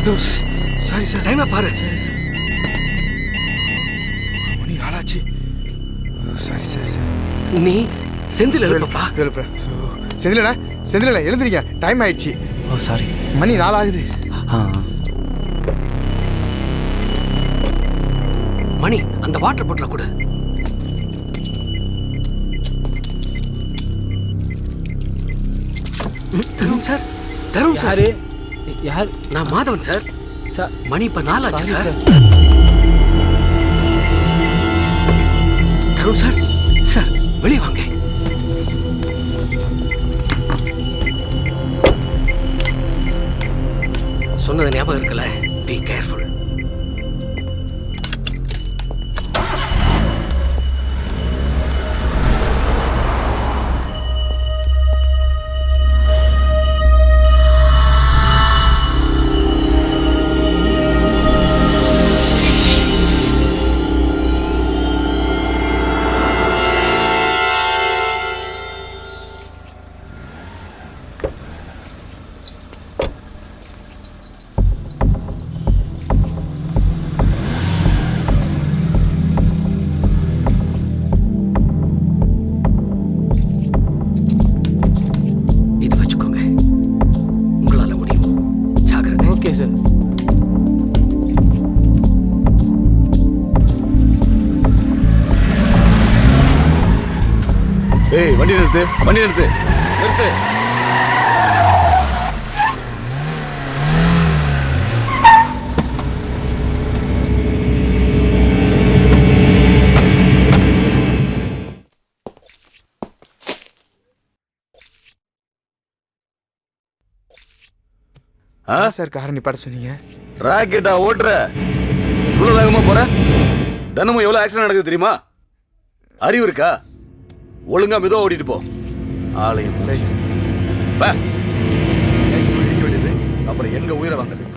Sorry sir. டைமை பாரு. மணி நாளாச்சு. Sorry sorry sir. நீ செந்தில் எழுப்பப்பா. எழுப்புறேன். செந்திலண்ணா எழுந்துறீங்க, டைம் ஆயிடுச்சு. ஓ சாரி. மணி 4 ஆகுது. மணி அந்த வாட்டர் பாட்டில கொடு. தருண் சார். தருண் சார். யார்? நான் மாதவன் சார். சார் மணி இப்ப 4 ஆச்சு சார். தருண் சார். சார் வெளியே வாங்க. சொன்னது ஞாபகம் இருக்குல்ல? Be careful. ஏய் வண்டி நிறுத்து, வண்டி நிறுத்து, நிறுத்து. சார் காரை நிப்பாட்ட சொன்னீங்க. ராக்கெட்டா ஓட்டுற? இவ்வளவு வேகமா போற? தினமும் எவ்வளவு ஆக்சிடென்ட் நடக்குது தெரியுமா? அறிவு இருக்கா? ஒழுங்கா மெதுவா ஓட்டிட்டு போ. ஆலயம் அப்புறம் எங்க உயிரை வாங்குறது?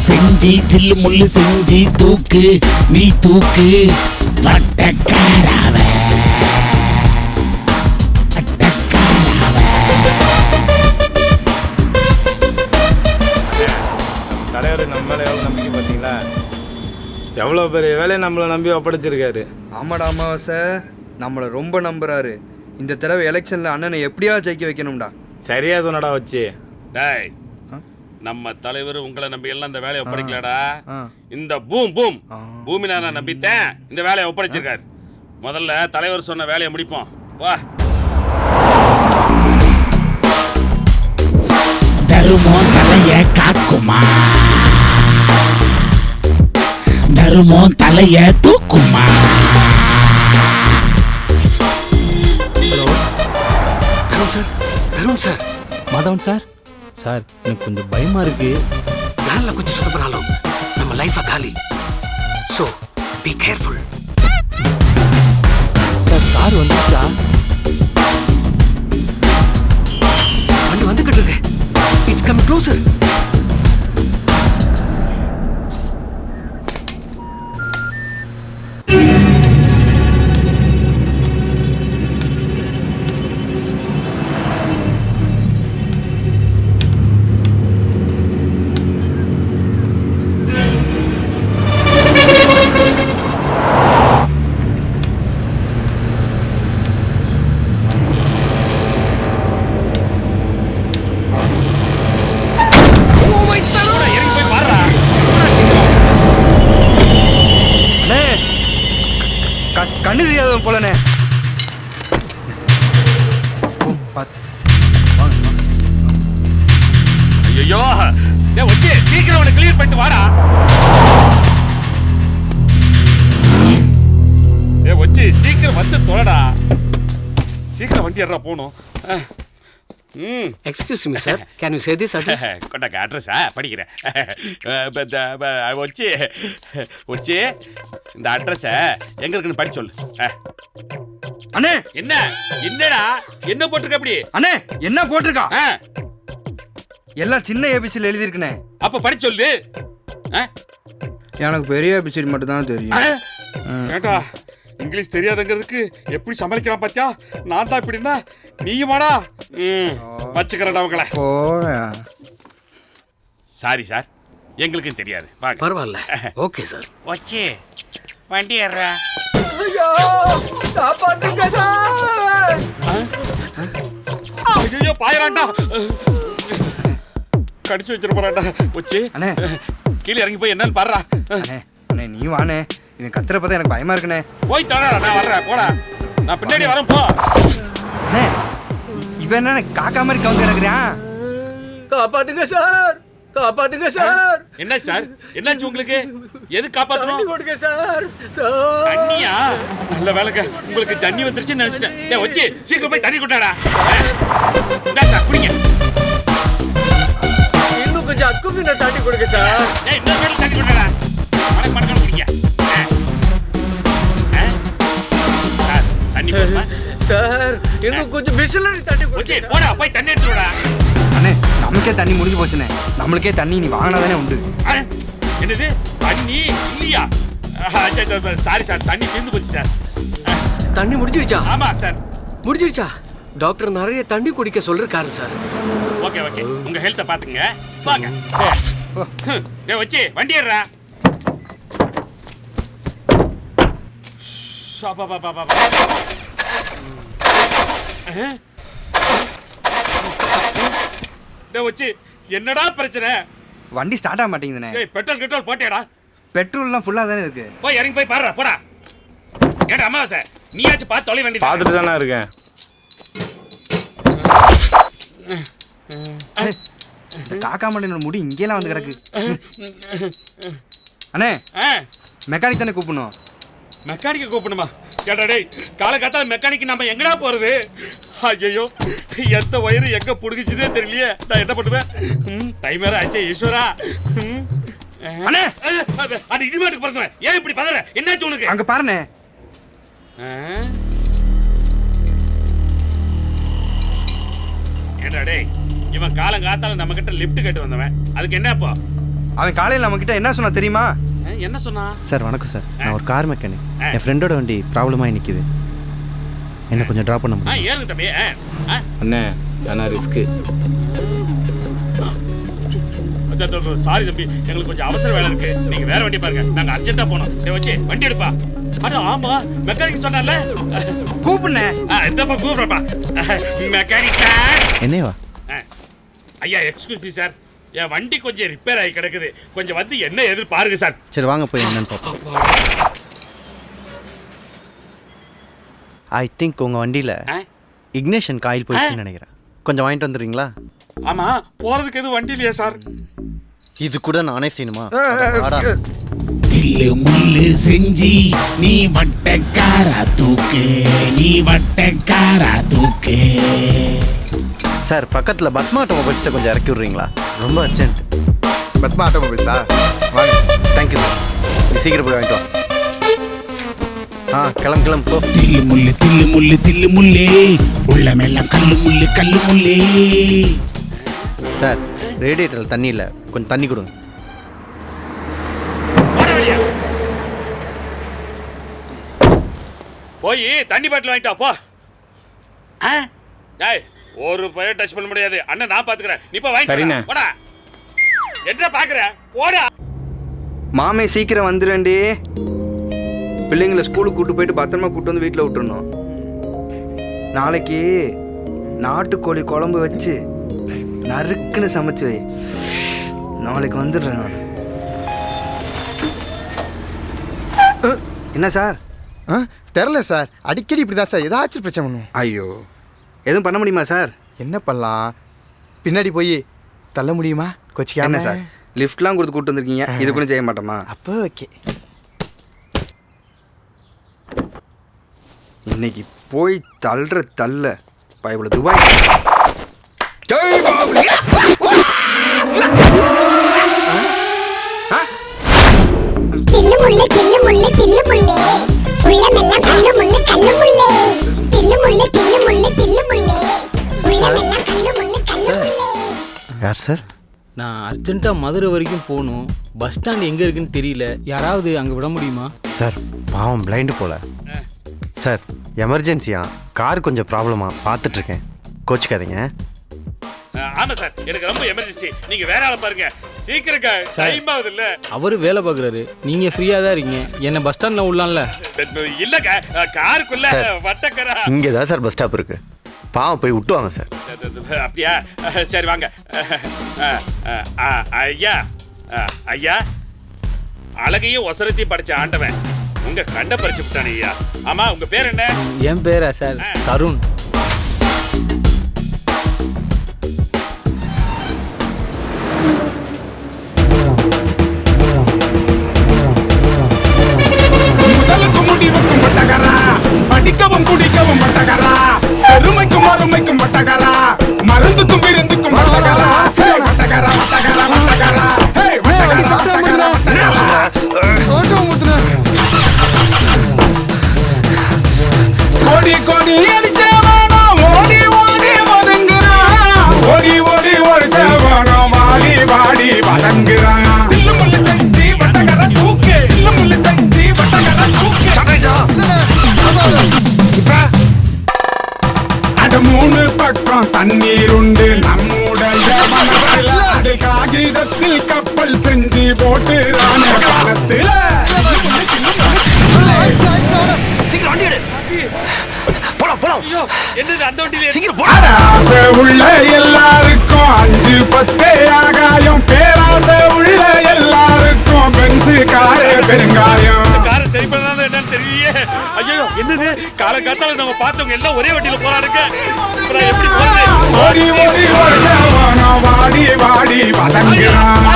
செஞ்சி தில்லு முள்ளு செஞ்சி தூக்கு நீ தூக்கு வட்டக்காராவ தலைவர் நம்ம மேலே எவ்வளோ நம்பிக்கை பார்த்தீங்களா? எவ்வளோ பெரிய வேலையை நம்மளை நம்பி ஒப்படைச்சிருக்காரு. ஆமாடா அமாவாசை, நம்மளை ரொம்ப நம்புறாரு. இந்த தடவை எலெக்ஷனில் அண்ணனை எப்படியா ஜெயிக்க வைக்கணும்டா. சரியா சொன்னடா வச்சு. டேய், நம்ம தலைவர் உங்களை நம்பி எல்லாம் இந்த வேலையை ஒப்படைக்கலடா. இந்த பூமி நான் நம்பித்தேன் இந்த வேலையை ஒப்படைச்சிருக்காரு. முதல்ல தலைவர் சொன்ன வேலையை முடிப்போம். வா. தருமோ தலைய காக்குமா, தருமோ தலைய தூக்குமா. Tarun sir. Madhavan sir. Sir எனக்கு கொஞ்சம் பயமா இருக்கு. வேலை கொஞ்சம் சொதப்பினாலும் நம்ம லைஃபை காலி. So be careful. Sir car வந்துச்சா? வண்டி வந்துகிட்டு இருக்கு. It's come closer. போதும் போலண்ணே. பார்த்து ஐயோ டேய் வச்சி சீக்கிரம் அவனை கிளியர் பண்ணிட்டு வாடா. டேய் வச்சி சீக்கிரம் வந்து தொலைடா. சீக்கிரம் வண்டி ஏறா போணும். Excuse me sir, can you say this address? கொண்டாக்க அட்ரஸா படிக்கிறேன். வச்சி வச்சி இந்த அட்ரஸை எங்க இருக்குன்னு படிச்சு சொல்லு. அண்ணே. என்ன என்னடா என்ன போட்டிருக்க அப்படி? அண்ணே என்ன போட்டிருக்கா? ஆ, எல்லாம் சின்ன ஏபிசியில் எழுதியிருக்குண்ணே. அப்ப படிச்சு சொல்லு. எனக்கு பெரிய ஏபிசிடி மட்டும் தான் தெரியும். ஏண்டா இங்கிலீஷ் தெரியாதுங்கிறதுக்கு எப்படி சமாளிக்கிறான் பாத்தியா? நான் தான் இப்படின்னா நீயுமாடா? வச்சுக்கிறேன் அவங்கள. சாரி சார், எங்களுக்கும் தெரியாது. வாங்க. பரவாயில்ல, ஓகே சார். வச்சு வண்டி ஏறா. ஐயோ பாயறான்டா, கடிச்சு வச்சிட போறான்டா. வச்சு அண்ணே கீழே இறங்கி போய் என்னன்னு பாடுறா. அண்ணே அண்ணே நீ வாண்ணே, இவன் கத்துற பார்த்தா எனக்கு பயமா இருக்குண்ணே. போய் தரா, நான் வர்றேன். போடா, நான் பின்னாடி வரேன். போ. அண்ணே இவன் என்ன காக்கா மாதிரி கவுந்து கிடக்குறான்? காப்பாத்துங்க சார், காப்பாத்துங்க சார். என்ன சார், என்னாச்சு உங்களுக்கு? எது காப்பாத்தணும்? கொடுங்க சார். தண்ணியா? நல்ல வேலைங்க, உங்களுக்கு தண்ணி வந்துருச்சுன்னு நினைச்சிட்டேன். டேய் வச்சு சீக்கிரம் போய் தண்ணி கொண்டாடா. இந்தா சார் குடிங்க. இன்னும் கொஞ்சம் அக்குமின தண்ணி கொடுங்க சார். டேய் இன்னும் கொஞ்சம் தண்ணி கொண்டாடா. மடக்கு குடிங்க. சார் தண்ணி போடுமா? சார் இன்னும் கொஞ்சம் பிஸ்லரி தண்ணி வச்சு கொடுங்க. போடா, போய் தண்ணி எடுத்துடா. அண்ணே நமக்கே தண்ணி முடிஞ்சு போச்சுண்ணே. நம்மளுக்கே தண்ணி நீ வாங்கினாதானே உண்டு. என்னது தண்ணி இல்லையா? சாரி சார், தண்ணி தீர்ந்து போச்சு சார். தண்ணி முடிஞ்சிடுச்சா? ஆமா சார். முடிஞ்சிடுச்சா? டாக்டர் நிறைய தண்ணி குடிக்க சொல்லிருக்காரு சார். ஓகே ஓகே, உங்க ஹெல்த்தை பாத்துங்க. வாங்க. டேய் வச்சு வண்டி ஏறா. டேய் வச்சு என்னடா பிரச்சனை? வண்டி ஸ்டார்ட் ஆக மாட்டேங்குதுண்ணே. டேய் பெட்ரோல் போட்டேடா. பெட்ரோல்லாம் ஃபுல்லாக தானே இருக்கு. போய் இறங்கி போய் பாருடா. போடா. ஏடா அம்மாவாசை, நீயாச்சும் பார்த்து தொலை வண்டி. பார்த்துட்டு தானே இருக்கேன். இந்த காக்கா மாட்டேனோட முடி இங்கேலாம் வந்து கிடக்கு. அண்ணே மெக்கானிக் தானே கூப்பிடணும். மெக்கானிக்கை கூப்பிடணுமா? கேட்டா டேய் காலகாத்தால மெக்கானிக் நம்ம எங்கடா போறது? ஐயோ எந்த வயிறு எங்க புடுங்கிச்சுதே தெரியலையே. நான் என்ன பண்ணுவேன்? டைம் வேற ஆச்சே ஈஸ்வரா. அண்ணே அது இனிமேட்டுக்கு பிறந்தவன் ஏன் இப்படி பதற? என்னாச்சு உனக்கு? அங்க பாருண்ணே. ஏண்டா டேய் இவன் காலங்காத்தால நம்ம கிட்ட லிஃப்ட் கேட்டு வந்தவன், அதுக்கு என்ன இப்போ? அவன் காலையில் நம்ம கிட்ட என்ன சொன்னா தெரியுமா? என்ன சொன்னா? சார் வணக்கம் சார், நான் ஒரு கார் மெக்கானிக். என் ஃப்ரெண்டோட வண்டி ப்ராப்ளமாக நிற்கிது, என்ன கொஞ்சம் ட்ராப் பண்ண முடியும்? ஏறுங்க தம்பி. அண்ணே ஆனால் ரிஸ்க்கு. சாரி தம்பி, எங்களுக்கு கொஞ்சம் அவசர வேலை இருக்கு. நீங்க வேற வண்டி பாருங்க, நாங்க அர்ஜென்ட்டா போனோம். வச்சு வண்டி எடுப்பா. அட ஆமா மெக்கானிக் சொன்னால கூப்பிடுண்ணே. இந்தப்பா கூப்பிடுறப்பா. Mechanic sir. என்னவா? ஐயா எக்ஸ்கியூஸ் மீ சார், என் வண்டி கொஞ்சம் ரிப்பேர் ஆகி கிடக்குது, கொஞ்சம் வந்து என்ன எதிர் பாருங்க சார். சரி வாங்க போய் என்னன்னு பார்ப்போம். ஐ திங்க் உங்கள் வண்டியில் இக்னேஷன் காயில் போயிடுச்சுன்னு நினைக்கிறேன். கொஞ்சம் வாங்கிட்டு வந்துடுறீங்களா? ஆமா, போறதுக்கு எதுவும் வண்டி இல்லையா சார்? இது கூட நானே செய்யணுமா? தில்லு முள்ளு செஞ்சி நீ வட்டக்காரா தூக்கு, நீ வட்டக்காரா தூக்கு. சார் பக்கத்தில் பத்மா ஆட்டோமொபைல்ஸ்ட்டை கொஞ்சம் இறக்கி விட்றீங்களா? ரொம்ப அர்ஜென்ட். பத்மா ஆட்டோமொபைல்ஸா? வாங்க. தேங்க்யூ சார், நீ சீக்கிரம் போய் வாங்கிட்டு வா. கிளம்பு போ. தில்லு முள்ளு தில்லு முள்ளு தில்லு முள்ளே, உள்ளமெல்லாம் கல்லு முள்ளு கல்லு முள்ளே. சார் ரேடியேட்டரில் தண்ணி இல்லை, கொஞ்சம் தண்ணி கொடுங்க. போய் தண்ணி பாட்டில் வாங்கிட்டா போ. டேய் ஒரு பையன் டச் பண்ண முடியாது. அண்ணன் நான் பாத்துக்கிறேன், நீ போய் வாங்கிட்டு வா. போடா. என்ன பாக்குற? போடா. மாமே சீக்கிரம் வந்துடுண்டி. பிள்ளைங்களை ஸ்கூலுக்கு கூட்டு போயிட்டு பத்திரமா கூட்டு வந்து வீட்டில் விட்டுறணும். நாளைக்கு நாட்டுக்கோழி குழம்பு வச்சு நறுக்குன்னு சமைச்சு வை. நாளைக்கு வந்துடுறேன் நான். என்ன சார் ஆ தெரில சார், அடிக்கடி இப்படி தான் சார் ஏதாச்சும் பிரச்சனை பண்ணுவோம். ஐயோ, எதுவும் பண்ண முடியுமா சார்? என்ன பண்ணலாம், பின்னாடி போய் தள்ள முடியுமா? கொச்சிக்காம என்ன சார் லிஃப்ட்லாம் கொடுத்து கூப்பிட்டு வந்திருக்கீங்க, இது கூட செய்ய மாட்டோமா? அப்போ ஓகே. இன்னைக்கு போய் தள்ளுற தள்ள பயபுல துபாய். ஜெய் பாபு. தில்லு முள்ளு தில்லு முள்ளு தில்லு முள்ளு உள்ளமெல்லாம் கல்லு முள்ளு கல்லு முள்ளு தில்லு முள்ளு தில்லு முள்ளு தில்லு முள்ளு உள்ளமெல்லாம் கல்லு முள்ளு கல்லு முள்ளு. யார் சார்? நான் அர்ஜென்ட்டாக மதுரை வரைக்கும் போகணும். பஸ் ஸ்டாண்ட் எங்கே இருக்குன்னு தெரியல. யாராவது அங்கே விட முடியுமா? சார் பாவம் பிளைண்டு போல. சார் எமர்ஜென்சியா, கார் கொஞ்சம் ப்ராப்ளமா பார்த்துட்ருக்கேன், கோச்சிக்காதீங்க. ஆமா சார், எனக்கு ரொம்ப எமர்ஜென்சி. நீங்க வேற ஆளை பாருங்க, சீக்கிரம் டைம் ஆகுது இல்ல. அவர் வேலை பார்க்குறாரு, நீங்கள் ஃப்ரீயாக தான் இருக்கீங்க, என்னை பஸ் ஸ்டாண்டில் விடலாம்ல? இல்லங்க, காருக்குள்ள வட்டக்கரா. இங்கே தான் சார் பஸ் ஸ்டாப் இருக்குது, பாவம் போய் விட்டுவாங்க சார். அப்படியா? சரி வாங்க. ஐயா ஐயா, அழகையும் ஒசரத்தையும் படிச்ச ஆண்டவன் உங்க கண்ட பறிச்சு விட்டானே ஐயா. ஆமா, உங்க பேர் என்ன? என் பேரா சார்? தருண். முதலுக்கும் முடிவுக்கும் வட்டகரா, படிக்கவும் குடிக்கவும் வட்டகரா, பெருமைக்கும் அருமைக்கும் வட்டகரா, மருந்துக்கும் விருந்துக்கும் வட்டகரா. வட்டகரா வட்டகரா வட்டகரா, வட்டகரா கோடி கோடி அடிச்சவனோ ஓடி ஓடி வதங்குறான், ஓடி ஓடி ஒழிச்சவனோ வாடி வாடி வதங்குறான். தில்லு முள்ளு செஞ்சு வட்டகரா தூக்கு, தில்லு முள்ளு செஞ்சு வட்டகரா தூக்கு. அட மூணு பக்கம் தண்ணீர் உண்டு நம்முடைய மனதில், அது காகிதத்தில் கப்பல் செஞ்சு போட்டுறான காலத்தில். ஆசை உள்ள எல்லாருக்கும் 5-10 ஆகாயம், பேராசை உள்ள எல்லாருக்கும் பென்சு காரே பெருங்காயம். காரை சரி பண்ணாத என்னன்னு தெரியலையே. ஐயோ, என்னது காலங்காத்தால நம்ம பார்த்தவங்க எல்லாம் ஒரே வண்டியில போறாருங்க. எப்படி போறது? ஓடி ஓடி ஓடிச்சவனோ வாடி வாடி வதங்குறான்.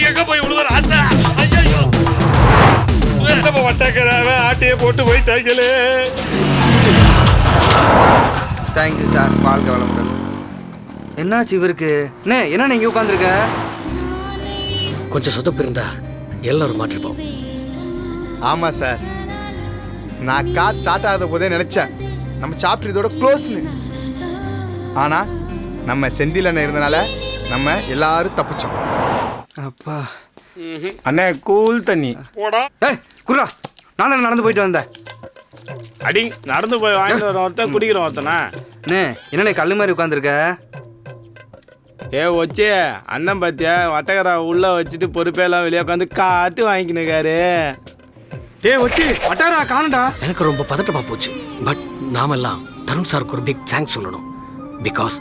எங்க போய் விழுவ ஆசை? ஐயோ, நம்ம வட்டக்கராவ ஆட்டையை போட்டு போயிட்டாங்களே. தேங்க்யூ சார், வாழ்க்கை வளமுடன். என்னாச்சு இவருக்கு? என்ன இங்கே உட்காந்துருக்க? கொஞ்சம் சொதப்பு இருந்தா எல்லாரும் மாற்றிப்போம். ஆமாம் சார், நான் கார் ஸ்டார்ட் ஆகாத போதே நினச்சேன் நம்ம சாப்டர் இதோட க்ளோஸ்னு. ஆனால் நம்ம செந்தில் அண்ணன் இருந்தனால நம்ம எல்லாரும் தப்பிச்சோம். அப்பா அண்ணே கூல் தண்ணி போடா. ஏய் குர்ரா, நான் நடந்து போயிட்டு வந்தேன். அடி நடந்து போய் வாங்கிட்டு வர ஒருத்தன் குடிக்கிற ஒருத்தனா? என்னண்ணே கல்லு மாதிரி உட்காந்துருக்க? ஏ வச்சே அண்ணன் பார்த்தியா, வட்டகரா உள்ள வச்சுட்டு பொறுப்பெல்லாம் வெளியே உட்காந்து காத்து வாங்கிக்கினுக்காரு. ஏ வச்சு வட்டாரா காணடா. எனக்கு ரொம்ப பதட்டமா போச்சு. பட் நாமெல்லாம் தருண் சாருக்கு ஒரு பிக் தேங்க்ஸ் சொல்லணும். பிகாஸ்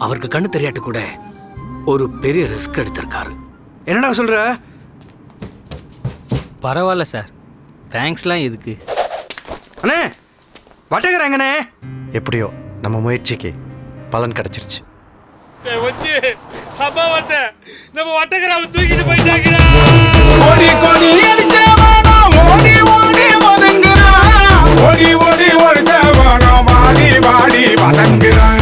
அவருக்கு கண்ணு தெரியாட்டு கூட ஒரு பெரிய ரிஸ்க் எடுத்திருக்காரு. என்னடா சொல்ற? பரவாயில்ல சார், தேங்க்ஸ்லாம் எதுக்கு? அண்ணே வட்டகரா எங்கண்ணே? எப்படியோ நம்ம முயற்சிக்கு பலன் கிடைச்சிருச்சு. வச்சு அப்பா வச்ச நம்ம வட்டக்கராவை தூக்கிட்டு போயிட்டாங்க. ஓடி கோடி அடிச்சவனோ ஓடி ஓடி வதங்குறான், ஓடி ஓடி ஒழிச்சவனோ வாடி வாடி வதங்குறான்.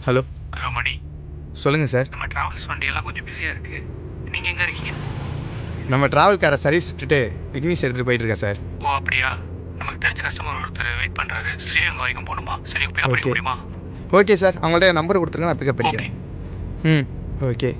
ஹலோ ஹலோ மணி, சொல்லுங்கள் சார். நம்ம டிராவல்ஸ் வண்டியெல்லாம் கொஞ்சம் பிஸியாக இருக்குது. நீங்கள் எங்கே இருக்கீங்க? நம்ம டிராவல் காரை சர்வீஸ் விட்டுட்டு விக்னேஷ் எடுத்துகிட்டு போயிட்டுருக்கேன் சார். ஓ அப்படியா? நமக்கு தெரிஞ்ச கஸ்டமர் ஒருத்தர் வெயிட் பண்ணுறாரு, ஸ்ரீரங்கம் வரைக்கும் போகணுமா? சரி பிக்கப் பண்ணிக்க Okay. முடியுமா? ஓகே சார், அவங்கள்ட்ட நம்பர் கொடுத்துருங்க, நான் பிக்கப் பண்ணிக்கிறேன். ம் ஓகே.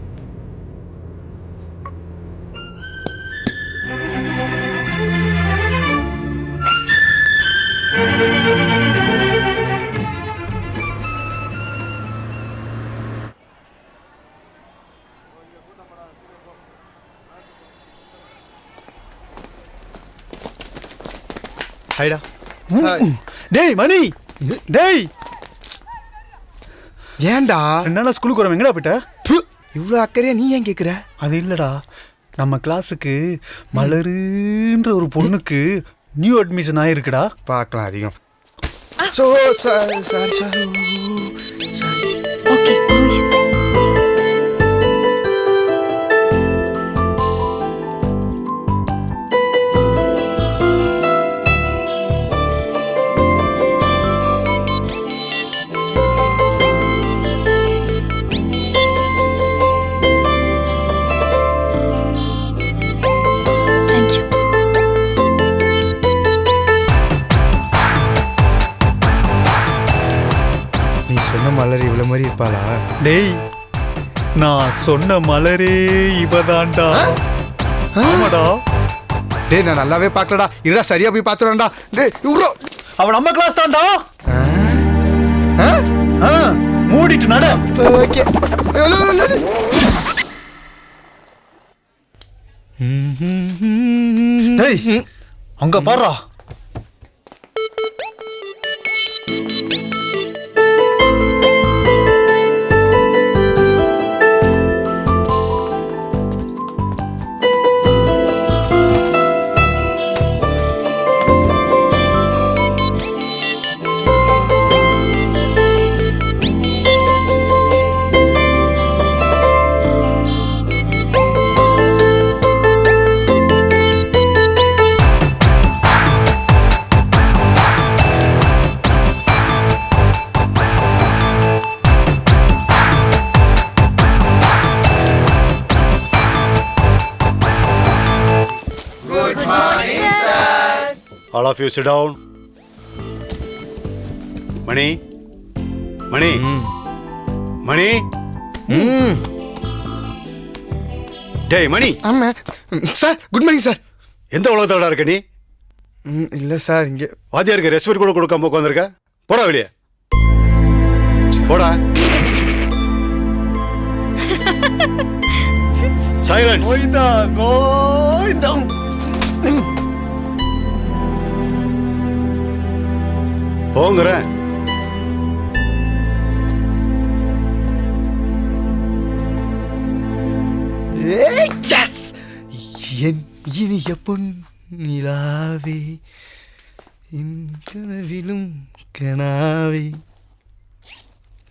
ஹைடா. டேய் மணி, டேய் ஏன்டா என்னால ஸ்கூலுக்கு வரவங்க எங்கடா போயிட்ட? இவ்வளோ அக்கறையா நீ ஏன் கேட்குற? அது இல்லடா, நம்ம கிளாஸுக்கு மலருன்ற ஒரு பொண்ணுக்கு நியூ அட்மிஷன் ஆயிருக்குடா. பார்க்கலாம் அதிகம். Sorry sorry. Okay, no issues. Thank you. நீ சொன்ன மலர் இவ்வளோ மாதிரி இருப்பாளா? டேய், நான் சொன்ன மலரே இவதான்டா. ஆமாடா, டேய் நான் நல்லாவே பார்க்கலடா. இருடா சரியா போய் பார்த்துறேன்டா. டேய் இவ்வளோ அவன் நம்ம கிளாஸ் தான்டா. மூடிட்டு நட. ஓகே. டேய் அங்க பாருடா. All of you sit down. Mani. Mani. Mani. டேய் மணி. ஆமா சார், குட் மார்னிங் சார். எந்த உலகத்தோட இருக்க நீ? இல்லை சார், இங்கே வாத்தியாருக்கு ரெஸ்பெக்ட் கூட கொடுக்காம உட்காந்துருக்க. போடா வெளியே, போடா. சைலன்ஸ். கோயிந்தா கோயிந்தா. போங்கறேன். எஸ், என் இனிய பொன் நிலாவே, கனவிலும் கனாவே.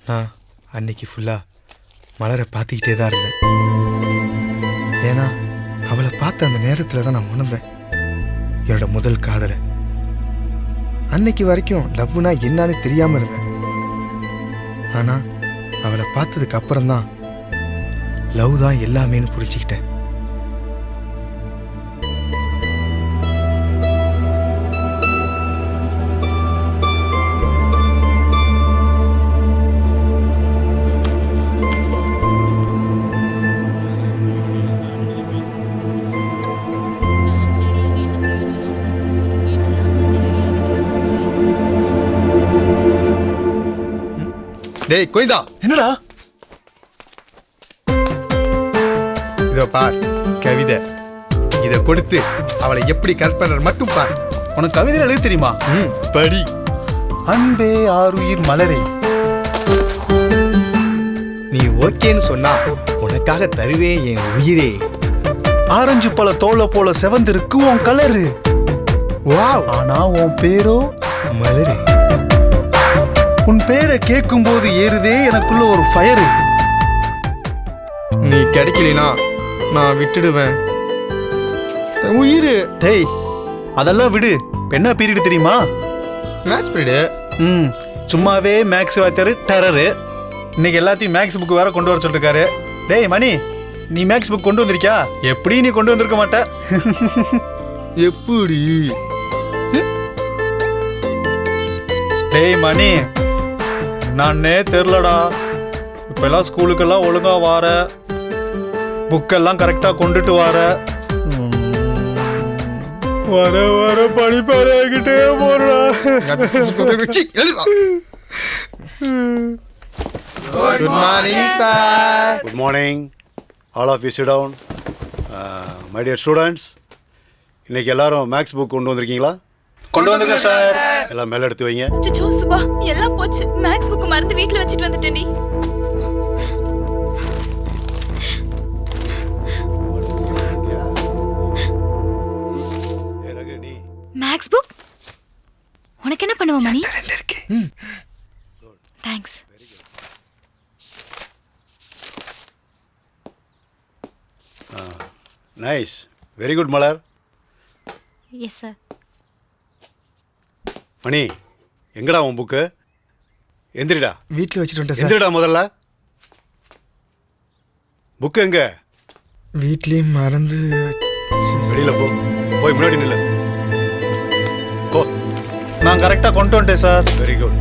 நான் அன்னைக்கு ஃபுல்லாக மலரை பார்த்துக்கிட்டே தான் இருந்தேன். ஏன்னா அவளை பார்த்த அந்த நேரத்தில் தான் நான் உணர்ந்தேன் என்னோட முதல் காதலை. அன்னைக்கு வரைக்கும் லவ்னா என்னன்னு தெரியாமல் இருந்தேன். ஆனால் அவளை பார்த்ததுக்கு அப்புறம்தான் லவ் தான் எல்லாமேன்னு புரிஞ்சுக்கிட்டேன். டேய் கோயிந்தா. என்னடா? இதோ பார் கவிதை. இதை கொடுத்து அவளை எப்படி கற்பனை மட்டும் பார். உனக்கு கவிதை எழுத தெரியுமா? படி. அன்பே ஆருயிர் மலரே, நீ ஓகேன்னு சொன்னா உனக்காக தருவேன் என் உயிரே. ஆரஞ்சு பழ தோலை போல செவந்திருக்கு உன் கலரு. வாவ். ஆனா உன் பேரோ மலரே. உன் பேரை கேட்கும் போது ஏறுதே எனக்குள்ள ஒரு ஃபயரு. நீ கிடைக்கலனா நான் விட்டுடுவேன் உயிர். டேய் அதெல்லாம் விடு. என்ன பீரியட் தெரியுமா? Maths period. சும்மாவே மேக்ஸ் வாத்தியாரு டெரரு. இன்னைக்கு எல்லாத்தையும் மேக்ஸ் புக் வேற கொண்டு வர சொல்லிருக்காரு. டேய் மணி, நீ மேக்ஸ் புக் கொண்டு வந்திருக்கியா? எப்படி நீ கொண்டு வந்திருக்க மாட்ட? எப்படி? டேய் மணி, நானே தெரிலடா. இப்பெல்லாம் ஸ்கூலுக்கெல்லாம் ஒழுங்கா வார, புக்கெல்லாம் கரெக்டா கொண்டுட்டு வார. வர வர படிப்பாராகிட்டே போறா. Good morning sir. Good morning. All of you sit down. My dear students, இன்னைக்கு எல்லாரும் மேக்ஸ் புக் கொண்டு வந்திருக்கீங்களா? கொண்டு வந்துங்க சார். எல்லாம் மேல எடுத்து வைங்க. அச்சோ சுபா, எல்லாம் போச்சு. மேக்ஸ் புக் மறந்து வீட்ல வச்சிட்டு வந்துட்டேன்டி. மேக்ஸ் புக் உனக்கு என்ன பண்ணுவ Mani? Thanks. Nice, very good Malar. Yes sir. Mani, எங்கடா உன் புக்கு? எந்திரிடா. வீட்டில் வச்சுட்டு வந்துட்டேன் சார். எந்திரிடா முதல்ல. புக்கு எங்க? வீட்லேயும் மறந்து. வெளியில போ, போய் முன்னாடி நில்லு. போ. நான் கரெக்டாக கொண்டு வந்துட்டேன் சார். Very good.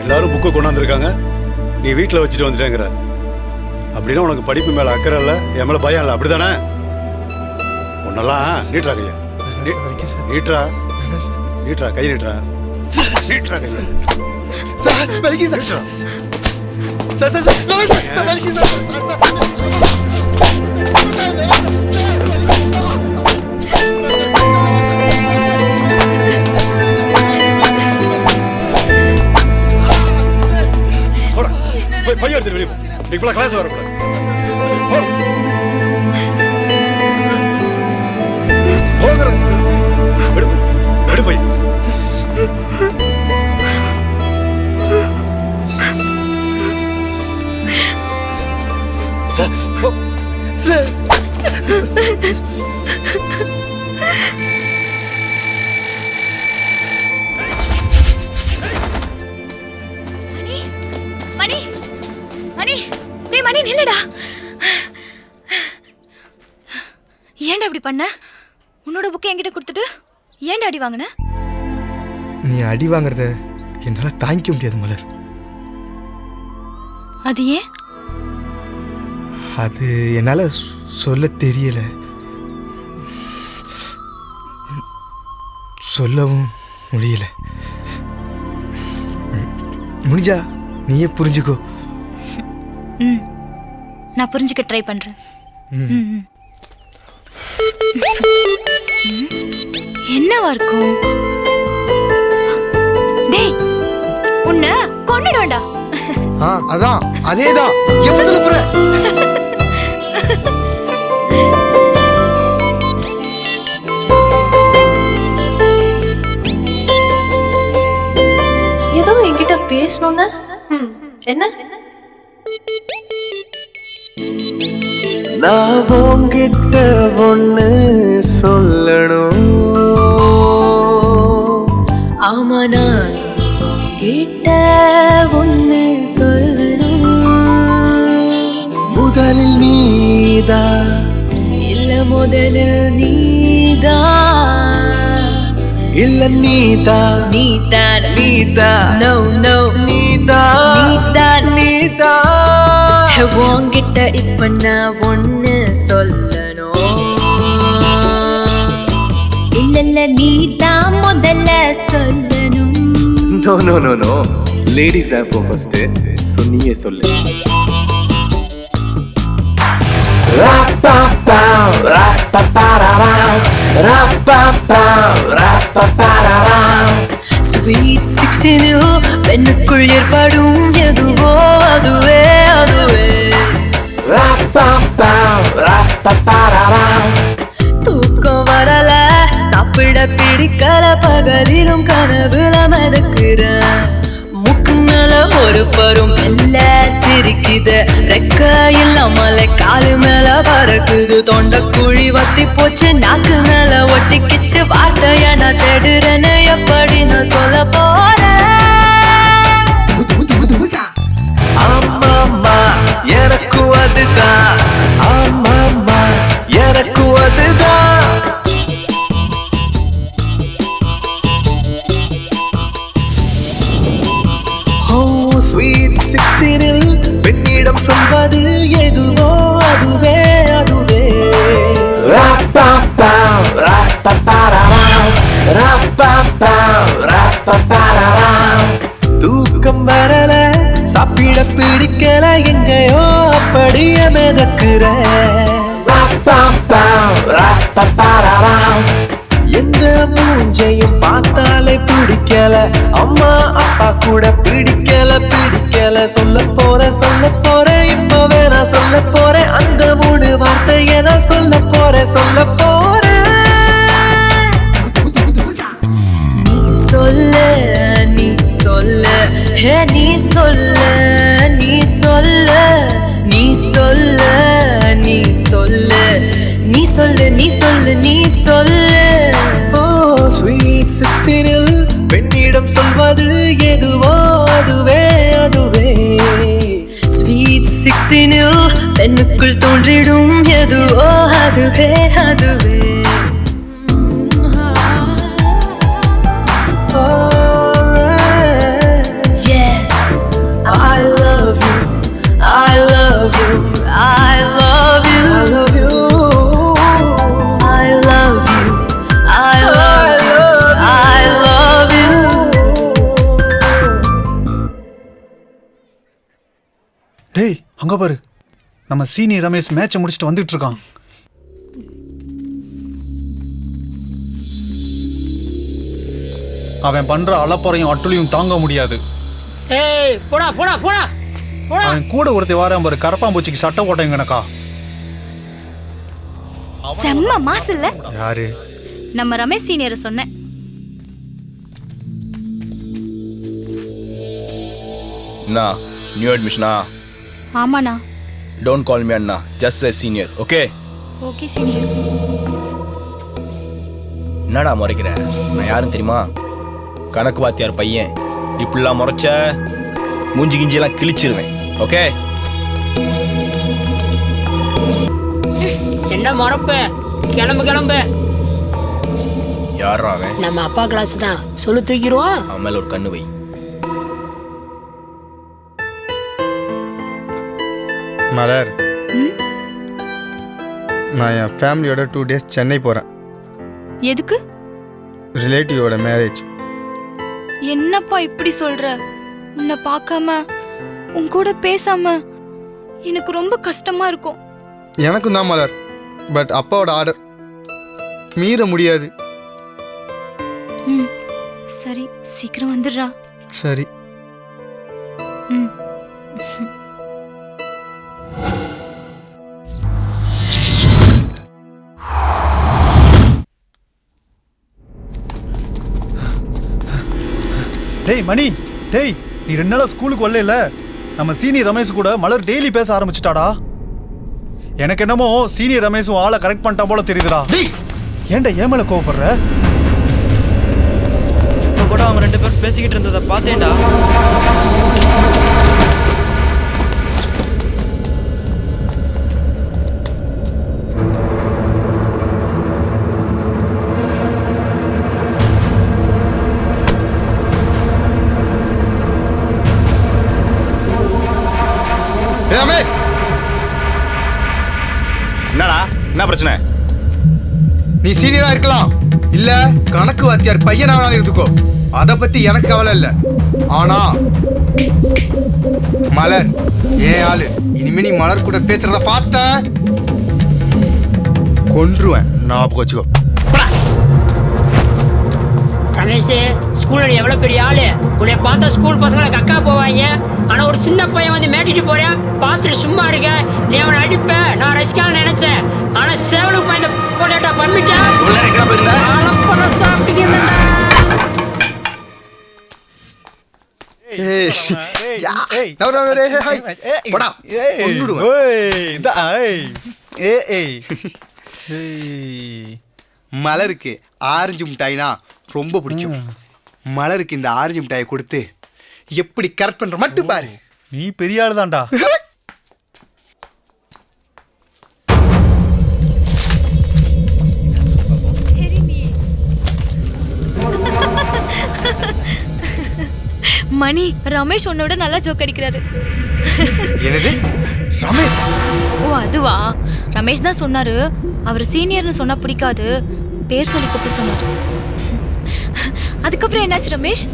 எல்லாரும் புக்கு கொண்டாந்துருக்காங்க, நீ வீட்டில் வச்சுட்டு வந்துட்டேங்கிற. அப்படின்னா உனக்கு படிப்பு மேலே அக்கறை இல்லை, என் மேலே பயம் இல்லை, அப்படிதானே? உன்னெல்லாம் நீட்ரா கையா. நீட்ரா நீட்ரா கை நீட்ரா. நீட்ரா கை. பையன் எடுத்துட்டு வெளியே போ. நீ இப்பெல்லாம் கிளாஸ் வரக்கூடாது. எடு போய். மணி மணி டேய் மணி நில்லுடா. ஏன்டா இப்படி பண்ண? உன்னோட புக்கை என்கிட்ட கொடுத்துட்டு ஏன்டா அடி வாங்கின? நீ அடி வாங்குறத என்னால் தாங்கிக்க முடியாது மலர். அது ஏன்? அது என்னால் சொல்ல தெரியல, சொல்லவும் முடியல. முடிஞ்சா நீயே புரிஞ்சுக்கோ. நான் புரிஞ்சுக்க ட்ரை பண்றேன். என்னவா இருக்கும்? டேய் உன்னை கொன்னுடுவேன்டா. அதான் அதேதான். எப்ப சொல்ல போற? ஏதோ என்கிட்ட பேசணும்னு. என்ன? நான் உன்கிட்ட ஒண்ணு சொல்லணும். ஆமா நான் கிட்ட ஒண்ணு சொல்லணும். முதலில் நீதான் இல்ல முதலில் நீதான். இல்ல நீதான் நீதான் நீதான் நோ நோ நீதான் நீதான் நீதான். உன்கிட்ட இப்ப நான் ஒண்ணு சொல்லணும். இல்ல நீதான் முதல்ல சொல்லணும். No no no no, ladies தான் இப்போ ஃபர்ஸ்ட். ஸோ நீயே சொல்லு. Sweet 16 பெண்ணுக்குள் ஏற்படும் எதுவோ அதுவே அதுவே. தூக்கம் வரல, சாப்பிட பிடிக்கல, பகலிலும் கனவுல மிதக்குறேன். முக்கு மேல ஒரு பரும் மெல்ல சிரிக்குது, ரெக்க இல்லாமல காலு மேல பறக்குது. தொண்டை குழி வத்தி போச்சு, நாக்கு மேல ஒட்டிக்கிச்சு. வார்த்தைய நான் தேடுறேன்னு எப்படி நான் சொல்ல போறேன்? ஆமாமா எனக்கு அதுதான், ஆமாமா எனக்கு அதுதான். ஸ்வீட் 16 பெண்ணிடம் சொல்வது எதுவோ அதுவே அதுவே. தூக்கம் வரல, சாப்பிட பிடிக்கல, எங்கேயோ அப்படியே மிதக்குறேன். எந்த மூஞ்சையும் பார்த்தாலே பிடிக்கல, அம்மா அப்பா கூட பிடிக்கல. சொல்ல போறேன் இப்பவே நான் சொல்ல போறேன். அந்த 3 வார்த்தையை நான் சொல்ல போறேன். நீ சொல்லு நீ சொல்லு ஹே நீ சொல்லு நீ சொல்லு நீ சொல்லு நீ சொல்லு நீ சொல்லு நீ சொல்லு நீ சொல்லு. ஓ ஸ்வீட் 16 பெண்ணிடம் சொல்வது எதுவோ அதுவே அதுவே. ஸ்வீட் 16 பெண்ணுக்குள் தோன்றிடும் எதுவோ அதுவே அதுவே. டேய் அங்க பாரு, நம்ம சீனியர் ரமேஷ் மேட்சை முடிச்சுட்டு வந்துட்டு இருக்கான். அவன் பண்ற அலப்பறையும் அட்டுளையும் தாங்க முடியாது. ஏய் போடா போடா போடா போடா. அவன் கூட ஒருத்தி வாரம் பாரு, கரப்பாம்பூச்சிக்கு சட்டை போட்டேன் எனக்கா. செம்ம மாசு இல்ல? யாரு? நம்ம ரமேஷ் சீனியரை சொன்னேன். அண்ணா நியூ அட்மிஷனா? ஆமாண்ணா. Don't call me Anna, just a senior, okay? Okay senior. என்னடா முறைக்கிற? நான் யாரும் தெரியுமா? கணக்கு வாத்தியார் பையன். இப்படிலாம் முறைச்ச மூஞ்சி கிஞ்சியெல்லாம் கிழிச்சிருவேன், ஓகே? என்ன மறப்பு? கிளம்பு. யாரா அவன்? நம்ம அப்பா கிளாஸ் தான், சொல்லு தூக்கிடுவோம். அவன் மேல ஒரு கண்ணு வை. மலர், நான் என் ஃபேமிலியோட 2 days சென்னை போகிறேன். எதுக்கு? ரிலேட்டிவோட மேரேஜ். என்னப்பா இப்படி சொல்ற? உன்னை பார்க்காம உன் கூட பேசாம எனக்கு ரொம்ப கஷ்டமா இருக்கும். எனக்கும் தான் மலர், பட் அப்பாவோட ஆர்டர் மீற முடியாது. சரி, சீக்கிரம் வந்துடுறா. சரி. டேய் மணி, டேய் நீ 2 நாளா ஸ்கூலுக்கு வரல. நம்ம சீனியர் ரமேஷ் கூட மலர் டெய்லி பேச ஆரம்பிச்சிட்டாடா. எனக்கு என்னமோ சீனியர் ரமேஷும் ஆளை கரெக்ட் பண்ணிட்டா போல தெரியுதுடா. ஏன்டா ஏன் மேல கோவப்படுற? இப்போ கூட அவங்க 2 பேரும் பேசிக்கிட்டு இருந்ததை பார்த்தேன்டா. என்னடா என்ன பிரச்சனை? நீ சீனியரா இருக்கலாம், இல்ல கணக்கு வாத்தியார் பையனா வேணாலும் இருந்துக்கோ, அத பத்தி எனக்கு கவலை இல்ல. ஆனா மலர் ஏன் ஆளு. இனிமே நீ மலர் கூட பேசுறத பார்த்த கொன்றுவேன். ஞாபகம் வச்சுக்கோ. ரமேஷ், ஸ்கூல்ல நீ எவ்வளவு பெரிய ஆளு. உன்னை பார்த்தா ஸ்கூல் பசங்களை கக்கா போவாங்க. ஆனா ஒரு சின்ன பையன் வந்து மேட்டிட்டு போறேன், பார்த்துட்டு சும்மா இருக்க. நீ அவனை அடிப்ப, நான் ரசிக்கான்னு நினைச்சேன். ஆனா சேவலுக்கு பையன் போட்டா பண்ணிட்டேன். மலருக்கு ஆரஞ்சு மிட்டாய்னா ரொம்ப பிடிக்கும். மலருக்கு இந்த ஆரஞ்சு மிட்டாயை கொடுத்து எப்படி கரெக்ட் பண்ற மட்டும் பாரு. நீ பெரிய ஆளு தான்டா. மணி, ரமேஷ் உன்னோட நல்லா ஜோக் அடிக்கிறாரு. என்னது ரமேஷ்? ஓ அதுவா? ரமேஷ் தான் சொன்னாரு, அவர் சீனியர்னு சொன்னா பிடிக்காது, பேர் சொல்லி கூப்பிட்டு சொன்னாரு. அதுக்கப்புறம் என்னாச்சு ரமேஷ்?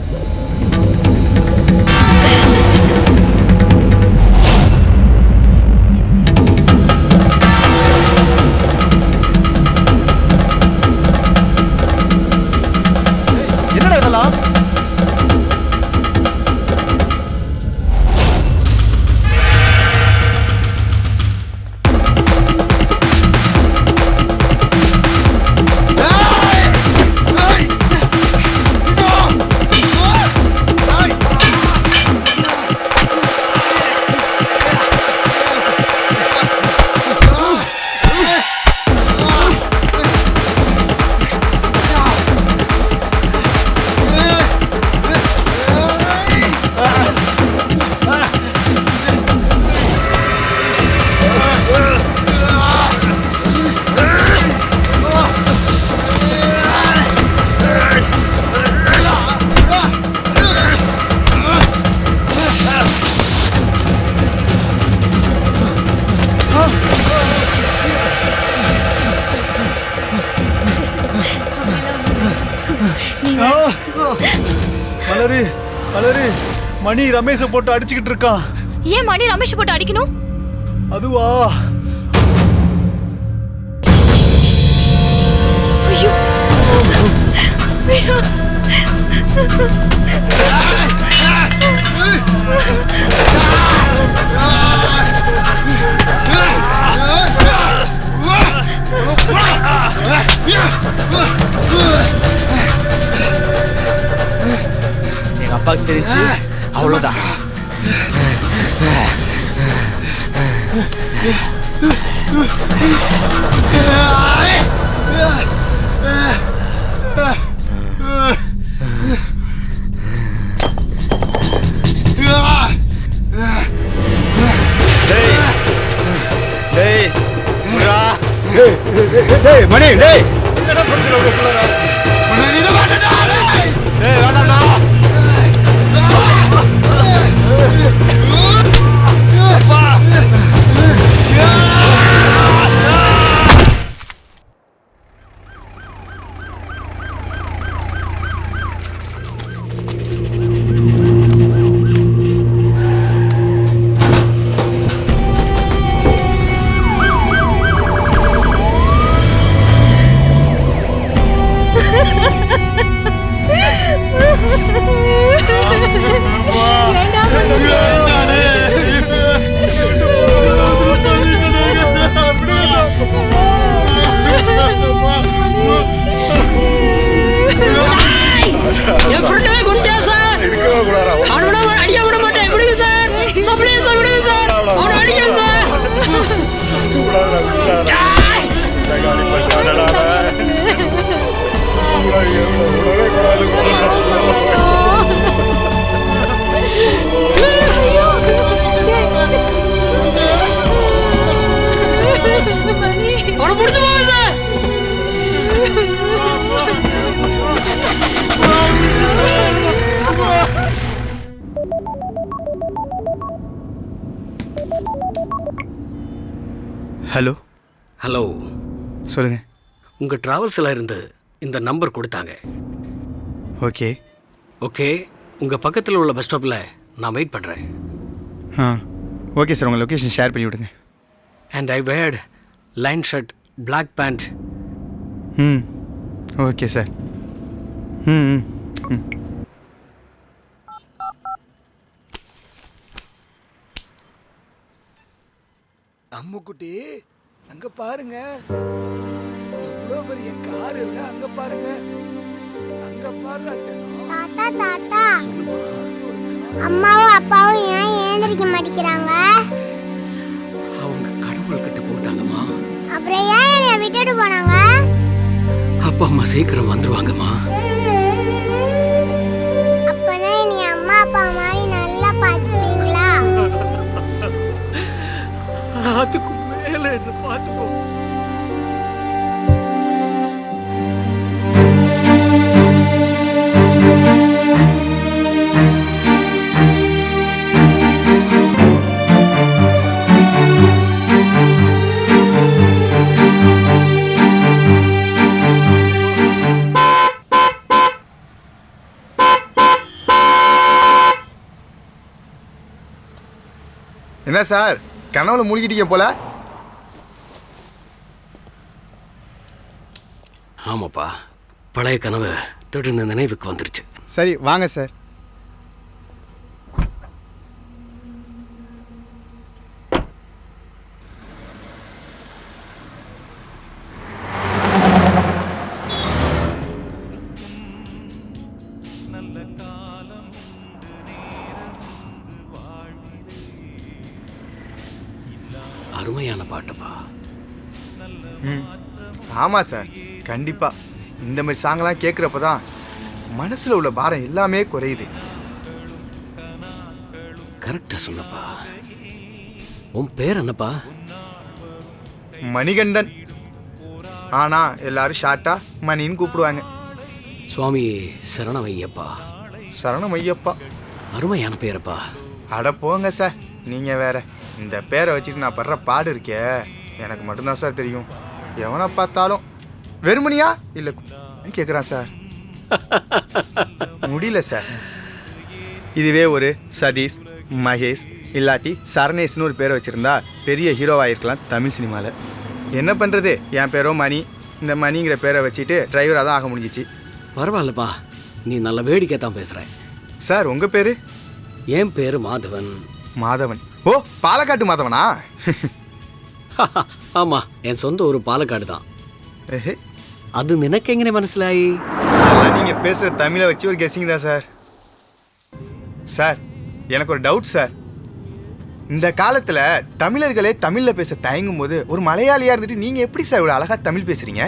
மலரு மலரு மணி ரமேஷை போட்டு அடிச்சுக்கிட்டு இருக்கான். ஏன் மணி ரமேஷ் போட்டு அடிக்கணும்? அதுவா? ஐயோ எங்க அப்பாவுக்கு தெரிஞ்சு அவ்வளவுதான். மணி டேய் ஹலோ. ஹலோ, சொல்லுங்க. உங்கள் ட்ராவல்ஸில் இருந்து இந்த நம்பர் கொடுத்தாங்க. ஓகே ஓகே, உங்கள் பக்கத்தில் உள்ள பஸ் ஸ்டாப்பில் நான் வெயிட் பண்ணுறேன். ஓகே சார், உங்கள் லொக்கேஷன் ஷேர் பண்ணி விடுங்க. And I wear line shirt, black pant. Okay sir. Ammukutti அங்க பாருங்க, எவ்வளவு பெரிய கார் இல்ல, அங்க பாருங்க, அங்க பாருடா செல்லம். தாத்தா தாத்தா, அம்மாவும் அப்பாவும் ஏன் ஏந்திரிக்க மாட்டேங்கிறாங்க? அவங்க கடவுள்கிட்ட போட்டாங்கம்மா. அப்புறம் ஏன் என்னை விட்டுட்டு போனாங்க? அப்பா அம்மா சீக்கிரம் வந்துருவாங்கம்மா. அப்பனா நீ அம்மா அப்பா மாதிரி நல்லா பார்த்துப்பீங்களா? அதுக்கு மேல என்ன பார்த்துக்கோ. என்ன சார், கனவுல மூழ்கிட்டீங்க போல? ஆமாப்பா, பழைய கனவு தொடர்ந்து நினைவுக்கு வந்துருச்சு. சரி வாங்க சார். அருமையான பாட்டுப்பா. ஆமாம் சார், கண்டிப்பாக இந்த மாதிரி சாங்கெல்லாம் கேட்குறப்ப தான் மனசில் உள்ள பாரம் எல்லாமே குறையுது. கரெக்டாக சொன்னப்பா. உன் பேர் என்னப்பா? மணிகண்டன். ஆனால் எல்லாரும் ஷார்ட்டாக மணின்னு கூப்பிடுவாங்க. சுவாமி சரணமையப்பா. சரணமையப்பா அருமையான பேரப்பா. அட போங்க சார், நீங்கள் வேற. இந்த பேரை வச்சுட்டு நான் படுற பாடு இருக்கே, எனக்கு மட்டும்தான் சார் தெரியும். எவனை பார்த்தாலும் வெறுமணியா இல்லை கேட்குறான் சார். முடியல சார். இதுவே ஒரு சதீஷ், மகேஷ் இல்லாட்டி சரணேஷ்னு ஒரு பேரை வச்சுருந்தா பெரிய ஹீரோவாகிருக்கலாம் தமிழ் சினிமாவில். என்ன பண்ணுறது, என் பேரோ மணி. இந்த மணிங்கிற பேரை வச்சுட்டு டிரைவராக தான் ஆக முடிஞ்சிச்சு. பரவாயில்லப்பா, நீ நல்ல வேடிக்கை தான் பேசுகிற. சார் உங்கள் பேர்? என் பேர் மாதவன். மாதவன்? ஓ, பாலக்காட்டு மாதவனா? ஆமாம், என் சொந்த ஒரு பாலக்காடு தான். அது நினைக்க எங்கே மனசிலாயி? நீங்கள் பேசுகிற தமிழை வச்சு ஒரு கெஸ்ஸிங் தான் சார். சார் எனக்கு ஒரு டவுட் சார். இந்த காலத்தில் தமிழர்களே தமிழில் பேச தயங்கும் போது ஒரு மலையாளியாக இருந்துட்டு நீங்கள் எப்படி சார் இவ்வளோ அழகாக தமிழ் பேசுகிறீங்க?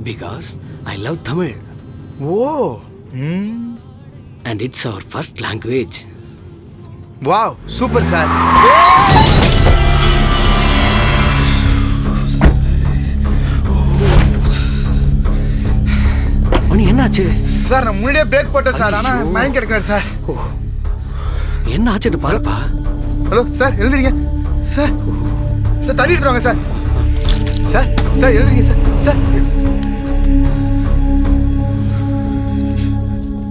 Because I love Tamil. Oh, and it's our first language. Wow, super sir. Mani என்னாச்சு சார்? நான் முன்னாடியே பிரேக் போட்டேன் சார், ஆனால் மயங்க கிடைக்கிறார் சார். என்ன ஆச்சுன்னு பாருப்பா. ஹலோ சார், எழுதுறீங்க சார்? சார் தண்ணி எடுத்துருவாங்க சார். சார் சார் எழுதுறீங்க சார். சார்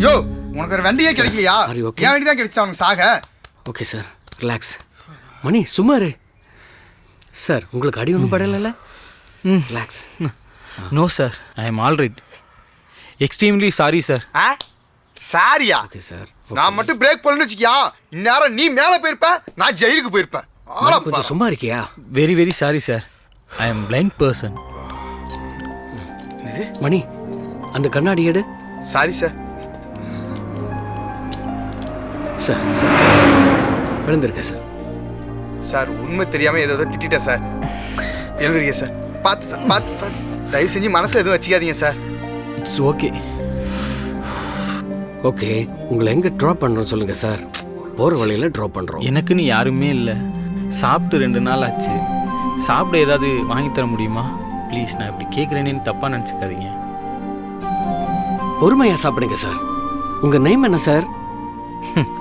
யோ, உனக்கு ஒரு வண்டியே கிடைக்கலையா? என் வண்டி தான் கிடைச்சா உனக்கு சாக. Okay sir, relax. மணி சும்மாரு. சார் உங்களுக்கு அடி ஒன்றும் படலைல்ல? Relax. No sir, I am all right. Extremely sorry sir. சாரியா? Okay sir. நான் மட்டும் பிரேக் பண்ணணும்னு வச்சுக்கியா, இந்நேரம் நீ மேலே போயிருப்ப, நான் ஜெயிலுக்கு போயிருப்பேன். கொஞ்சம் சும்மா இருக்கியா? Very very sorry sir, I am blind person. Mani அந்த கண்ணாடி எடு. Sorry sir. சார் விழுந்திருக்கேன் சார். சார் உண்மை தெரியாமல் ஏதோ திட்டேன் சார். எழுதுறீங்க சார். பார்த்து சார், பார்த்து. தயவு செஞ்சு மனசில் எதுவும் வச்சுக்காதீங்க சார். It's okay. ஓகே, உங்களை எங்கே ட்ராப் பண்ணுறோம் சொல்லுங்கள் சார். போகிற வழியில் ட்ராப் பண்ணுறோம். எனக்குன்னு யாருமே இல்லை. சாப்பிட்டு 2 நாள் ஆச்சு. சாப்பிட ஏதாவது வாங்கி தர முடியுமா ப்ளீஸ்? நான் இப்படி கேட்குறேன்னு தப்பாக நினச்சிக்காதீங்க. பொறுமையாக சாப்பிடுங்க சார். உங்கள் நேம் என்ன sir?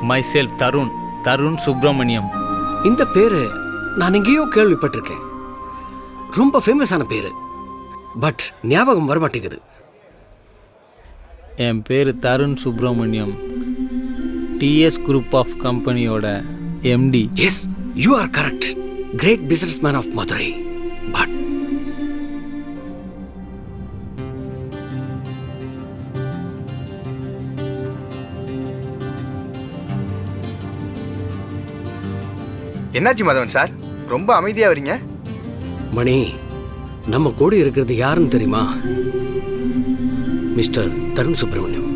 My self Tarun. Tarun Subramaniam. இந்த பேர் நான் எங்கேயோ கேள்விப்பட்டிருக்கேன். ரொம்ப ஃபேமஸான பேர், பட் ஞாபகம் வரமாட்டேங்குது. என் பேர் Tarun Subramaniam. TS group of கம்பெனியோட MD. Yes, you are correct. Great business man of Madurai. But என்னாச்சு மாதவன் சார், ரொம்ப அமைதியாக வரீங்க? மணி, நம்ம கூட இருக்கிறது யாருன்னு தெரியுமா? மிஸ்டர் தருண் சுப்பிரமணியம்.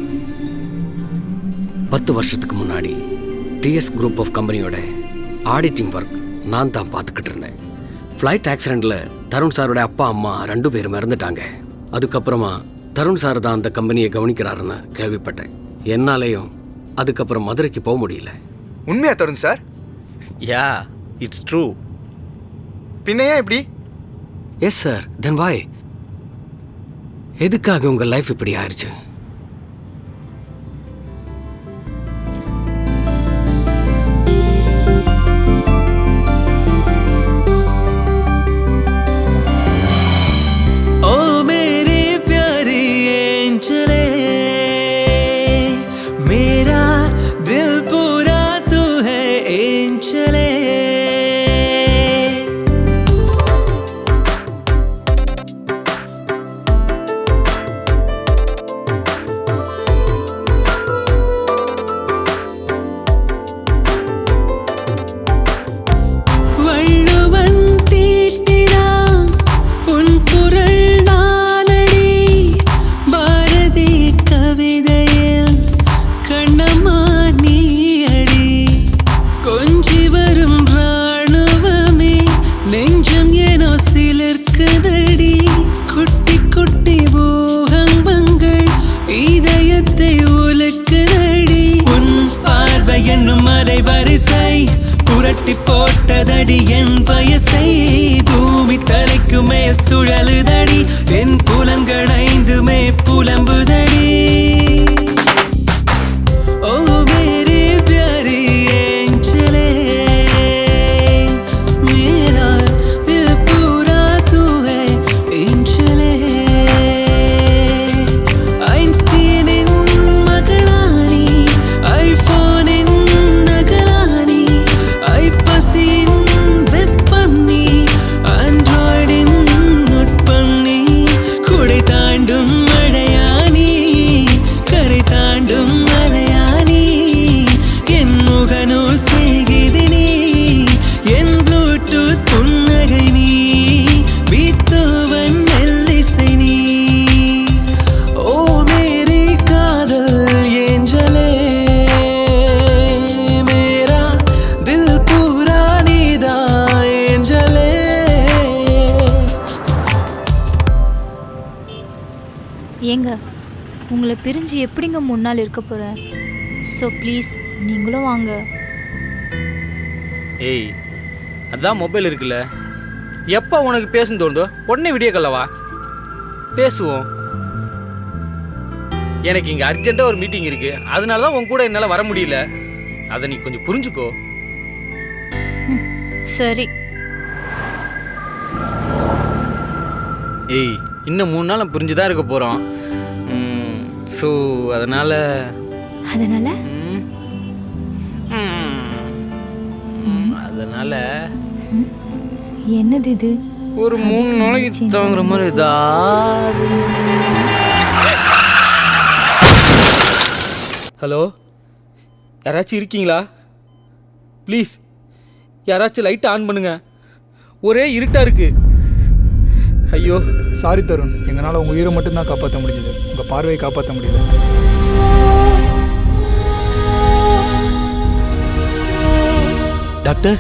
10 வருஷத்துக்கு முன்னாடி டிஎஸ் குரூப் ஆஃப் கம்பெனியோட ஆடிட்டிங் ஒர்க் நான் தான் பார்த்துக்கிட்டு இருந்தேன். ஃப்ளைட் ஆக்சிடெண்ட்டில் தருண் சாரோட அப்பா அம்மா 2 பேரும் இறந்துட்டாங்க. அதுக்கப்புறமா தருண் சார் தான் அந்த கம்பெனியை கவனிக்கிறாருன்னு கேள்விப்பட்டேன். என்னாலேயும் அதுக்கப்புறம் மதுரைக்கு போக முடியல. உண்மையா Tarun sir? Yeah, it's true. பின்னையா எப்படி? Yes sir. Then why? எதுக்காக உங்கள் லைஃப் இப்படி ஆயிடுச்சு? ओ मेरे प्यारे एंजले, मेरा दिल पूरा तू है एंजले. புரட்டி போட்டதடி என் வயசை, பூமி தலைக்கு மேல் சுழலுதடி, என் புலன்கள் 5மே புலம்புதடி. ஓ மேரே प्यारे एंजले, मेरा दिल पूरा तू है एंजले. ஐன்ஸ்டீனின் மகளானி, I ஏங்க உங்களை பிரிஞ்சு எப்படிங்க 3 நாள் இருக்க போகிறேன்? ஸோ ப்ளீஸ் நீங்களும் வாங்க. ஏய் அதான் மொபைல் இருக்குல்ல, எப்போ உனக்கு பேசணும் தோணுதோ உடனே வீடியோ கால்ல வா, பேசுவோம். எனக்கு இங்கே அர்ஜென்ட்டாக ஒரு மீட்டிங் இருக்குது, அதனால தான் உன் கூட என்னால் வர முடியல. அதை நீ கொஞ்சம் புரிஞ்சுக்கோ. சரி. ஏய் இன்னும் 3 நாள் புரிஞ்சு தான் இருக்க போகிறோம். ஸோ அதனால் அதனால் என்னது இது? ஒரு 3 நாளைக்கு தாங்குற மாதிரி ஏதாவது. ஹலோ, யாராச்சும் இருக்கீங்களா? ப்ளீஸ் யாராச்சும் லைட்டை ஆன் பண்ணுங்க, ஒரே இருட்டாக இருக்கு. ஐயோ சாரி தருண், எங்களால் உங்கள் உயிரை மட்டும்தான் காப்பாற்ற முடிஞ்சது, உங்கள் பார்வையை காப்பாற்ற முடியல. டாக்டர்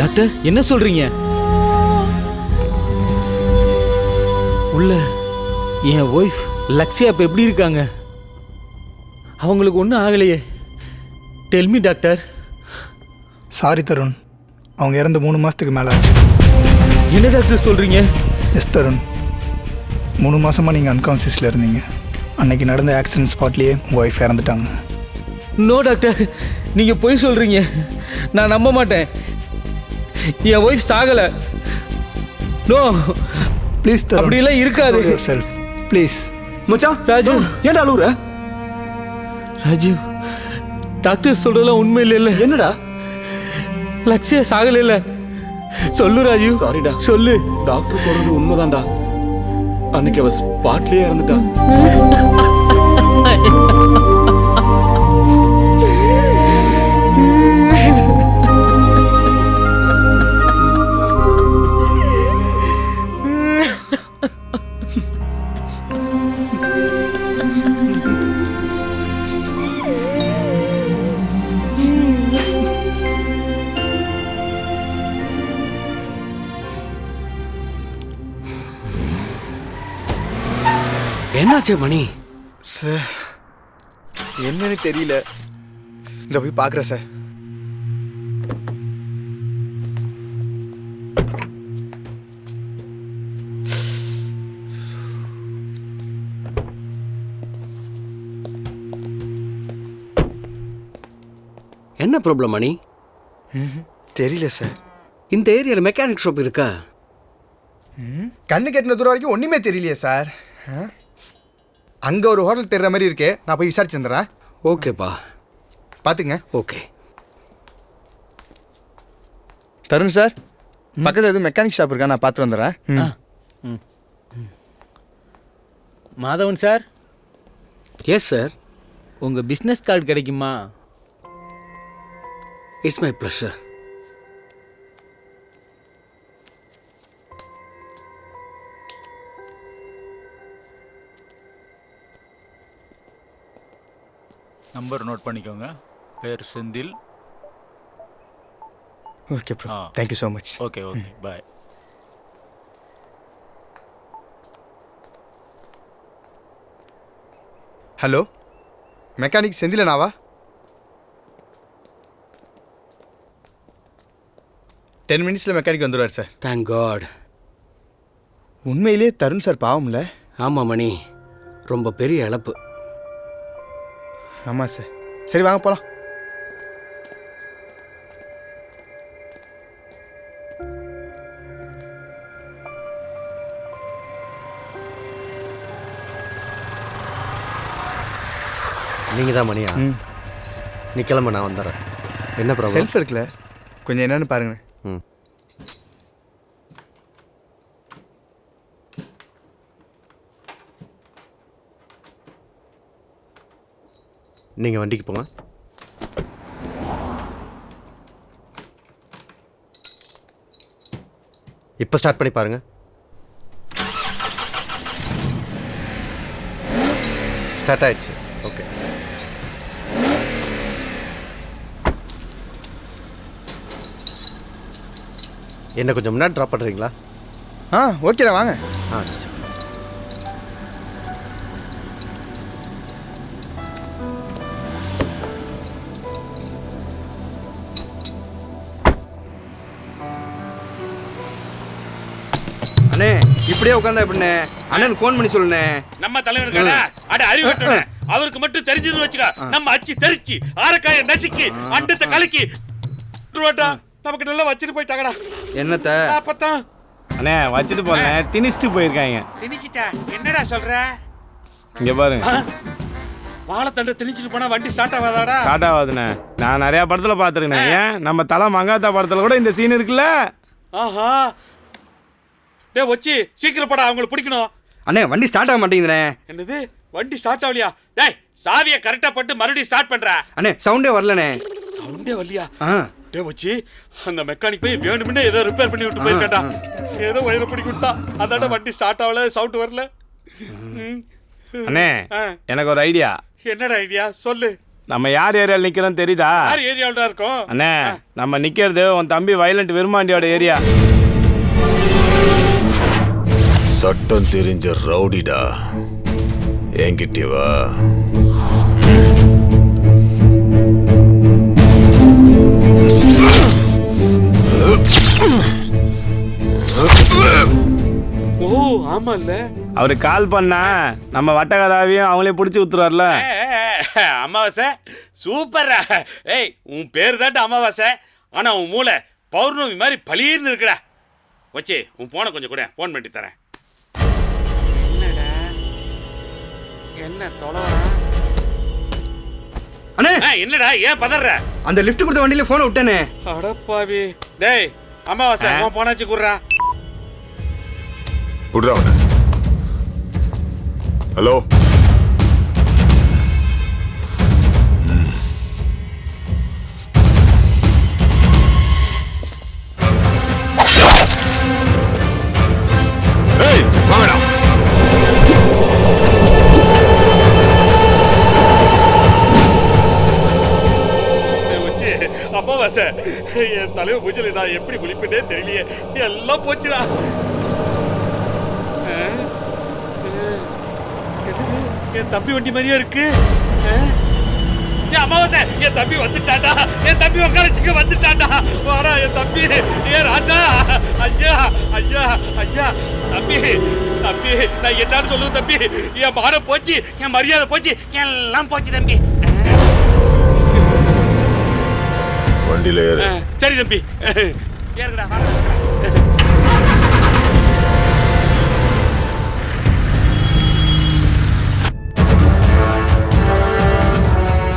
டாக்டர் என்ன சொல்றீங்க? உள்ள என் ஒய்ஃப் லக்ஷயா இப்போ எப்படி இருக்காங்க? அவங்களுக்கு ஒன்றும் ஆகலையே. Tell me doctor. சாரி தருண், அவங்க இறந்து 3 மாதத்துக்கு மேலே. என்ன டாக்டர் சொல்கிறீங்க? எஸ் தருண், 3 மாதமாக நீங்கள் அன்கான்சியஸில் இருந்தீங்க. அன்னைக்கு நடந்த ஆக்சிடென்ட் ஸ்பாட்லேயே உங்கள் ஒய்ஃப் இறந்துட்டாங்க. நோ டாக்டர், நீங்கள் பொய் சொல்கிறீங்க, நான் நம்ப மாட்டேன். என் ஒய்ஃப் சாகலை. நோ ப்ளீஸ் தருண், அப்படிலாம் இருக்காது. Self please. மச்சான் ராஜு, ஏன்டா அழுவுற? ராஜு, டாக்டர் சொல்றதெல்லாம் உண்மை இல்ல. என்னடா? லக்ஷயா சாகல இல்ல. சொல்லு ராஜு. சாரிடா. சொல்லு. டாக்டர் சொல்றது உண்மைதான்டா. அன்னைக்கு அவ ஸ்பாட்லயே இறந்துட்டா. என்னாச்சு மணி? சார் என்னன்னு தெரியல, இந்த போய் பார்க்குறேன் சார். என்ன ப்ராப்ளம் மணி? தெரியல சார். இந்த ஏரியாவில் மெக்கானிக் ஷாப் இருக்கா? கண்ணு கெட்டின தூரம் வரைக்கும் ஒன்றுமே தெரியலையே சார். அங்கே ஒரு ஹோட்டல் தெரிகிற மாதிரி இருக்கே, நான் போய் விசாரிச்சு வந்துடுறேன். ஓகேப்பா, பார்த்துங்க. ஓகே. தருண் சார், பக்கத்தில் எதுவும் மெக்கானிக் ஷாப் இருக்கா, நான் பார்த்து வந்துடுறேன். மாதவன் சார். Yes sir. உங்கள் பிஸ்னஸ் கார்டு கிடைக்குமா? It's my pleasure. Number note பண்ணிக்கோங்க. பேர் Senthil. Okay bro, thank you so much. Okay okay, bye. Hello, mechanic செந்திலனாவா? 10 மினிட்ஸில் மெக்கானிக் வந்துடுவார் சார். Thank God. உண்மையிலே தருண் சார் பாவம்ல. ஆமாம் மணி, ரொம்ப பெரிய இழப்பு. ஆமாம் சார். சரி வாங்க போகலாம். நீங்கள் தான் மணியா? நீ கிளம்ப, நான் வந்துடுறேன். என்ன ப்ராப்ளம்? செல்ஃப் எடுக்கல, கொஞ்சம் என்னன்னு பாருங்க. நீங்கள் வண்டிக்கு போங்க. இப்போ ஸ்டார்ட் பண்ணி பாருங்க. ஸ்டார்ட் ஆயிடுச்சு. ஓகே. என்ன கொஞ்சம் முன்னாடி ட்ராப் பண்ணுறீங்களா? ஓகேடா வாங்க. அண்ணே இப்படியே உட்காந்தா எப்படிண்ணே? அண்ணனுக்கு ஃபோன் பண்ணி சொல்லுண்ணே. நம்ம தலைவர் கடை அட அறிவு கட்டணே. அவருக்கு மட்டும் தெரிஞ்சதுன்னு வச்சுக்க, நம்ம அச்சி தெரிச்சு ஆரக்காய நசுக்கி அண்டத்தை கலக்கி நமக்கு நல்லா வச்சுட்டு போயிட்டாங்கடா. என்னத்த அப்பதான் அண்ணே வச்சுட்டு போனேன், திணிச்சிட்டு போயிருக்காங்க. திணிச்சிட்டா? என்னடா சொல்ற? இங்க பாருங்க, வாழைத்தண்டை திணிச்சிட்டு போனா வண்டி ஸ்டார்ட் ஆகாதாடா? ஸ்டார்ட் ஆகாதுண்ணே. நான் நிறைய படத்துல பார்த்துருக்கேன். ஏன் நம்ம தலை மங்காத்தா படத்துல கூட இந்த சீன் இருக்குல்ல. ஆஹா டேய் வச்சி சீக்கிரம் போடா, அவங்களுக்கு பிடிக்கணும். அண்ணே வண்டி ஸ்டார்ட் ஆக மாட்டேங்குதுண்ணே. என்னது வண்டி ஸ்டார்ட் ஆகலையா? டேய் சாவியை கரெக்டா போட்டு மறுபடியும் ஸ்டார்ட் பண்றா. அண்ணே சவுண்டே வரலண்ணே. சவுண்டே வரலையா? டேய் வச்சி அந்த மெக்கானிக் போய் வேணும்னே ஏதோ ரிப்பேர் பண்ணி விட்டு போயிருக்கடா. ஏதோ வயரை பிடிக்க விட்டா, அதாட வண்டி ஸ்டார்ட் ஆகல, சவுண்ட் வரல. அண்ணே எனக்கு ஒரு ஐடியா. என்னடா ஐடியா சொல்லு. நம்ம யார் ஏரியாவில் நிக்கிறோம் தெரியுதா? யார் ஏரியாவில் இருக்கோம்? அண்ணே நம்ம நிக்கிறது உன் தம்பி வயலண்ட் விருமாண்டியோட ஏரியா. சட்டம் தெரிஞ்ச ரவுடிடா, என்கிட்ட வா. ஓ ஆமா இல்ல, அவரு கால் பண்ணா நம்ம வட்டக்காராவையும் அவங்களே பிடிச்சி ஊத்துருவார்ல. அமாவாசை சூப்பர்ரா. ஏய் உன் பேர் தான்டா அமாவாசை, ஆனா உன் மூளை பௌர்ணமி மாதிரி பளீர்னு இருக்குடா. வச்சு உன் போனை கொஞ்சம் கூட போன் பண்ணி தரேன். என்னடா என்ன தொலைவா? அண்ணே என்னடா ஏன் பதற? அந்த லிஃப்ட் கொடுத்த வண்டியில போனை விட்டேனே. அடப்பாவி. டேய் அமாவாசை உன் போனாச்சு குடுறா. விட்றா. ஹலோ வாங்கடா. அமாவாசை என் தலைவர் பூஜையில நான் எப்படி குளிப்பேனே தெரியலையே, எல்லாம் போச்சுடா. என் தம்பி வண்டி மாதிரியா இருக்கு. அமாவாசை என் தம்பி வந்துட்டாடா, என் தம்பி உட்காரச்சுக்க வந்துட்டாடா. வாடா என் தம்பி. ஏ ராஜா, ஐயா ஐயா ஐயா தம்பி தம்பி, நான் என்னான்னு சொல்லுவேன் தம்பி. என் மானம் போச்சு, என் மரியாதை போச்சு, எல்லாம் போச்சு தம்பி. வண்டியில ஏறு. சரி தம்பி ஏறுடா.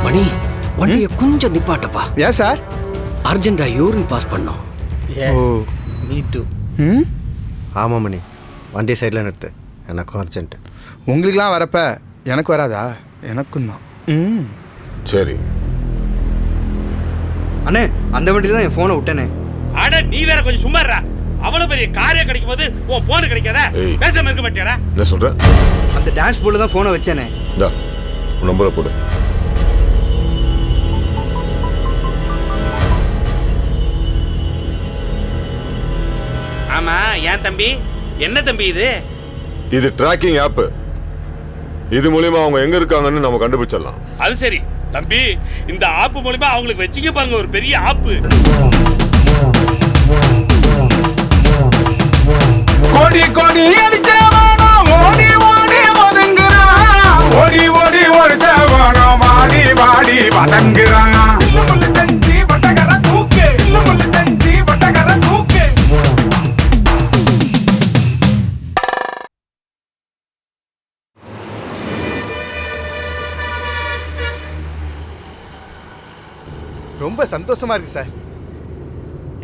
மணி வண்டியை கொஞ்சம் நிப்பாட்டப்பா. ஏன் சார்? அர்ஜென்டா யூரின் பாஸ் பண்ணோம். Me too. ஆமாம் மணி, வண்டி சைடில் நிறுத்து, எனக்கும் அர்ஜென்ட். உங்களுக்குலாம் வரப்ப எனக்கு வராதா? எனக்கும் தான். சரி அண்ணே அந்த வண்டியில தான் என் போனை விட்டேனே. அட நீ வேற கொஞ்சம் சும்மாறா. அவ்வளவு பெரிய காரியம் கிடைக்கும் போது உன் போன் கிடைக்காதா? பேசாம இருக்க மாட்டியாடா? என்ன சொல்ற? அந்த டாஷ் போர்டில் தான் போனை வச்சேனே. இந்தா உன் நம்பரை போடு. ஆமா ஏன் தம்பி? என்ன தம்பி இது? இது டிராக்கிங் ஆப். இது மூலியமா அவங்க எங்க இருக்காங்கன்னு நம்ம கண்டுபிடிச்சிடலாம். அது சரி தம்பி, இந்த ஆப் மூலமா அவங்களுக்கு வச்சுக்க பாருங்க ஒரு பெரிய ஆப். கோடி கோடி அடிச்சவனோ ஓடி ஓடி ஒதுங்குறான், ஓடி ஓடி ஒடிச்சவனோ வாடி வாடி வதங்குறான். முள்ளு செஞ்சு வட்டகர தூக்கு, முள்ளு செஞ்சு வட்டகர தூக்கு. ரொம்ப சந்தோஷமா இருக்கு சார்.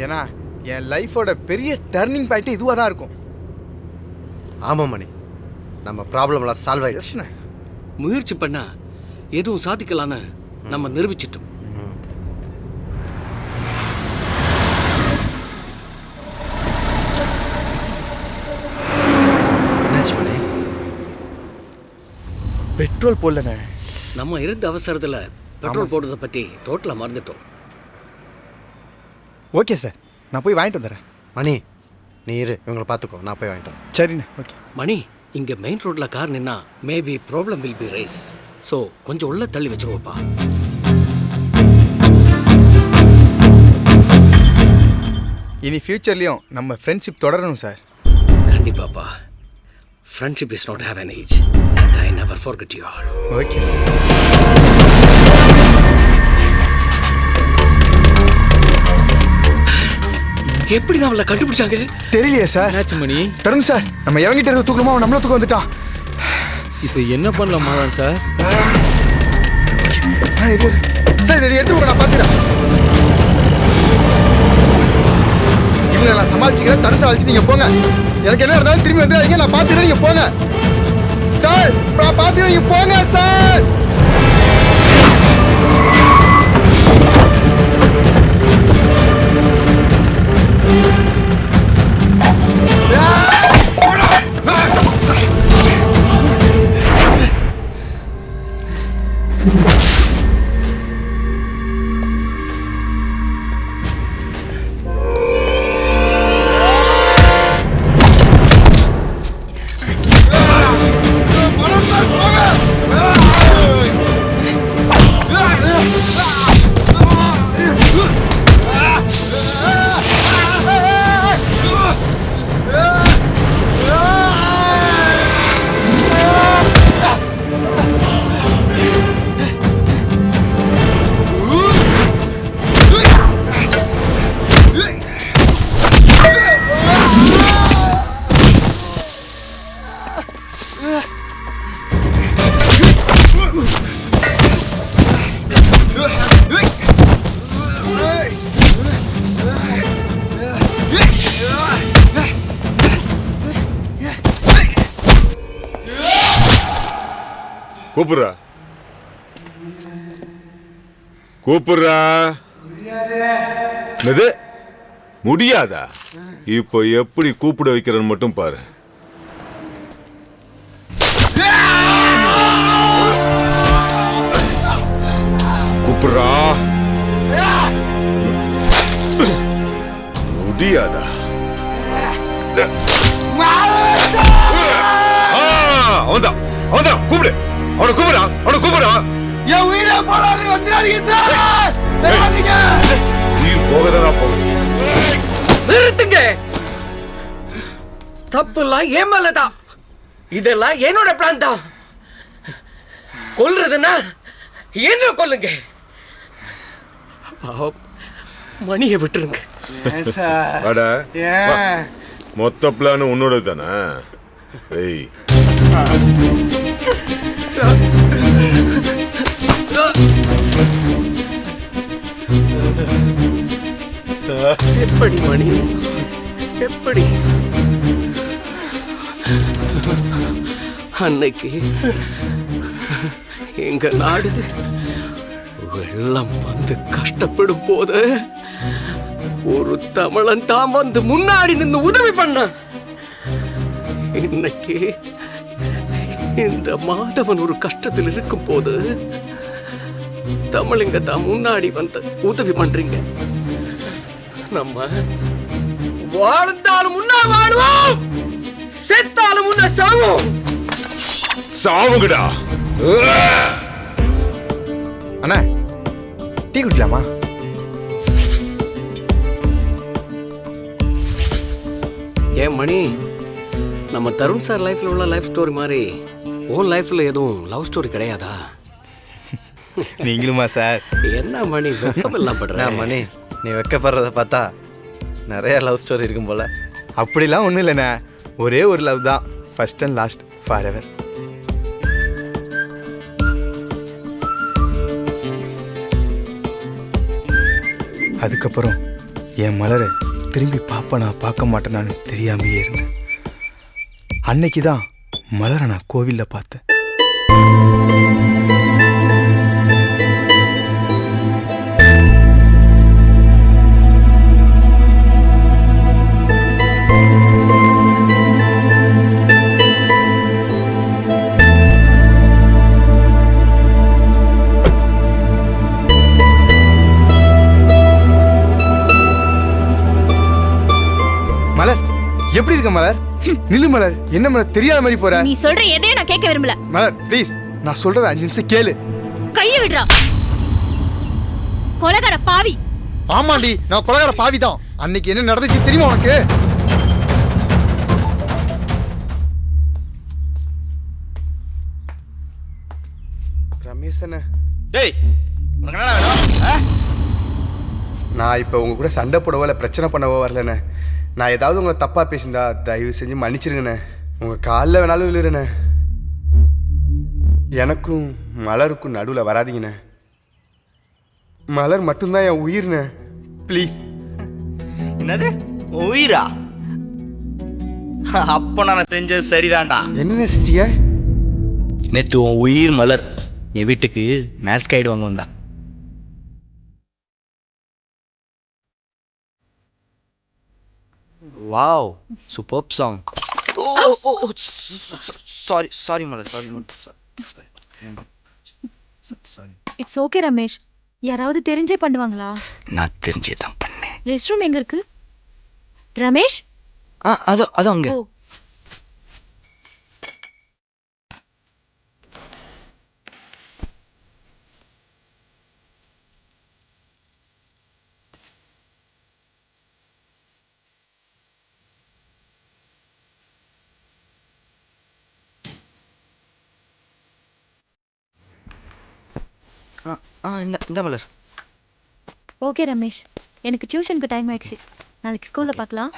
ஏன்னா என் லைஃபோட பெரிய டர்னிங் பாயிண்ட் இதுவாக தான் இருக்கும். ஆமாம் மணி, நம்ம ப்ராப்ளம்லாம் சால்வ் ஆயிடுச்சு. முயற்சி பண்ணா எதுவும் சாதிக்கலான்னு நம்ம நிரூபிச்சிட்டோம். பெட்ரோல் போடலண்ணே. நம்ம இருந்த அவசரத்தில் பெட்ரோல் போடுறதை பற்றி டோட்டலாக மறந்துட்டோம். ஓகே சார், நான் போய் வாங்கிட்டு வந்துடுறேன். மணி நீ இரு, இவங்களை பார்த்துக்கோ, நான் போய் வாங்கிட்டு வரேன். சரிண்ணே. ஓகே மணி, இங்கே மெயின் ரோட்டில் கார் நின்னா maybe problem will be rice. So கொஞ்சம் உள்ள தள்ளி வச்சுருவோப்பா. இனி ஃப்யூச்சர்லேயும் நம்ம ஃப்ரெண்ட்ஷிப் தொடரணும் சார். கண்டிப்பாப்பா. Friendship is not have an age and I never forget you all. Okay. எப்படி நான் அவளை கண்டுபிடிச்சாங்க? தெரியலையே சார். ஆச்சு மணி. தருண் சார், நம்ம எவங்கிட்ட இருந்து தூக்கணுமோ அவன் நம்மள தூக்க வந்துட்டான். இப்போ என்ன பண்ணலாம் மாதான் சார்? சார் இதை எடுத்து நான் பார்த்துக்கிறேன். இவங்களை நான் சமாளிச்சுக்கிறேன். தனுசை அழைச்சி நீங்கள் போங்க. எனக்கு என்ன இருந்தாலும் திரும்பி வந்துடாதீங்க. நான் பார்த்துக்கிறேன், நீங்கள் போங்க சார். நான் பார்த்துக்கிறேன், நீங்கள் போங்க சார். கூப்பிடுறா கூப்பிடுறா. என்னது முடியாதா? இப்போ எப்படி கூப்பிட வைக்கிறன்னு மட்டும் பாரு. கூப்பிடுறா. முடியாதா? அவன்தான் அவன்தான் கூப்பிடு. அவனை கூப்பிடா. அவனை கூப்பிடா. என் உயிரை போராடி வந்துடாதீங்க சார். உயிர் போகதான் போகுது. நிறுத்துங்க. தப்புலாம் ஏன் மேலதான். இதெல்லாம் என்னோட பிளான் தான். கொல்றதுன்னா என்ன கொல்லுங்க. மணியை விட்டுருங்க. மொத்த பிளான் உன்னோட தானே? ஏய் எப்படி மணி எப்படி? அன்னைக்கு எங்க நாடு வெள்ளம் வந்து கஷ்டப்படும் போது ஒரு தமிழன் தான் வந்து முன்னாடி நின்று உதவி பண்ண. இன்னைக்கு இந்த மாதவன் ஒரு கஷ்டத்தில் இருக்கும் போது தமிழுங்க தான் முன்னாடி வந்து உதவி பண்றீங்க. நம்ம வாழ்ந்தாலும் முன்னா வாழுவோம், செத்தாலும் முன்ன சாவோம். சாவுங்கடா. அண்ணா டீ குடிக்கலாமா? ஏன் மணி, நம்ம தருண் சார் லைஃப்ல உள்ள லைஃப் ஸ்டோரி மாதிரி உன் லைஃப்ல எதுவும் லவ் ஸ்டோரி கிடையாதா? நீங்களுமா சார்? என்ன மணி வெக்கப்பெல்லாம் படுற? மணி நீ வெக்கப்படுறத பார்த்தா நிறைய லவ் ஸ்டோரி இருக்கும் போல. அப்படிலாம் ஒன்றும் இல்லைண்ணே. ஒரே ஒரு லவ் தான், first and last, for ever. அதுக்கப்புறம் என் மலரை திரும்பி பார்ப்பனா பார்க்க மாட்டேனான்னு தெரியாமையே இருந்தேன். அன்னைக்கு தான் மலரை நான் கோவிலில் பார்த்தேன். எப்படி இருக்க மலர்? நில்லு மலர். என்ன மலர் தெரியாத மாதிரி போற? நீ சொல்ற எதையும் நான் கேட்க விரும்பல. மலர் ப்ளீஸ், நான் சொல்றது 5 நிமிஷம் கேளு. கையை விடுறா. கொலகார பாவி. ஆமாண்டி, நான் கொலகார பாவி தான். அன்னைக்கு என்ன நடந்துச்சு தெரியுமா உனக்கு? மனுஷனே. டேய் உனக்கு என்னடா வேணும்? நான் இப்போ உங்க கூட சண்டை போடவோ இல்லை பிரச்சனை பண்ணவோ வரலண்ணே. நான் ஏதாவது உங்களை தப்பாக பேசியிருந்தா தயவு செஞ்சு மன்னிச்சிருங்கண்ணே. உங்கள் காலில் வேணாலும் விழுறேண்ணே. எனக்கும் மலருக்கும் நடுவில் வராதிங்கண்ணே. மலர் மட்டும்தான் என் உயிர்ண்ணே. ப்ளீஸ். என்னது உயிரா? அப்போ நான் செஞ்சது சரிதான்டா. என்ன செஞ்சிய? நேற்று உன் உயிர் மலர் என் வீட்டுக்கு மேட்ச் கைடு வாங்க வந்தா. Wow super song. Sorry Malar, sorry. It's okay Ramesh. யாராவது தெரிஞ்சே பண்ணுவாங்களா? நான் தெரிஞ்சே தான் பண்ணேன். ரெஸ்ட் ரூம் எங்க இருக்கு ரமேஷ்? அது அங்க. இந்த மலர். ஓகே ரமேஷ், எனக்கு டியூஷனுக்கு டைம் ஆயிடுச்சு. நாளைக்கு ஸ்கூல்ல பார்க்கலாம்.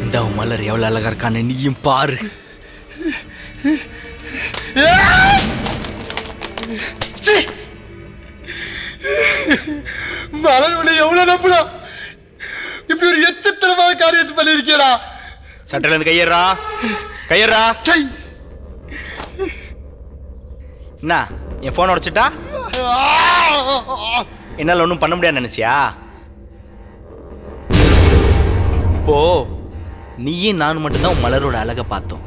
இந்த மலர் எவ்வளவு அழகா இருக்கான்னு நீயும் பாரு. மலர் உன்னை எவ்வளவு நம்பலாம்? இப்படி ஒரு எச்சத்தனமான காரியத்தை பண்ணிருக்கேடா. சட்டையில இருந்து கையேறா. என்ன என் போன் உடைச்சிட்டா? என்னால ஒன்றும் பண்ண முடியாது நினைச்சியா? இப்போ நீயும் நானும் மட்டும்தான் உன் மலரோட அழகை பார்த்தோம்.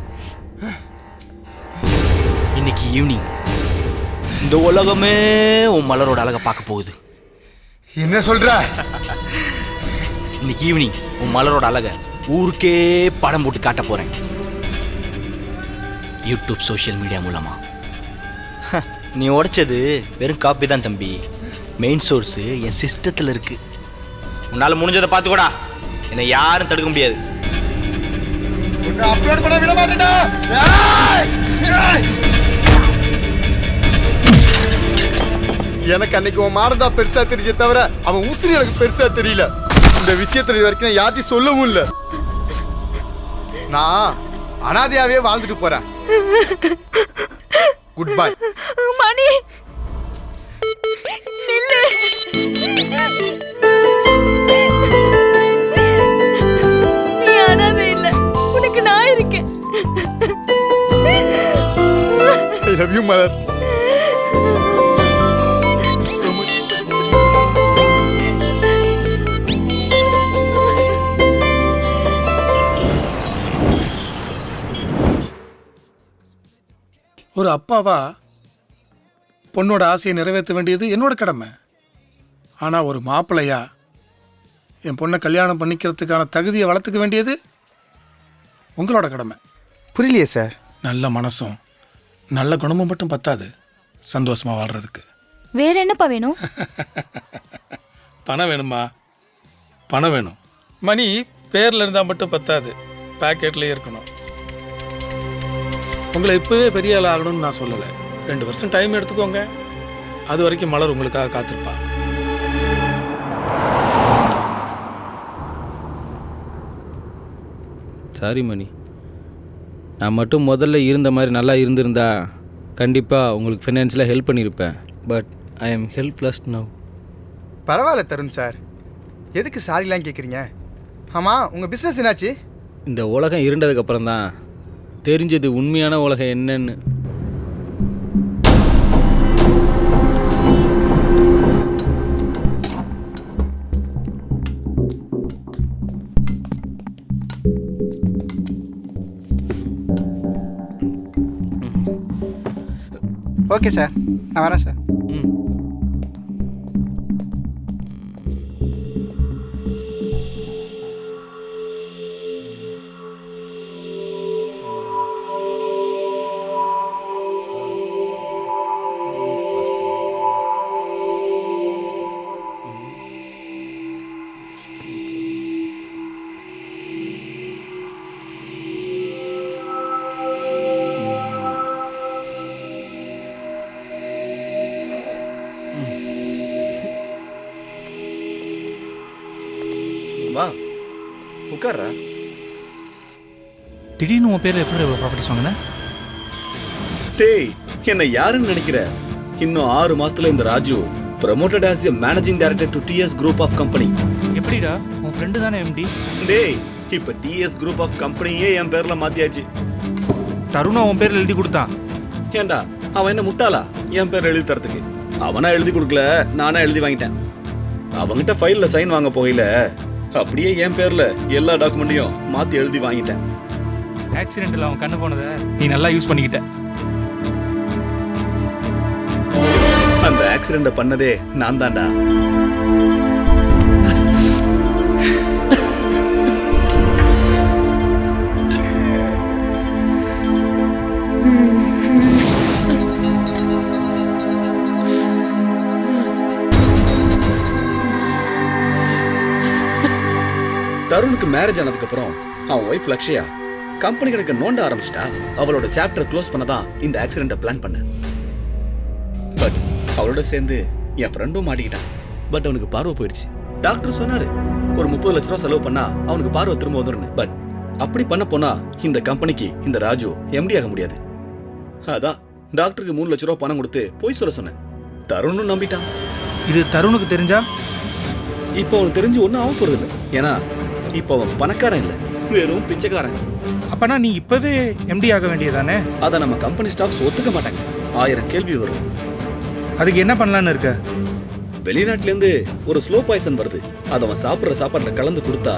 இன்னைக்கு ஈவினிங் இந்த உலகமே உன் மலரோட அழகை பார்க்க போகுது. என்ன சொல்ற? இன்னைக்கு ஈவினிங் உன் மலரோட அழகை ஊருக்கே படம் போட்டு காட்ட போறேன். யூடியூப் சோஷியல் மீடியா மூலமா. நீ உடைச்சது வெறும் காப்பி தான் தம்பி. மெயின் சோர்ஸ் என் சிஸ்டத்தில் இருக்கு. உன்னால முடிஞ்சதை பார்த்துக்கூடா. என்னை யாரும் தடுக்க முடியாது. அப்லோட் பண்ண விட மாட்டேன்டா. எனக்கு அன்னைக்கு உன் மாறதா பெருசா தெரிஞ்சே தவிர அவன் உசிரி எனக்கு பெருசா தெரியல. இந்த விஷயத்துல இது வரைக்கும் யார்ட்டையும் சொல்லவும் இல்லை. நான் அனாதையாவே வாழ்ந்துட்டு போறேன். Good bye. மணி நில்லு. நீ அனாதை இல்ல, உனக்கு நான் இருக்கேன். I love you, mother. ஒரு அப்பாவா பொண்ணோட ஆசையை நிறைவேற்ற வேண்டியது என்னோட கடமை. ஆனால் ஒரு மாப்பிள்ளையா என் பொண்ணை கல்யாணம் பண்ணிக்கிறதுக்கான தகுதியை வளர்த்துக்க வேண்டியது உங்களோட கடமை. புரியலையே சார். நல்ல மனசும் நல்ல குணமும் மட்டும் பத்தாது சந்தோஷமாக வாழ்கிறதுக்கு. வேற என்னப்பா வேணும்? பணம் வேணுமா? பணம் வேணும். மணி பேரில் இருந்தால் மட்டும் பத்தாது, பேக்கெட்லேயே இருக்கணும். உங்களை இப்போவே பெரிய ஆள் ஆகணும்னு நான் சொல்லலை. 2 வருஷம் டைம் எடுத்துக்கோங்க. அது வரைக்கும் மலர் உங்களுக்காக காத்திருப்பா. சாரி மணி, நான் மட்டும் முதல்ல இருந்த மாதிரி நல்லா இருந்திருந்தா கண்டிப்பாக உங்களுக்கு ஃபினான்ஸில் ஹெல்ப் பண்ணியிருப்பேன். But I am helpless now. பரவாயில்ல தருண் சார், எதுக்கு சாரிலாம் கேட்குறீங்க? ஆமாம், உங்கள் பிஸ்னஸ் என்னாச்சு? இந்த உலகம் இருண்டதுக்கப்புறம் தான் தெரிஞ்சது உண்மையான உலகம் என்னன்னு. ஓகே சார், நான் வரேன் சார். வா உட்கார்றா. திடீர்னு உன் பேரில் எப்படி இவ்வளோ ப்ராப்பர்ட்டிஸ் வாங்கினேன்? டேய், என்ன யாருன்னு நினைக்கிற? இன்னும் 6 மாசத்துல இந்த Raju promoted as a managing director to TS Group of Company. எப்படிடா, உன் ஃப்ரெண்டு தானே எம்டி? டேய், இப்ப TS Group of Companyயே என் பேர்ல மாத்தியாச்சு. தருணா உன் பேரில் எழுதி கொடுத்தான். ஏண்டா, அவன் என்ன முட்டாளா என் பேர் எழுதி தரத்துக்கு? அவனா எழுதி கொடுக்கல, நானா எழுதி வாங்கிட்டேன். அவங்கிட்ட ஃபைல்ல சைன் வாங்க போகல, அப்படியே என் பேர்ல எல்லா டாக்குமெண்ட்டையும் மாத்தி எழுதி வாங்கிட்டேன். ஆக்சிடென்ட்ல அவன் கண்ணு போனதை நீ நல்லா யூஸ் பண்ணிக்கிட்ட. அந்த ஆக்சிடென்ட் பண்ணதே நான் தான்டா. தருணுக்கு மேரேஜ் ஆனதுக்கு அப்புறம் அவன் ஒய்ஃப் லக்ஷயா கம்பெனி கணக்கு நோண்ட ஆரம்பிச்சிட்டா. அவளோட சாப்டர் க்ளோஸ் பண்ணதான் இந்த ஆக்சிடென்ட்டை பிளான் பண்ணேன். பட் அவளோட சேர்ந்து என் ஃப்ரெண்டும் மாட்டிக்கிட்டான். பட் அவனுக்கு பார்வை போயிடுச்சு. டாக்டர் சொன்னாரு ஒரு 30 லட்ச ரூபா செலவு பண்ணா அவனுக்கு பார்வை திரும்ப வந்துடும். பட் அப்படி பண்ண போனா இந்த கம்பெனிக்கு இந்த ராஜு எம்டி ஆக முடியாது. அதான் டாக்டருக்கு 3 லட்ச ரூபா பணம் கொடுத்து போய் சொல்ல சொன்னேன். தருணும் நம்பிட்டான். இது தருணுக்கு தெரிஞ்சா? இப்போ அவனுக்கு தெரிஞ்சு ஒன்றும் ஆக போறது இல்லை. ஏன்னா இப்போ அவன் பணக்காரன் இல்லை, வெறும் பிச்சைக்காரன். அப்பனா நீ இப்பவே எம்டி ஆக வேண்டியதானே? அதை நம்ம கம்பெனி ஸ்டாஃப்ஸ் ஒத்துக்க மாட்டாங்க. 1000 கேள்வி வரும். அதுக்கு என்ன பண்ணலான்னு இருக்க? வெளிநாட்டிலேருந்து ஒரு ஸ்லோ பாய்சன் வருது. அதை அவன் சாப்பிட்ற சாப்பாட்டில் கலந்து கொடுத்தா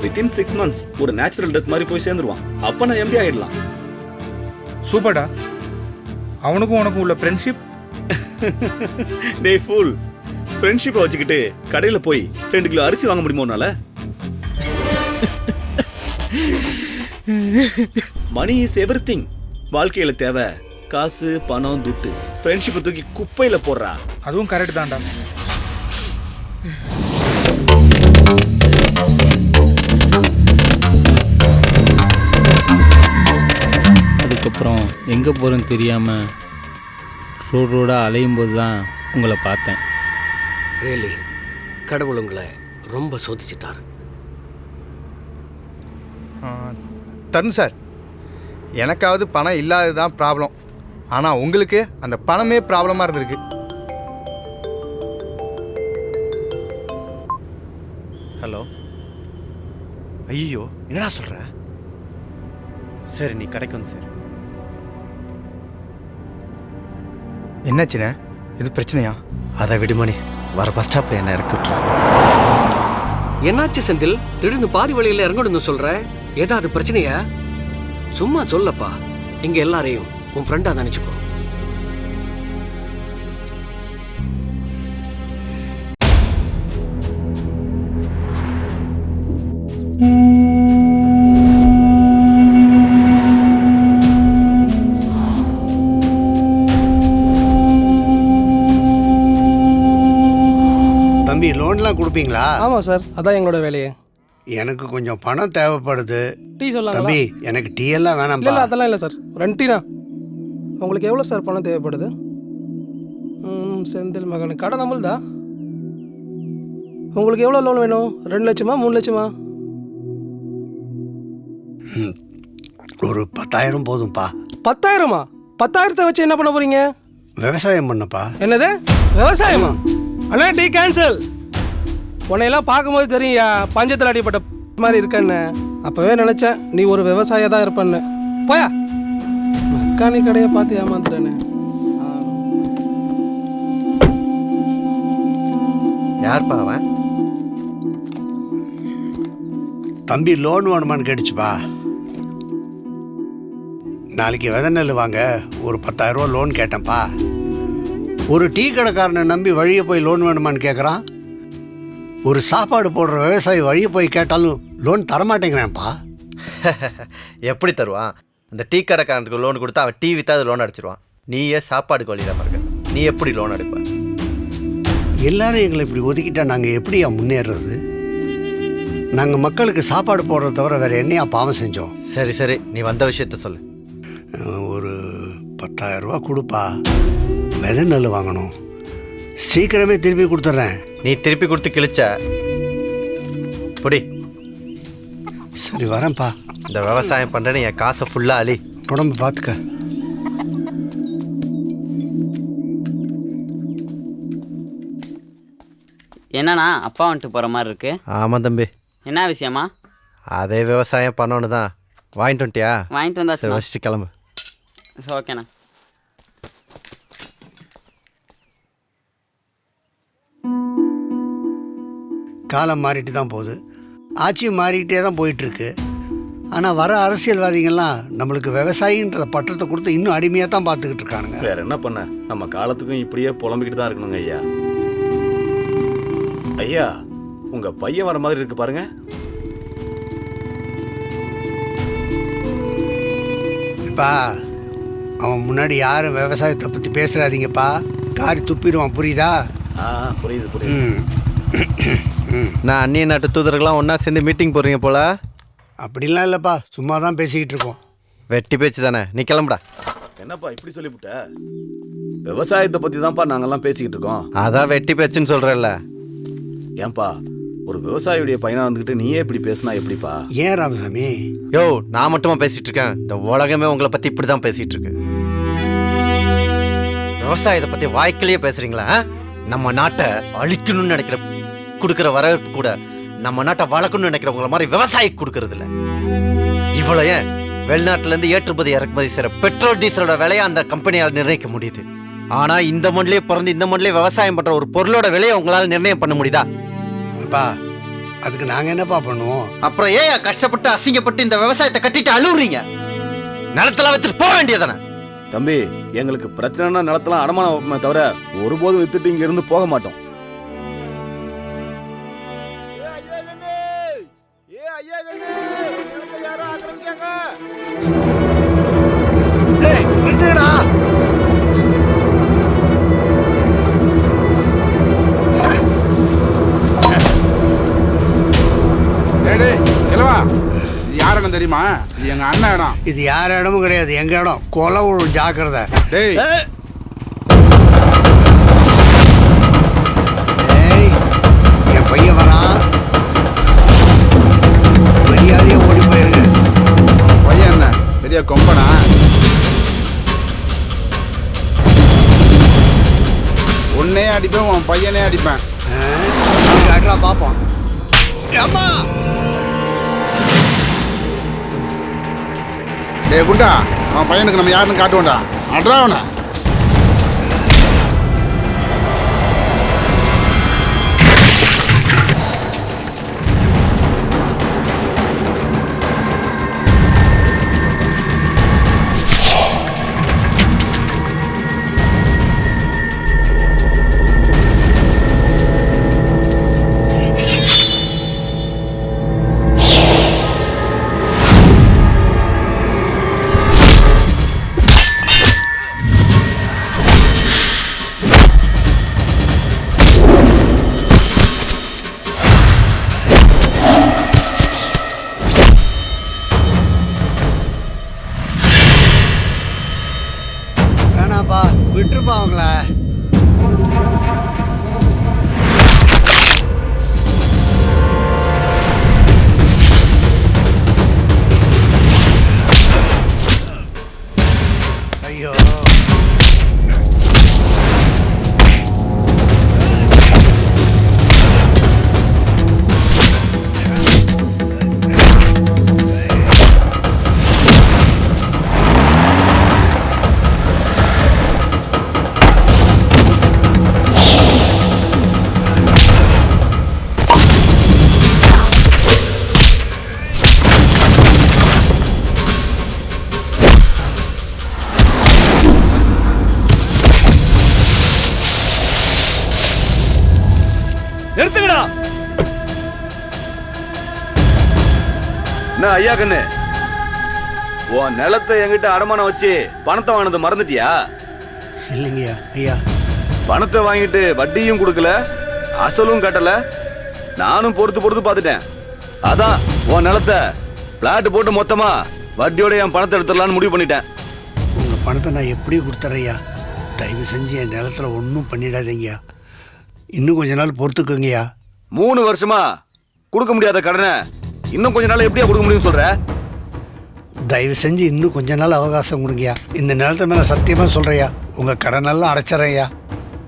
வித்தின் 6 months ஒரு நேச்சுரல் டெத் மாதிரி போய் சேர்ந்துருவான். அப்போ நான் எம்டி ஆகிடலாம். சூப்பர்டா. அவனுக்கும் உனக்கும் உள்ள ஃப்ரெண்ட்ஷிப். டேய் ஃபூல், ஃப்ரெண்ட்ஷிப்பை வச்சுக்கிட்டு கடையில் போய் 2 கிலோ அரிசி வாங்க முடியுமா உன்னால? Money is everything. வாழ்க்கையில தேவை காசு, பணம், துட்டு. ஃப்ரெண்ட்ஷிப்பை தூக்கி குப்பையில போடுறா. அதுவும் கரெக்ட் தான்டா. அதுக்கப்புறம் எங்கே போகிறேன்னு தெரியாமல் ரோடாக அலையும் போது தான் உங்களை பார்த்தேன். ரியலி கடவுள் உங்களை ரொம்ப சோதிச்சிட்டாரு. தருண் சார், எனக்காவது பணம் இல்லாதது தான் ப்ராப்ளம். ஆனால் உங்களுக்கு அந்த பணமே ப்ராப்ளமாக இருந்திருக்கு. ஹலோ. ஐயோ, என்னடா சொல்கிற? சரி, நீ கடைக்கு வந்து சார். என்னாச்சுண்ணே, இது பிரச்சனையா? அதை விடுமணி, வர பஸ் ஸ்டாப்பில் என்ன இறக்கி விட்டுரு. என்னாச்சு செந்தில், திடீர்னு பாதி வழியில் இறங்கணும்னு சொல்ற? ஏதாவது பிரச்சனையா? சும்மா சொல்லப்பா. இங்க எல்லாரையும் உன் ஃப்ரெண்டா நினைச்சுக்கோ. தம்பி, லோன்லாம் கொடுப்பீங்களா? ஆமாம் சார், அதான் எங்களோட வேலையே. எனக்கு கொஞ்சம் பணம் தேவைப்படுது. டீ சொல்லலாம் தம்பி, எனக்கு டீ எல்லாம் வேணாம். இல்லை அதெல்லாம் இல்லை சார், 2 டீனா. உங்களுக்கு எவ்வளோ சார் பணம் தேவைப்படுது? செந்தில் மகன் கடை நம்மள்தா. உங்களுக்கு எவ்வளோ லோன் வேணும்? 2 லட்சமா 3 லட்சமா? ஒரு 10,000 போதும்ப்பா. 10,000மா? 10,000-த்தை வச்சு என்ன பண்ண போறீங்க? விவசாயம் பண்ணப்பா. என்னது விவசாயமா? அண்ணா டீ கேன்சல். உன்னையெல்லாம் பார்க்கும்போது தெரியும்யா, பஞ்சத்தில் அடிப்பட்ட மாதிரி இருக்கன்னு. அப்போவே நினச்சேன் நீ ஒரு விவசாயியாக தான் இருப்பேன்னு. போயா, மெக்கானிக் கடையை பார்த்து ஏமாந்துட்டேன்னு. யார்ப்பா அவன்? தம்பி, லோன் வேணுமான்னு கேட்டுச்சுப்பா. நாளைக்கு விதை நெல் வாங்க ஒரு 10,000 ரூபா லோன் கேட்டேன்ப்பா. ஒரு டீ கடைக்காரனை நம்பி வழியை போய் லோன் வேணுமான்னு கேட்குறான். ஒரு சாப்பாடு போடுற விவசாயி வழியை போய் கேட்டாலும் லோன் தரமாட்டேங்கிறேன்ப்பா. எப்படி தருவான்? அந்த டீ கடைக்காரனுக்கு லோன் கொடுத்தா அவன் டீ விற்றா அது லோன் அடிச்சிருவான். நீயே சாப்பாடுக்கு வழியிடாம இருக்க, நீ எப்படி லோன் அடிப்ப? எல்லாரும் எங்களை இப்படி ஒதுக்கிட்டா நாங்கள் எப்படியா முன்னேறது? நாங்கள் மக்களுக்கு சாப்பாடு போடுறத தவிர வேறு என்னையா பாவம் செஞ்சோம்? சரி சரி, நீ வந்த விஷயத்த சொல்லு. ஒரு 10,000 ரூபா கொடுப்பா. விதை நெல் வாங்கணும். சீக்கிரமே திருப்பி கொடுத்துட்றேன். நீ திருப்பி கொடுத்து கிழிச்ச புடி. சரி வரேன்ப்பா. இந்த விவசாயம் பண்ணுறேன்னு என் காசை ஃபுல்லாக அழி. உடம்பு பார்த்துக்க. என்னண்ணா அப்பா வந்துட்டு போகிற மாதிரி இருக்கு? ஆமாம் தம்பி. என்ன விஷயமா? அதே விவசாயம் பண்ணோன்னு தான். வாங்கிட்டு வந்துட்டியா? வாங்கிட்டு வந்தாச்சு. சரி வச்சுட்டு கிளம்பு. ஓகேண்ணா. காலம் மாறிட்டு தான் போகுது, ஆட்சியும் மாறிக்கிட்டே தான் போயிட்டுருக்கு. ஆனால் வர அரசியல்வாதிகள்லாம் நம்மளுக்கு விவசாயின்ற பட்டத்தை கொடுத்து இன்னும் அடிமையாக தான் பார்த்துக்கிட்டு இருக்கானுங்க. வேற என்ன பண்ண, நம்ம காலத்துக்கும் இப்படியே புலம்பிக்கிட்டு தான் இருக்கணுங்க ஐயா. ஐயா உங்க பையன் வர மாதிரி இருக்கு பாருங்க. இப்பா அவன் முன்னாடி யாரும் விவசாயத்தை பற்றி பேசுகிறாதீங்கப்பா, காரி துப்பிடுவான், புரியுதா? புரியுது புரியுது. நான் அந்நிய நாட்டு தூதர்கள்லாம் ஒன்றா சேர்ந்து மீட்டிங் போடுறீங்க போல. அப்படிலாம் இல்லைப்பா, சும்மா தான் பேசிக்கிட்டு இருக்கோம். வெட்டி பேச்சு தானே, நீ கிளம்புடா. என்னப்பா இப்படி சொல்லிவிட்ட? விவசாயத்தை பற்றி தான்ப்பா நாங்கெல்லாம் பேசிக்கிட்டு இருக்கோம். அதான் வெட்டி பேச்சுன்னு சொல்கிறல்ல. ஏன்பா ஒரு விவசாயியுடைய பையனா வந்துக்கிட்டு நீயே இப்படி பேசினா எப்படிப்பா? ஏன் ராமசாமி? யோ நான் மட்டுமா பேசிட்டு இருக்கேன், இந்த உலகமே உங்களை பற்றி இப்படி தான் பேசிட்டு இருக்கு. விவசாயத்தை பற்றி வாய்க்கிலேயே பேசுறீங்களா? நம்ம நாட்டை அழிக்கணும்னு நினைக்கிற கொடுக்குற வரவேற்பு கூட நம்ம நாட்டை வளர்க்கணும்னு நினைக்கிறவங்கள மாதிரி விவசாயி கொடுக்கறது இல்லை. இவ்வளோ ஏன் வெளிநாட்டிலேருந்து ஏற்றுமதி இறக்குமதி செய்கிற பெட்ரோல் டீசலோட விலையை அந்த கம்பெனியால் நிர்ணயிக்க முடியுது. ஆனால் இந்த மண்ணிலே பிறந்து இந்த மண்ணிலே விவசாயம் பண்ணுற ஒரு பொருளோட விலையை உங்களால் நிர்ணயம் பண்ண முடியுதா? அப்பா அதுக்கு நாங்கள் என்னப்பா பண்ணுவோம்? அப்புறம் ஏன் கஷ்டப்பட்டு அசிங்கப்பட்டு இந்த விவசாயத்தை கட்டிட்டு அழுவுறீங்க? நிலத்துல வச்சுட்டு போக வேண்டியதானே? தம்பி எங்களுக்கு பிரச்சனைனா நிலத்தெல்லாம் அடமானம் வைப்போமே தவிர ஒருபோதும் வித்துட்டு இங்க இருந்து போக மாட்டோம். யாரும் தெரியுமா? இது எங்க அண்ணன் இடம். இது யார் இடமும் கிடையாது, எங்க இடம். கொலை ஒரு ஜாக்கிரதை. டேய் என் பையன் வரான், மரியாதையா ஓடி போயிருங்க. பையன் என்ன பெரிய கொம்பனா? உன்னே அடிப்பேன், உன் பையனே அடிப்பேன். பாப்போம். அம்மா டேய் குண்டா, அவன் பையனுக்கு நம்ம யாருன்னு காட்டுவோண்டா. அட்ரா அவனை. வேணாப்பா, விட்டுருப்பா அவங்கள. ஐயோ நிறுத்துங்கடா. என்ன ஐயா கண்ணு, உன் நிலத்தை என்கிட்ட அடமானம் வச்சு பணத்தை வாங்கினது மறந்துட்டியா? இல்லைங்கய்யா. ஐயா பணத்தை வாங்கிட்டு வட்டியும் கொடுக்கல, அசலும் கட்டல. நானும் பொறுத்து பார்த்துட்டேன். அதான் உன் நிலத்தை பிளாட் போட்டு மொத்தமா வட்டியோட என் பணத்தை எடுத்துடலான்னு முடிவு பண்ணிட்டேன். உங்கள் பணத்தை நான் எப்படி கொடுத்துறேய்யா? தயவு செஞ்சு என் நிலத்தில் ஒன்றும் பண்ணிடாதீங்கய்யா. இன்னும் கொஞ்ச நாள் பொறுத்துக்குங்கய்யா. 3 வருஷமா கொடுக்க முடியாத கடனை இன்னும் கொஞ்ச நாள் எப்படியா கொடுக்க முடியும்னு சொல்ற? தயவு செஞ்சு இன்னும் கொஞ்ச நாள் அவகாசம் கொடுங்கய்யா. இந்த நேரத்தை மேலே சத்தியமாக சொல்கிறையா, உங்கள் கடனெல்லாம் அடைச்சிட்றேன்யா.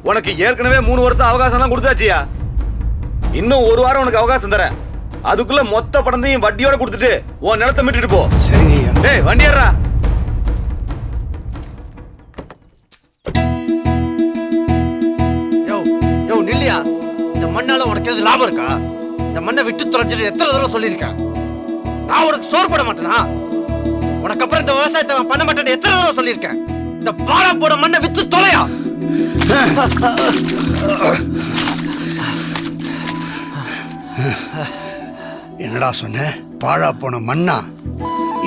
உனக்கு ஏற்கனவே 3 வருஷம் அவகாசம்லாம் கொடுத்தாச்சியா. இன்னும் 1 வாரம் உனக்கு அவகாசம் தரேன். அதுக்குள்ள மொத்த பணத்தையும் வட்டியோட கொடுத்துட்டு உன் நிலத்தை மீட்டுட்டு போ. சரிங்கய்யா. டேய் வண்டி ஏறா. யோ நில்லியா, இந்த மண்ணால உனக்கு எது லாபம் இருக்கா? இந்த மண்ணை விட்டு தொலைச்சிட்டு எத்தனை தடவை சொல்லியிருக்கேன்? நான் உனக்கு சோறு போட மாட்டேனா? உனக்கு அப்புறம் இந்த விவசாயத்தை நான் பண்ண மாட்டேன்னு எத்தனை தடவை சொல்லியிருக்கேன்? இந்த பாலா போட மண்ணை வித்து தொலையா. என்னடா சொன்ன? பாழா போன மண்ணா?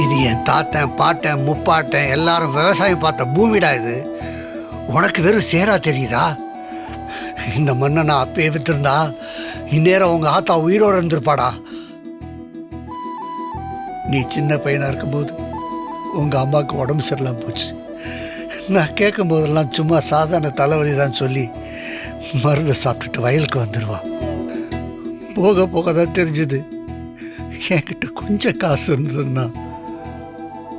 இது என் தாத்தன் பாட்டன் முப்பாட்டன் எல்லாரும் விவசாயம் பார்த்த பூமிடா. இது உனக்கு வெறும் சேரா தெரியுதா? இந்த மண்ணை நான் அப்பயே வித்திருந்தா இந்நேரம் உங்க ஆத்தா உயிரோடு இருந்திருப்பாடா. நீ சின்ன பையனா இருக்கும்போது உங்க அம்மாவுக்கு உடம்பு சரியில்லாம போச்சு. நான் கேட்கும் போதெல்லாம் சும்மா சாதாரண தலைவலி தான் சொல்லி மருந்து சாப்பிட்டுட்டு வயலுக்கு வந்துடுவா. போக போக தான் தெரிஞ்சுது என்கிட்ட கொஞ்சம் காசு இருந்ததுன்னா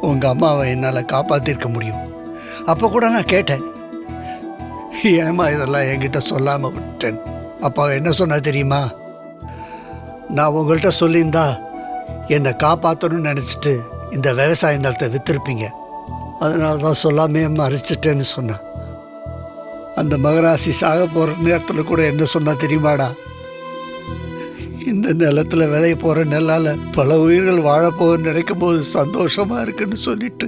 உங்கள் அம்மாவை என்னால் காப்பாற்றிருக்க முடியும். அப்போ கூட நான் கேட்டேன், ஏம்மா இதெல்லாம் என்கிட்ட சொல்லாமல் விட்டேன். அப்பா என்ன சொன்னா தெரியுமா? நான் உங்கள்கிட்ட சொல்லியிருந்தா என்னை காப்பாற்றணும்னு நினச்சிட்டு இந்த விவசாய நிலத்தை விற்றுருப்பீங்க, அதனால தான் சொல்லாமே மறைச்சிட்டேன்னு சொன்னான். அந்த மகராசி சாக போகிற நேரத்தில் கூட என்ன சொன்னா தெரியுமாடா? இந்த நிலத்தில் விளைய போகிற நெல்லால் பல உயிர்கள் வாழப்போகுன்னு நினைக்கும் போது சந்தோஷமா இருக்குன்னு சொல்லிட்டு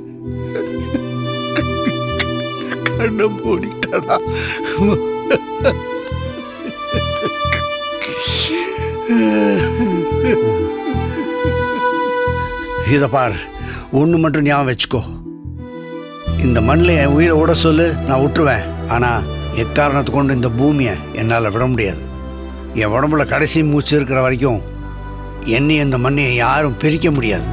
கண்ணை மூடிட்டடா. இதை பார், ஒன்று மட்டும் ஞாபகம் வச்சுக்கோ. இந்த மண்ணில் என் உயிரை விட சொல்லு, நான் விட்டுருவேன். ஆனால் எக்காரணத்தை கொண்டு இந்த பூமியை என்னால் விட முடியாது. என் உடம்புல கடைசி மூச்சு இருக்கிற வரைக்கும் என்னையும் இந்த மண்ணையை யாரும் பிரிக்க முடியாது.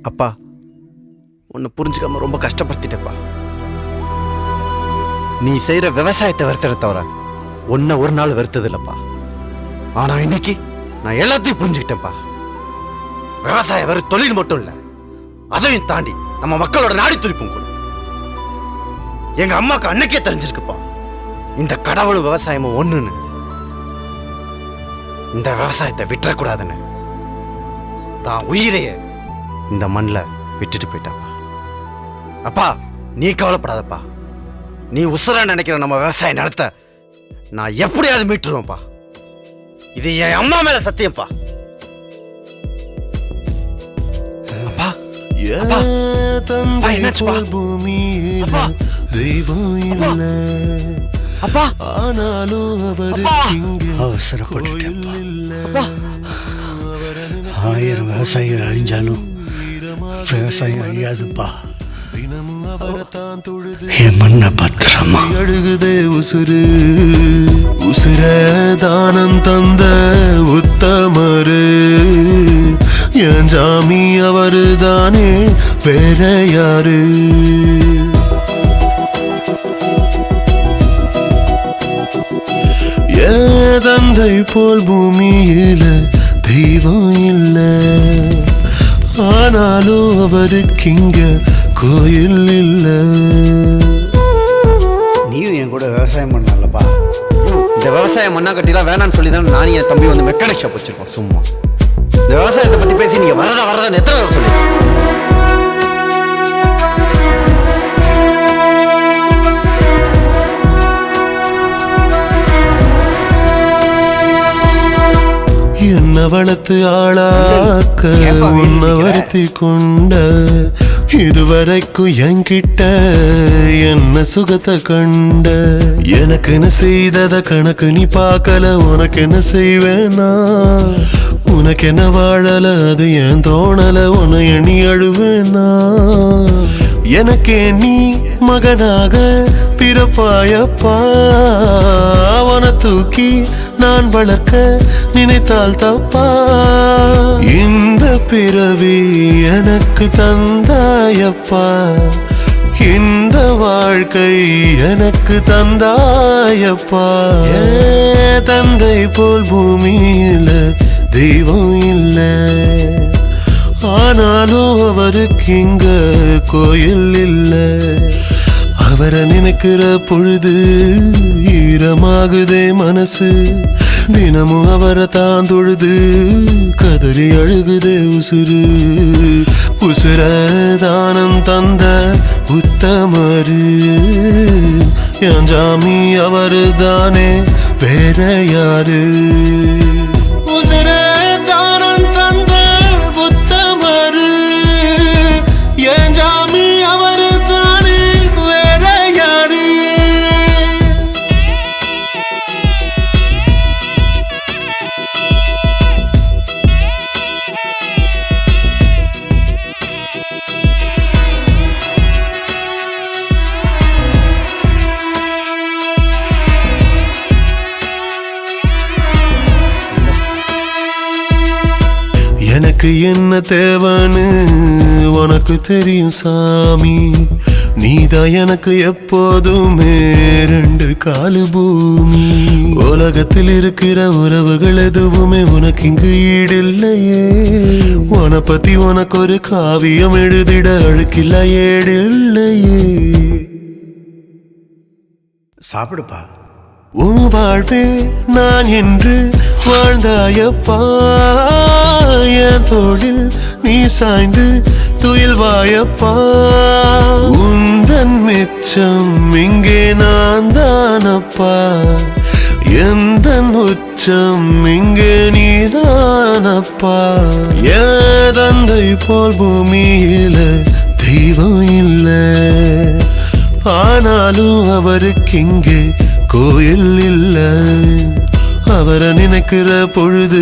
அப்பா, உன்னை புரிஞ்சுக்காம ரொம்ப கஷ்டப்படுத்திட்டப்பா. நீ செய்யற விவசாயத்தை வெறுத்தத தவிர உன்னை ஒரு நாள் வெறுத்தது இல்லப்பா. ஆனா இன்னைக்கு நான் எல்லாத்தையும் புரிஞ்சுக்கிட்டேன்ப்பா. விவசாயம் வெறும் தொழில் மட்டும் இல்ல, அதையும் தாண்டி நம்ம மக்களோட நாடி துடிப்பும் கூட. எங்க அம்மாக்கு அன்னைக்கே தெரிஞ்சிருக்குப்பா, இந்த கடவுளும் விவசாயமும் ஒண்ணுன்னு. இந்த விவசாயத்தை விட்டுறக்கூடாதுன்னு தான் உயிரையே இந்த மண்ணில் விட்டுட்டு போயிட்டாப்பா. அப்பா, நீ கவலைப்படாதப்பா. நீ உசுரா நினைக்கிற நம்ம விவசாய நிலத்தை நான் எப்படியாவது மீட்டுருவேன்ப்பா. இது என் அம்மா மேல சத்தியம்ப்பா. அப்பா, அப்பா, அப்பா, என்னாச்சுப்பா? அப்பா, அப்பா, அவசரப்பட்டுட்டேன்ப்பா. 1000 விவசாயிகள் அழிஞ்சாலும் விவசாயம் அழியாதுப்பா. என் மண்ணை பத்திரமா அழுகுதே உசுரு உசுர தானம் தந்த உத்தமரு என் ஜாமி அவரு தானே வேற யாரு? தந்தை போல் பூமியில தெய்வம் இல்லை, ஆனாலும் அவருக்கு இங்க கோயில் இல்லை. நீயும் என் கூட விவசாயம் பண்ணலப்பா. இந்த விவசாயம் மண்ணா கட்டிலாம் வேணான்னு சொல்லி தான் நான் என் தம்பி வந்து மெக்கானிக் ஷாப் வச்சிருக்கோம். சும்மா இந்த விவசாயத்தை பத்தி பேசி நீங்க வரதான் எத்தனை தடவை சொல்லி. என்ன என்ன வளர்த்து ஆளாக்க உன்னை வருத்தி கொண்ட இதுவரைக்கும் என்கிட்ட என்ன சுகத்தை கண்ட எனக்குன்னு செய்தத கணக்கு நீ பார்க்கல உனக்கு என்ன செய்வேனா உனக்கு என்ன வாழல அது ஏன் தோணல உன்னை எண்ணி அழுவேனா எனக்கே நீ மகனாக பிறப்பாயப்பா அவனை தூக்கி நான் வளர்க்க நினைத்தால் தப்பா இந்த பிறவி எனக்கு தந்தாயப்பா இந்த வாழ்க்கை எனக்கு தந்தாயப்பா தந்தை போல் பூமியில தெய்வம் இல்லை ஆனாலும் அவருக்கு இங்க கோயில் இல்லை அவரை நினைக்கிற பொழுது ஈரமாகுதே மனசு தினமும் அவரை தான் தொழுது கதறி அழுகுதே உசுறு உசுர தானம் தந்த உத்தமரு என் ஜாமி அவரு தானே வேற யாரு உசுர தானம் தந்த உத்தமரு என் ஜாமி அவரு தானே வேற யாரு எனக்கு என்ன தேவைன்னு உனக்கு தெரியும் சாமி நீதான் எனக்கு எப்போதுமே ரெண்டு காலு பூமி உலகத்தில் இருக்கிற உறவுகள் எதுவுமே உனக்கு இங்கு ஈடில்லையே உன பத்தி உனக்கு ஒரு காவியம் எழுதிட அழுக்கில்ல ஏடில்லையே சாப்பிடுப்பா உன் வாழ்வே நான் என்று வாழ்ந்தாயப்பா என் தோளில் நீ சாய்ந்து துயில்வாயப்பா உந்தன் மிச்சம் இங்கே நான் தானப்பா எந்த உச்சம் இங்கே நீதானப்பா என் தந்தை போல் பூமியில தெய்வம் இல்லை ஆனாலும் அவருக்கு இங்கே கோயில் இல்லை அவரை நினைக்கிற பொழுது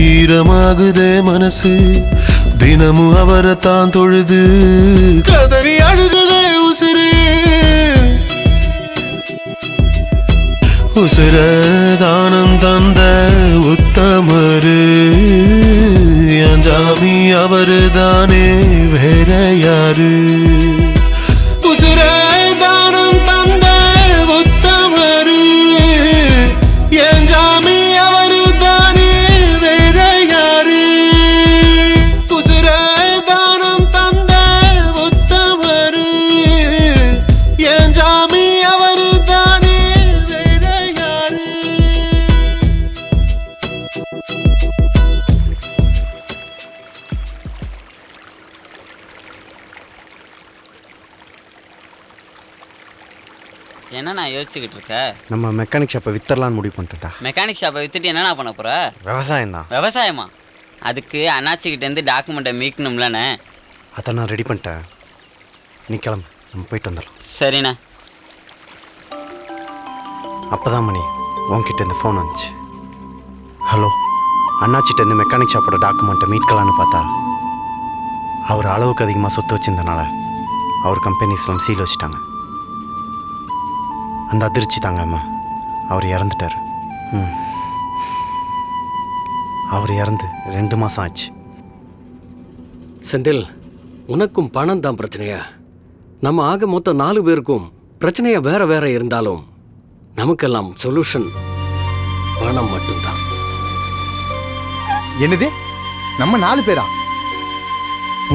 ஈரமாகுதே மனசு தினமும் அவரை தான் தொழுது கதறி அழுகுதே உசுறு உசுர தானம் தந்த உத்தமரு என் ஜாமி அவரு தானே வேற யாரு உசுர தானம் தந்த உத்தமரு என் ஜாமி அவரு தானே வேற யாரு உசுர தானம் தந்த உத்தமரு என் ஜாமி அவரு தானே வேற யாரு என்னண்ணா யோசிச்சுக்கிட்டு இருக்க? நம்ம மெக்கானிக் ஷாப்பை வித்தரலான்னு முடிவு பண்ணிட்டா. மெக்கானிக் ஷாப்பை வித்துட்டு என்னண்ணா பண்ண போற? விவசாயம் தான். விவசாயமா? அதுக்கு அண்ணாச்சிக்கிட்டேருந்து டாக்குமெண்ட்டை மீட்கணும்லண்ணே. அதை நான் ரெடி பண்ணிட்டேன். நீ கிளம்பு, நம்ம போயிட்டு வந்துடலாம். சரிண்ணா. அப்போதான் மணி உன்கிட்ட இந்த ஃபோன் வந்துச்சு. ஹலோ, அண்ணாச்சிட்டேருந்து மெக்கானிக் ஷாப்போட டாக்குமெண்ட்டை மீட்கலான்னு பார்த்தா அவர் அளவுக்கு அதிகமாக சொத்து வச்சிருந்தனால அவர் கம்பெனிஸ்லாம் சீல் வச்சுட்டாங்க. அந்த அதிர்ச்சி தாங்காம அவர் இறந்துட்டார். அவர் இறந்து 2 மாதம் ஆச்சு. செந்தில், உனக்கும் பணம் தான் பிரச்சனையா? நம்ம ஆக மொத்தம் 4 பேருக்கும் பிரச்சனையா வேற வேற இருந்தாலும் நமக்கெல்லாம் சொல்யூஷன் பணம் மட்டும்தான். என்னது, நம்ம 4 பேரா?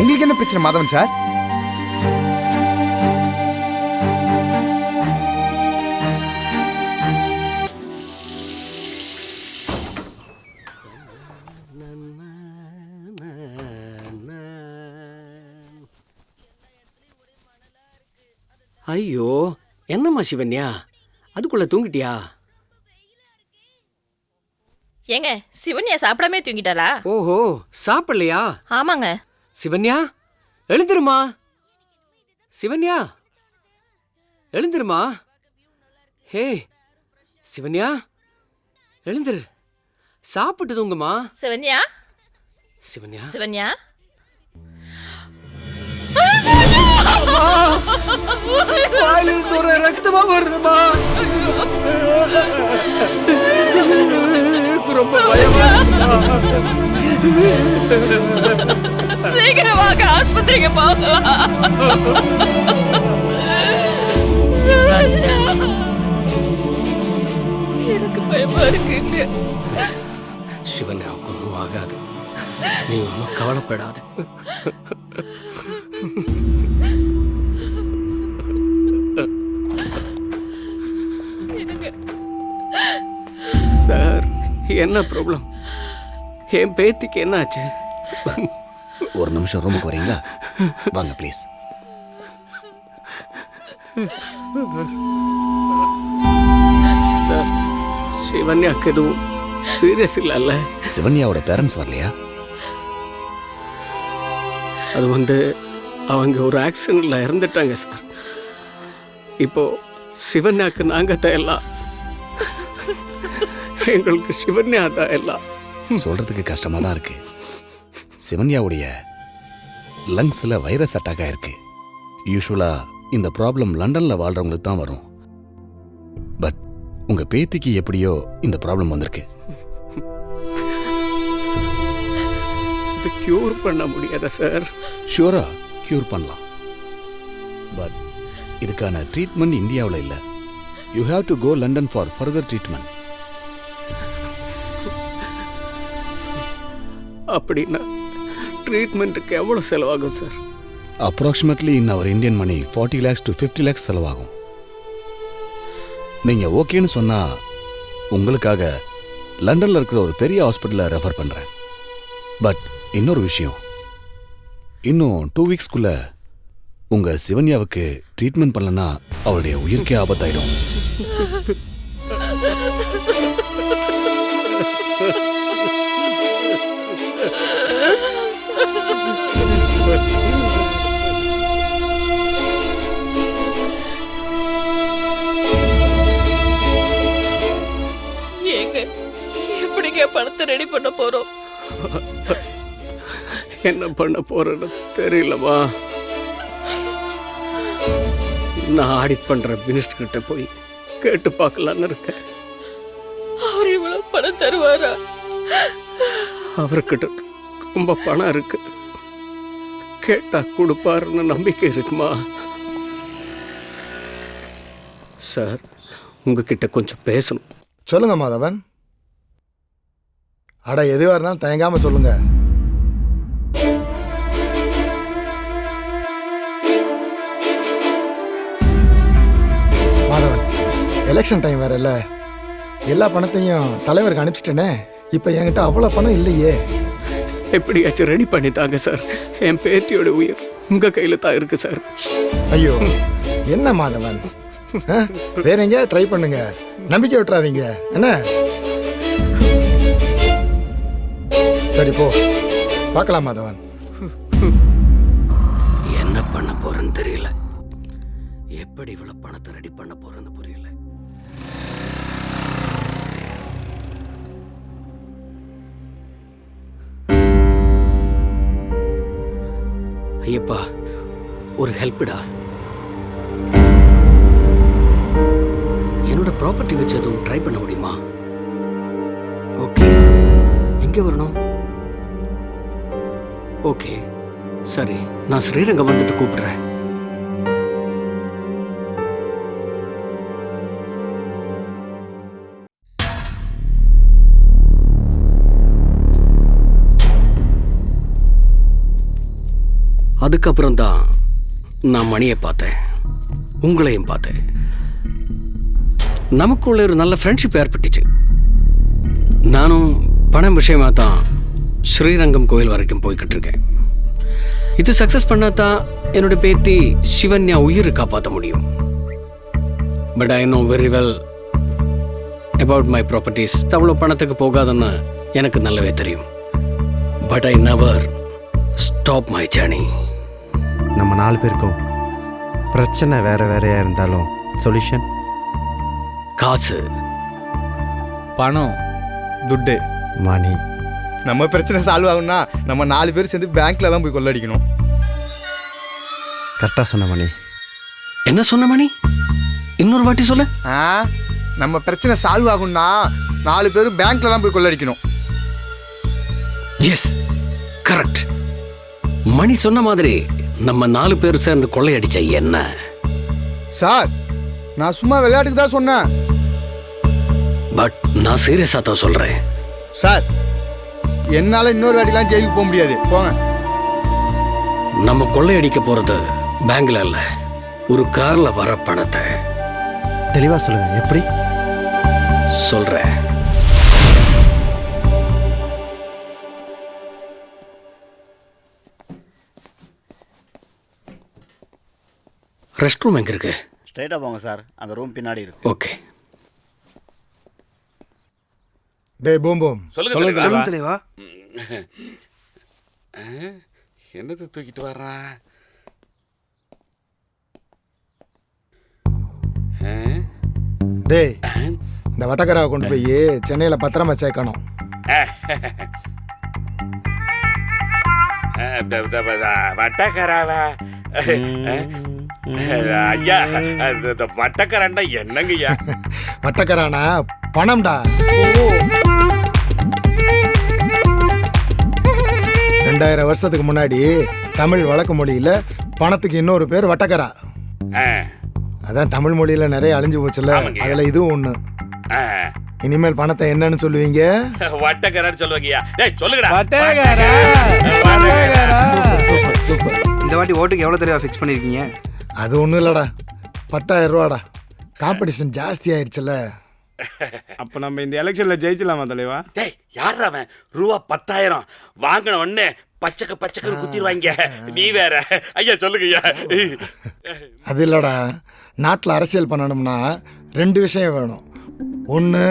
உங்களுக்கு என்ன பிரச்சனை மாதவன் சார்? ஐயோ, என்னம்மா சிவன்யா, அதுக்குள்ள தூங்கிட்டியா? ஏங்க சிவன்யா சாப்பிடாமே தூங்கிட்டாளா? ஓஹோ, சாப்பிடலையா? ஆமாங்க. சிவன்யா எழுந்திருமா. சிவன்யா எழுந்திருமா. ஹே சிவன்யா எழுந்திரு, சாப்பிட்டு தூங்குமா. சிவன்யா சிவன்யா சிவன்யா ரத்தமா வருதுமா. ரொம்ப பயமா. சீக்கிரம் வாங்க, ஆஸ்பத்திரிக்கு போகலாம். எனக்கு பயமா இருக்குங்க. சிவன்யாவுக்கு ஒன்றும் ஆகாது, நீ ஒன்றும் கவலைப்படாத. சார், என்ன ப்ராப்ளம்? என் பேத்திக்கு என்ன ஆச்சு? ஒரு நிமிஷம் ரூமுக்கு வரீங்களா? வாங்க ப்ளீஸ். சார், சிவன்யாக்கு எதுவும் சீரியஸ் இல்லைல்ல? சிவன்யாவோட பேரண்ட்ஸ் வரலையா? அது அவங்க ஒரு ஆக்சிடென்ட்ல இறந்துட்டாங்க சார். இப்போ சிவன்யாக்கு நாங்க தான் எல்லாம். எங்களுக்கு சிவன்யா தான் எல்லாம். சொல்றதுக்கு கஷ்டமா தான் இருக்கு. சிவன்யாவுடைய லங்ஸ்ல வைரஸ் அட்டாக் ஆயிருக்கு. யூஸ்வலா இந்த ப்ராப்ளம் லண்டன்ல வாழ்றவங்களுக்கு தான் வரும். பட் உங்க பேத்திக்கு எப்படியோ இந்த ப்ராப்ளம் வந்திருக்கு. இது கியூர் பண்ண முடியாதா சார்? ஷூரா கியூர் பண்ணலாம். பட் இதுக்கான ட்ரீட்மெண்ட் இந்தியாவில் இல்லை. You have to go London for further treatment. அப்படின்னா ட்ரீட்மெண்ட்டுக்கு எவ்வளோ செலவாகும் sir? Approximately in our Indian money 40 lakhs to 50 lakhs செலவாகும். நீங்கள் ஓகேன்னு சொன்னால் உங்களுக்காக லண்டனில் இருக்கிற ஒரு பெரிய ஹாஸ்பிட்டலில் ரெஃபர் பண்ணுறேன். பட் இன்னொரு விஷயம், இன்னும் 2 weeksக்குள்ள உங்கள் சிவன்யாவுக்கு ட்ரீட்மெண்ட் பண்ணலன்னா அவளுடைய உயிருக்கே ஆபத்தாயிடும். ஏங்க எப்படிங்க பணத்தை ரெடி பண்ண போறோம்? என்ன பண்ண போறேன்னு தெரியலமா. நான் ஆடிட் பண்ற மினிஸ்டர் கிட்ட போய் கேட்டு பார்க்கலான்னு இருக்கேன். அவர் இவ்வளவு பணம் தருவாரா? அவர்கிட்ட ரொம்ப பணம் இருக்கு, கேட்டா கொடுப்பாருன்னு நம்பிக்கை இருக்குமா? சார், உங்ககிட்ட கொஞ்சம் பேசணும். சொல்லுங்க மாதவன். அட எதுவாக இருந்தாலும் தயங்காம சொல்லுங்க. மாதவன், எலெக்ஷன் டைம் வேற இல்ல, எல்லா பணத்தையும் தலைவருக்கு அனுப்பிச்சிட்டேனே. இப்ப என்கிட்ட அவ்வளவு பணம் இல்லையே. எப்படியாச்சும் ரெடி பண்ணித்தாங்க சார். என் பேத்தியோட உயிர் உங்க கையில தான் இருக்கு சார். ஐயோ என்ன மாதவன், வேற எங்கேயாவது ட்ரை பண்ணுங்க, நம்பிக்கை விட்டுறாதீங்க என்ன. சரி போ பார்க்கலாம் மாதவன். என்ன பண்ண போறேன்னு தெரியல, எப்படி இவ்வளவு பணத்தை ரெடி பண்ண போறேன்னு புரியல. ஐயப்பா, ஒரு ஹெல்ப்டா. என்னோட ப்ராப்பர்ட்டி வச்சு எதுவும் ட்ரை பண்ண முடியுமா? ஓகே, எங்கே வரணும்? ஓகே சரி, நான் ஸ்ரீரங்கம் வந்துட்டு கூப்பிடுறேன். அதுக்கப்புறம் தான் நான் மணியை பார்த்தேன், உங்களையும் பார்த்தேன். நமக்குள்ள ஒரு நல்ல ஃப்ரெண்ட்ஷிப் ஏற்பட்டுச்சு. நானும் பணம் விஷயமா தான் ஸ்ரீரங்கம் கோயில் வரைக்கும் போய்கிட்டு இருக்கேன். இது சக்ஸஸ் பண்ணாதான் என்னோட பேத்தி சிவன்யா உயிரை காப்பாற்ற முடியும். But I know very well about my properties அவ்வளோ பணத்துக்கு போகாதுன்னு எனக்கு நல்லாவே தெரியும். But I never stop my journey. நம்ம 4 பேருக்கும் பிரச்சனை வேற வேறையா இருந்தாலும் சொல்யூஷன் காசு, பணம், துட்டு, மணி. நம்ம பிரச்சனை சால்வ் ஆகும்னா நம்ம 4 பேர் சேர்ந்து பேங்க்ல தான் போய் கொள்ளடிக்கணும். கரெக்டாக சொன்ன மணி. என்ன சொன்ன மணி? இன்னொரு வாட்டி சொல்ல. நம்ம பிரச்சனை சால்வ் ஆகும்னா 4 பேரும் பேங்க்ல தான் போய் கொள்ளடிக்கணும். S, correct. மணி சொன்ன மாதிரி நம்ம 4 பேர் சேர்ந்து கொள்ளையடிச்ச என்ன? சார், நான் சும்மா விளையாட்டுக்கு தான் சொன்னேன். பட் நான் சீரியஸா தான் சொல்றேன். சார், என்னால இன்னொரு வாட்டிலாம் ஜெயிலுக்கு போக முடியாது. போங்க. நம்ம கொள்ளையடிக்க போறது பேங்க்ல இல்ல, ஒரு கார்ல வர பணத்தை. தெளிவா சொல்லுங்க, எப்படி? சொல்றேன். ரெஸ்ட் ரூம் எங்க இருக்கு? ஸ்ட்ரைட்டா போங்க சார், அந்த ரூம் பின்னாடி இருக்கு. ஓகே. டேய் பூம் பூம். சொல்லுங்க தெளிவா. என்னது தூக்கிட்டு வர்றான்? டேய், இந்த வட்டக்கராவை கொண்டு போய் சென்னையில் பத்திரமா சேர்க்கணும். வட்டக்கராவா? ஐயா, வட்டக்கராண்டா என்னங்கய்யா? வட்டக்கரானா பணம்டா. 2000 வருஷத்துக்கு முன்னாடி தமிழ் வழக்கு மொழியில பணத்துக்கு இன்னொரு பேர் வட்டக்கரா. அதான் தமிழ் மொழியில நிறைய அழிஞ்சு போச்சுல்ல, அதுல இதுவும் ஒண்ணு. இனிமேல் பணத்தை என்னன்னு சொல்லுவீங்க? வட்டக்கரான்னு சொல்லுவாங்கய்யா. டேய் சொல்லுங்கடா. Super super. இந்த வாட்டி ஓட்டுக்கு எவ்வளோ தெளிவாக ஃபிக்ஸ் பண்ணியிருக்கீங்க? அது ஒன்றும் இல்லைடா, 10,000 ரூபாடா. காம்படிஷன் ஜாஸ்தி ஆயிடுச்சுல்ல. அப்போ நம்ம இந்த எலெக்ஷனில் ஜெயிச்சலாமா தலைவா? டேய் யார் அவன்? ரூபா 10,000 வாங்கின உடனே பச்சைன்னு குத்திடுவாங்க. நீ வேற. ஐயா சொல்லுங்க ஐயா. அது இல்லைடா, நாட்டில் அரசியல் பண்ணணும்னா 2 விஷயம் வேணும். ஒன்று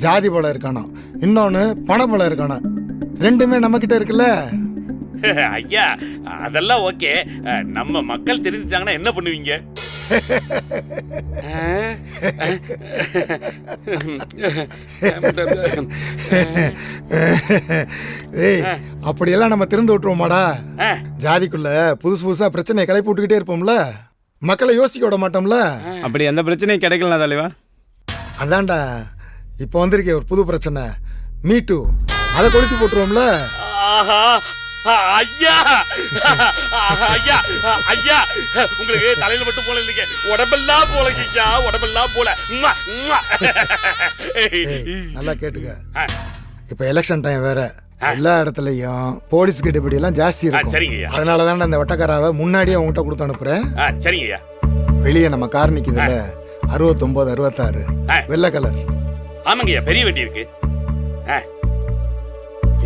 ஜாதி பலம் இருக்கணும், இன்னொன்று பணபலம் இருக்கணும். ரெண்டுமே நம்மக்கிட்ட இருக்குல்ல. ஐயா அதெல்லாம் ஓகே. நம்ம மக்கள் தெரிஞ்சுட்டாங்கன்னா என்ன பண்ணுவீங்க? ஏய், அப்படியெல்லாம் நம்ம திறந்து விட்டுருவோமாடா? ஜாதிக்குள்ள புதுசா பிரச்சனையை கிளப்பி விட்டுக்கிட்டே இருப்போம்ல, மக்களை யோசிக்க விட மாட்டோம்ல. அப்படி எந்த பிரச்சனையும் கிடைக்கலாம் தலைவா. அதான்டா இப்போ வந்திருக்கே ஒரு புது பிரச்சனை, மீ டூ. அதை கொளுத்தி போட்டுருவோம்ல. ஐயா ஐயா ஐயா, உங்களுக்கு தலையில மட்டும் போல இல்லைங்க, உடம்பெல்லாம் போலங்கய்யா, உடம்பெல்லாம் போல. நல்லா கேட்டுக்க, இப்ப எலெக்ஷன் டைம் வேற, எல்லா இடத்துலயும் போலீஸ் கிட்ட எல்லாம் ஜாஸ்தி இருக்கும். அதனாலதான் அந்த வட்டக்காராவை முன்னாடியே உங்ககிட்ட கொடுத்து அனுப்புறேன். சரிங்கய்யா. வெளியே நம்ம கார் நிக்குதுல்ல, 69 66 வெள்ளை கலர். ஆமாங்கய்யா, பெரிய வண்டி இருக்கு.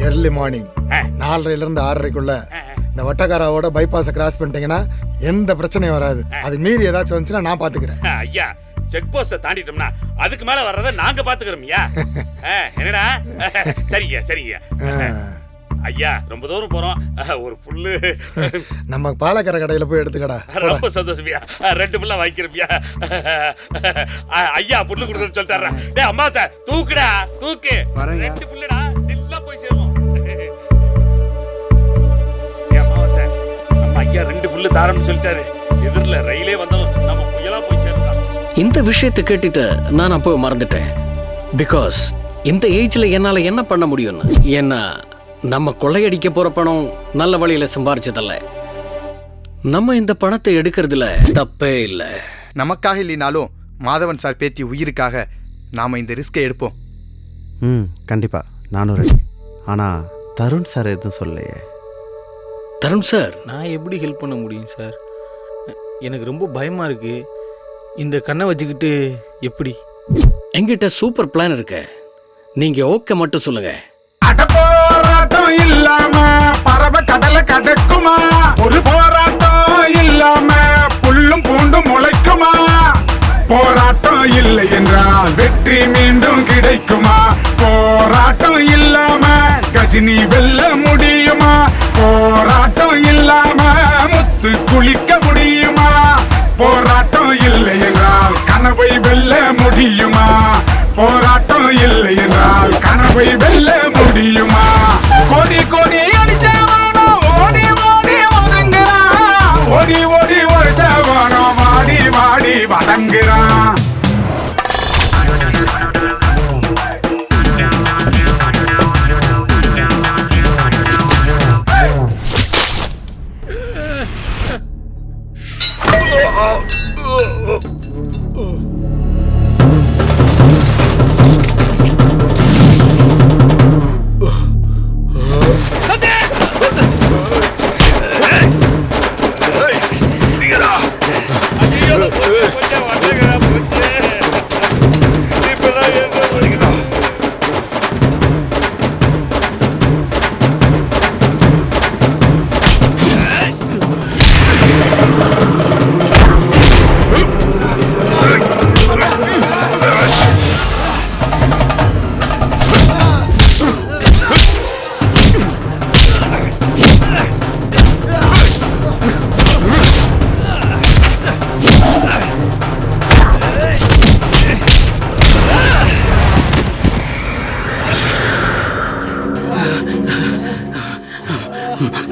எர்லி மார்னிங் 4:30 to 6:30 இந்த வட்டக்காராவோட பைபாஸை கிராஸ் பண்ணிட்டீங்கன்னா எந்த பிரச்சனையும் வராது. அது மீறி ஏதாச்சும் வந்துச்சுன்னா நான் பாத்துக்கிறேன். ஐயா செக் போஸ்ட தாண்டிட்டோம்னா அதுக்கு மேல வர்றத நாங்க பாத்துக்கிறோம்யா. என்னடா? சரிங்க சரிங்க ஐயா, ரொம்ப தூரம் போறோம், ஒரு புல்லு நம்ம பாலக்கரை கடையில போய் எடுத்துக்கடா. ரொம்ப சந்தோஷமியா, 2 புல்லா வாங்கிக்கிறப்பியா. ஐயா புல்லு கொடுக்குறேன்னு சொல்லிட்டாரா? டேய் அம்மா சார் தூக்குடா, தூக்கு. 2 புல்லுடா, எல்லாம் போய் சேருவோம். அம்மா சார், நம்ம ஐயா 2 புல்லு தாரம்னு சொல்லிட்டாரு. எதிரில் ரயிலே வந்தாலும் நம்ம புயலா போய் சேரலாம். இந்த விஷயத்தை கேட்டுட்டு நான் அப்போ மறந்துட்டேன். பிகாஸ் இந்த ஏஜ்ல என்னால என்ன பண்ண முடியும்னு. ஏன்னா நம்ம கொள்ளையடிக்க போற பணம் நல்ல வழியில சம்பாரிச்சதல்ல. நம்ம இந்த பணத்தை எடுக்கிறதுல தப்பே இல்லை. நமக்காக இல்லைனாலும் மாதவன் சார் பேத்தி உயிருக்காக நாம இந்த ரிஸ்கை எடுப்போம். கண்டிப்பா நானும் ரெடி. ஆனா தருண் சார் எதுவும் சொல்லலையே. தருண் சார், நான் எப்படி ஹெல்ப் பண்ண முடியும் சார்? எனக்கு ரொம்ப பயமா இருக்கு. இந்த கண்ணை வச்சுக்கிட்டு எப்படி? என்கிட்ட சூப்பர் பிளான் இருக்கு. நீங்க ஓகே மட்டும் சொல்லுங்க. போராட்டம் இல்லாம பறவை கடலை கடக்குமா? ஒரு போராட்டம் இல்லாம புல்லும் பூண்டும் முளைக்குமா? போராட்டம் இல்லை என்றால் வெற்றி மீண்டும் கிடைக்குமா? போராட்டம் இல்லாம கஜினி வெல்ல முடியுமா? போராட்டம் இல்லாம முத்து குளிக்க முடியுமா? போராட்டம் இல்லை என்றால் கனவை வெல்ல முடியுமா? போராட்டம் இல்லை என்றால் கனவை வெல்ல முடியுமா? கோடி கோடி அடிச்சவனோ ஓடி ஓடி ஒதுங்குறான். ஓடி ஓடி ஒழிச்சவனோ வாடி வாடி வதங்குறான்.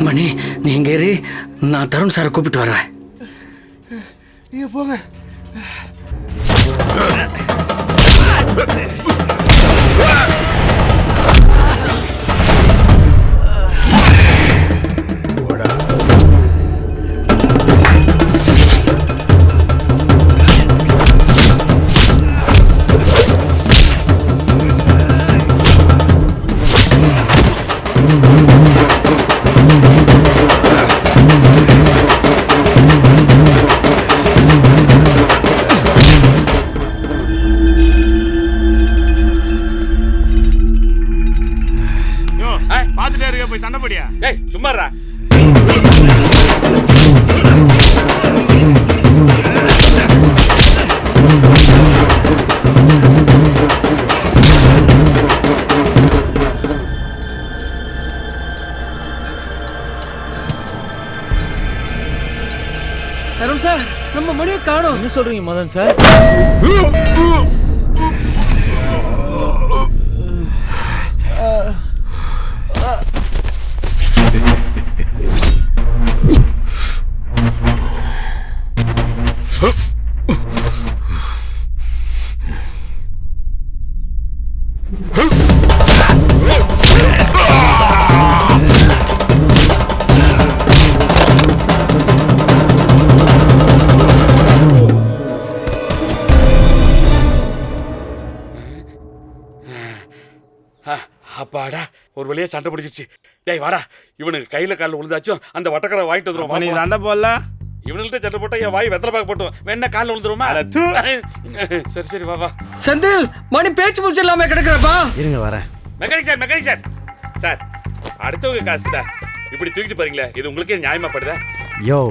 மணி நீங்க ஏறி நான் தருண் சாரை கூப்பிட்டு வரேன். நீங்க போங்க. பாத்துட்டே இருக்க, போய் சண்டை போடியா? டேய் சும்மாடா. தருண் சார், நம்ம மணியை காணோம். என்ன சொல்றீங்க மதன் சார்? அப்பாடா, ஒரு வழியா சண்டை பிடிச்சிச்சு. டேய் வாடா, இவனுக்கு கையில காலில் விழுந்தாச்சும் அந்த வட்டக்கரை வாங்கிட்டு வந்துடும். நீ சண்டை போடல, இவனுக்கிட்ட சண்டை போட்டா என் வாய் வெத்தலை பாக்க போட்டோம். வேணா காலில் விழுந்துருமா? சரி சரி வா வா. செந்தில், மணி பேச்சு மூச்சு இல்லாம கிடக்குறப்பா. இருங்க வரேன். Mechanic sir, mechanic sir. Sir, அடுத்தவங்க காசு சார் இப்படி தூக்கிட்டு போறீங்களே, இது உங்களுக்கே நியாயமா படுதா? யோ,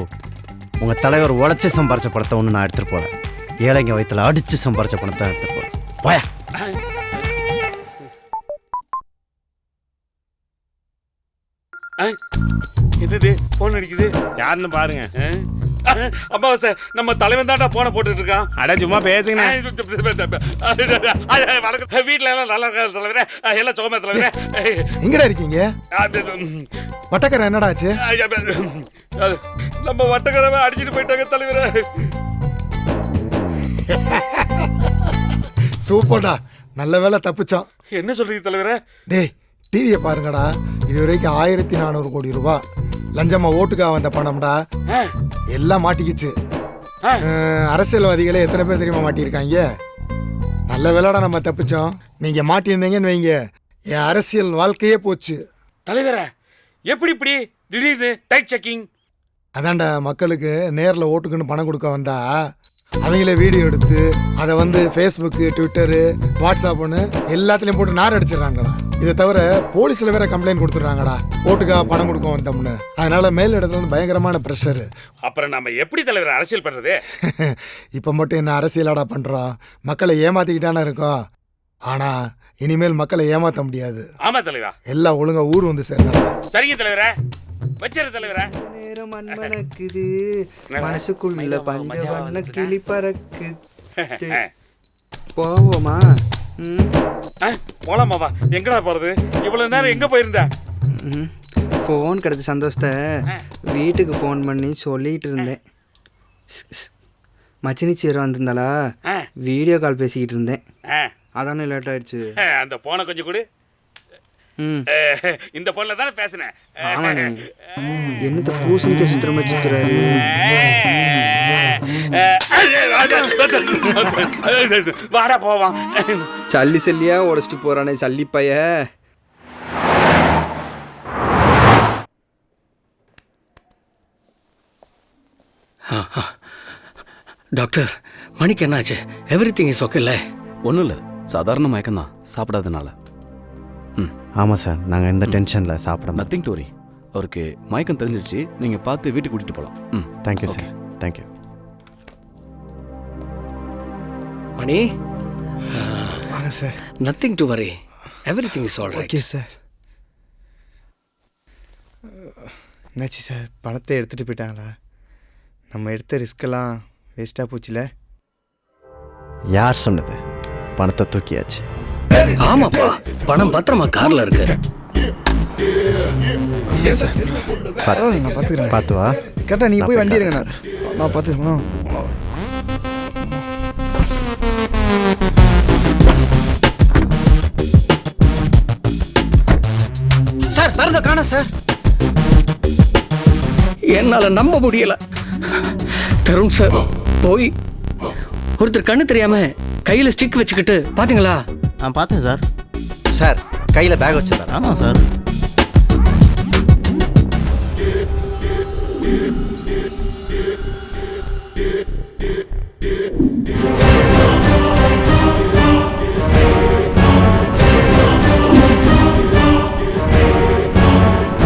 உங்க தலைவர் உழைச்சி சம்பாரிச்ச பணத்தை ஒன்று நான் எடுத்துட்டு போல. ஏழைங்க வயிற்றுல அடிச்சு சம்பாரிச்ச பணத்தை எடுத்துட்டு போறேன். போயா. என்னது போன் அடிக்குது? யாருன்னு பாருங்க. அம்மா சார், நம்ம தலைவன் தாண்டா போன போட்டுட்டு இருக்கான். அட சும்மா பேசுங்க. வீட்டுல எல்லாம் நல்லா இருக்காது தலைவரே, எல்லாம் சுகமா தலைவரே. எங்கடா இருக்கீங்க? வட்டக்கரை என்னடா ஆச்சு? நம்ம வட்டக்கரவை அடிச்சுட்டு போயிட்டாங்க தலைவரே. சூப்பர்டா, நல்ல வேலை தப்பிச்சோம். என்ன சொல்றீங்க தலைவரே? டேய் டிவியை பாருங்கடா, இது வரைக்கும் 1400 கோடி ரூபாய் லஞ்சமா ஓட்டுக்காக வந்த பணம்டா. எல்லாம் மாட்டிக்கிச்சு. அரசியல்வாதிகளே எத்தனை பேர் தெரியுமா மாட்டியிருக்காங்க? நல்ல வேலைடா நம்ம தப்பிச்சோம். நீங்க மாட்டியிருந்தீங்கன்னு வைங்க, என் அரசியல் வாழ்க்கையே போச்சு. தலைவரே, எப்படி இப்படி திடீர்னு டைட் செக்கிங்? அதான்டா, மக்களுக்கு நேரில் ஓட்டுக்குன்னு பணம் கொடுக்க வந்தா அவங்களே வீடியோ எடுத்து அதை வந்து ஃபேஸ்புக்கு, ட்விட்டரு, வாட்ஸ்அப்னு எல்லாத்துலேயும் போட்டு நார் அடிச்சிடறாங்கடா. இதை தவிர போலீஸில் வேற கம்ப்ளைண்ட் கொடுத்துட்றாங்கடா, ஓட்டுக்காக பணம் கொடுக்க வந்தோம்னு. அதனால மேல் இடத்துல வந்து பயங்கரமான ப்ரெஷரு. அப்புறம் நம்ம எப்படி தலைவர் அரசியல் பண்ணுறது? இப்போ மட்டும் என்ன அரசியலாடா பண்ணுறோம்? மக்களை ஏமாத்திக்கிட்டானே இருக்கோம். ஆனால் இனிமேல் மக்களை ஏமாற்ற முடியாது. ஆமா தலைவா. எல்லாம் ஒழுங்கா ஊர் வந்து சேர்றாங்க. சரிங்க தலைவரே, வச்சிரு தலைவரே. நேரம் மண்மணக்குது, மனசுக்குள்ள பஞ்சவண்ண கிளி பறக்கு. போவோமா? போலாமாவா? எங்கடா போறது? இவ்வளவு நேரம் எங்க போயிருந்த? ஃபோன் கிடைச்ச சந்தோஷத்தை வீட்டுக்கு ஃபோன் பண்ணி சொல்லிட்டு இருந்தேன். மச்சினி சேர வந்திருந்தாளா, வீடியோ கால் பேசிக்கிட்டு இருந்தேன். அதானே லேட் ஆயிடுச்சு. அந்த போனை கொஞ்சம் கொடு. இந்த போன்ல தானே பேசினேன். ஆமாண்ணே, என்னத்த பூசணிக்க சுத்திரமா சுத்துறாரு. வாடா போவான். சல்லி சல்லியா உடச்சிட்டு போறானே சல்லி பைய. டாக்டர், மணிக்கு என்னாச்சு? எவ்ரி திங் இஸ் ஓகே இல்லை? ஒன்றும் இல்லை, சாதாரண மயக்கம் தான், சாப்பிடாதனால. ஆமாம் சார், நாங்கள் எந்த டென்ஷனில் சாப்பிட. நத்திங் டு வரி. அவருக்கு மயக்கம் தெரிஞ்சிருச்சு, நீங்கள் பார்த்து வீட்டுக்கு கூட்டிகிட்டு போகலாம். Thank you sir, thank you. மணி, வாங்க sir. Nothing to worry, everything is all right. Okay sir. என்னாச்சு சார், பணத்தை எடுத்துகிட்டு போயிட்டாங்களா? நம்ம எடுத்த ரிஸ்கெல்லாம் வேஸ்ட்டாக போச்சுல? யார் சொன்னது? பணத்தை தூக்கியாச்சு. ஆமாப்பா, பணம் பத்திரமா கார்ல இருக்கு. பரவாயில்ல, நான் பார்த்துக்கிறேன். பார்த்து வா. கரெக்டாக நீங்கள் போய் வண்டி எடுங்க, நான் பார்த்துக்கிறேன். சார், தருண காண சார். என்னால நம்ப முடியல. தருண் சார் போய் ஒருத்தர் கண்ணு தெரியாம கையில ஸ்டிக் வச்சுக்கிட்டு பாத்தீங்களா? நான் பார்த்தேன் சார். சார், கையில் பேக் வச்சிருந்தார். ஆமாம் சார்.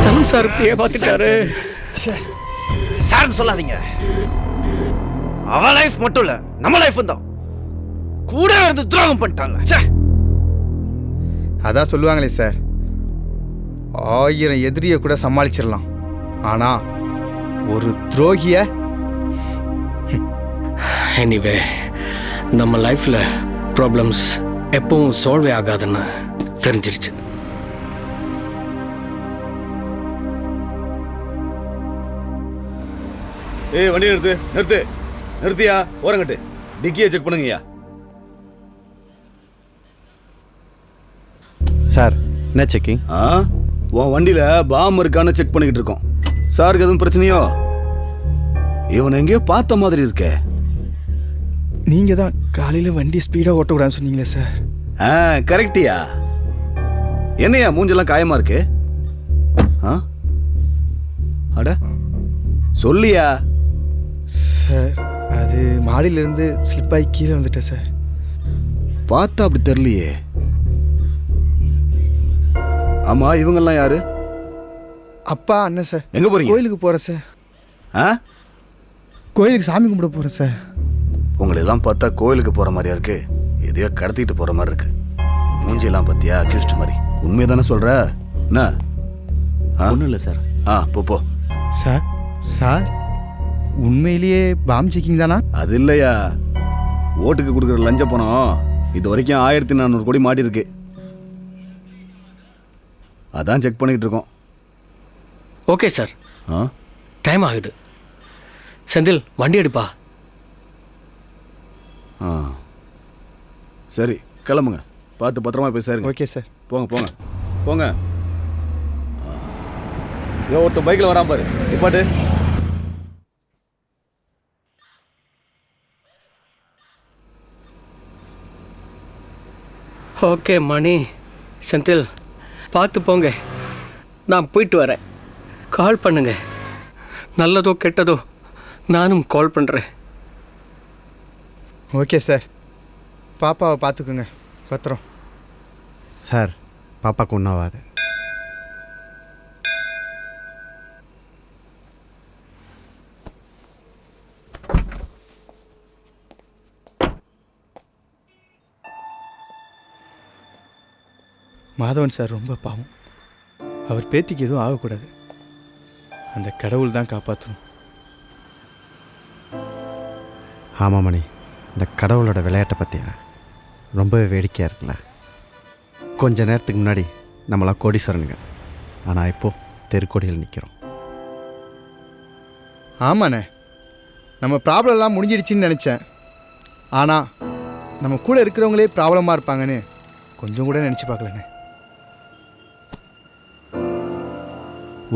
தருண் சார் ஏமாத்திட்டாரு. சார்னு சொல்லாதீங்க. அவ லைஃப் மட்டும் இல்ல, நம்ம லைஃப் தான் கூட இருந்து துரோகம் பண்ணிட்டாங்க. அதான் சொல்லுவாங்களே சார், 1000 எதிரியை கூட சமாளிச்சிடலாம், ஆனா ஒரு துரோகிய. எனிவே, நம்ம லைஃப்ல ப்ராப்ளம்ஸ் எப்பவும் சால்வே ஆகாதுன்னு தெரிஞ்சிருச்சு. ஏய், வண்டி நிறுத்து நிறுத்து நிறுத்தியா, ஓரங்கட்டு. டிக்கியை செக் பண்ணுங்கய்யா. சார், என்ன செக்கிங்? உன் வண்டியில பாம் இருக்கான்னு செக் பண்ணிக்கிட்டு இருக்கோம். சாருக்கு எதுவும் பிரச்சனையோ? இவன் எங்கேயோ பார்த்த மாதிரி இருக்கே. நீங்கள் தான் காலையில் வண்டி ஸ்பீடாக ஓட்டக்கூடாதுன்னு சொன்னீங்களே சார். கரெக்டியா? என்னையா மூஞ்செல்லாம் காயமா இருக்கு? அட சொல்லியா. சார், அது மாடியிலேருந்து ஸ்லிப் ஆகி கீழே வந்துட்டேன் சார். பார்த்தா அப்படி தெரியலையே. ஆமா, இவங்கெல்லாம் யாரு? அப்பா, அண்ணன் சார். எங்க போறீங்க? கோயிலுக்கு போகிறேன் சார். கோயிலுக்கு சாமி கும்பிட போகிறேன் சார். உங்களெல்லாம் பார்த்தா கோயிலுக்கு போகிற மாதிரியா இருக்கு, எதையோ கடத்திட்டு போகிற மாதிரி இருக்கு. மூஞ்சியெல்லாம் பார்த்தியா, அக்யூஸ்ட் மாதிரி. உண்மையை தானே சொல்கிற? என்ன? ஒன்றும் இல்லை சார். போ. சார், சார் உண்மையிலேயே பாம் செக்கிங் தானா? அது இல்லையா, ஓட்டுக்கு கொடுக்குற லஞ்ச பணம் இது வரைக்கும் 1400 கோடி மாட்டிருக்கு. அதான் செக் பண்ணிக்கிட்டு இருக்கோம். ஓகே சார், டைம் ஆகுது. செந்தில், வண்டி எடுப்பா. சரி, கிளம்புங்க. பார்த்து பத்திரமா போய் சாருங்க. Okay sir. போங்க போங்க போங்க. ஒருத்தன் பைக்கில் வராம பாரு, நிப்பாட்டு. ஓகே மணி, செந்தில் பார்த்து போங்க. நான் போயிட்டு வரேன். கால் பண்ணுங்க, நல்லதோ கெட்டதோ நானும் கால் பண்ணுறேன். Okay sir. பாப்பாவை பார்த்துக்குங்க, பத்திரம். சார், பாப்பாக்கு ஒன்றாவாது. மாதவன் சார் ரொம்ப பாவம். அவர் பேத்திக்கு எதுவும் ஆகக்கூடாது. அந்த கடவுள் தான் காப்பாற்றணும். ஆமாம் மணி, இந்த கடவுளோட விளையாட்டை பற்றியா ரொம்பவே வேடிக்கையாக இருக்குல்ல. கொஞ்ச நேரத்துக்கு முன்னாடி நம்மளாம் கோடீஸ்வரனுங்க, ஆனால் இப்போது தெருக்கோடியில் நிற்கிறோம். ஆமாண்ணே, நம்ம ப்ராப்ளம்லாம் முடிஞ்சிடுச்சின்னு நினச்சேன். ஆனால் நம்ம கூட இருக்கிறவங்களே ப்ராப்ளமாக இருப்பாங்கன்னு கொஞ்சம் கூட நினச்சி பார்க்கலண்ணே.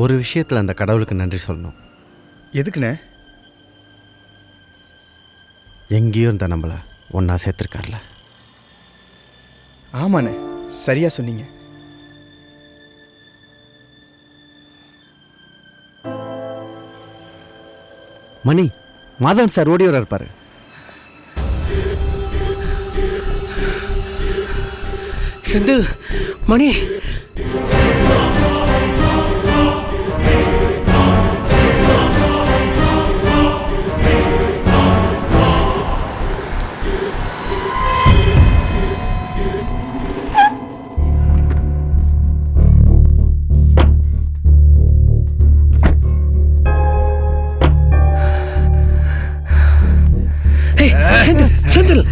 ஒரு விஷயத்தில் அந்த கடவுளுக்கு நன்றி சொல்லணும். எதுக்குண்ணே? எங்கேயோ இருந்த நம்மளை ஒன்றா சேர்த்துருக்கார்ல. ஆமாண்ணே, சரியாக சொன்னீங்க. மணி, மாதவன் சார் ஓடி வர இருப்பாரு. செந்தில், மணி, செந்தில், செந்தில்,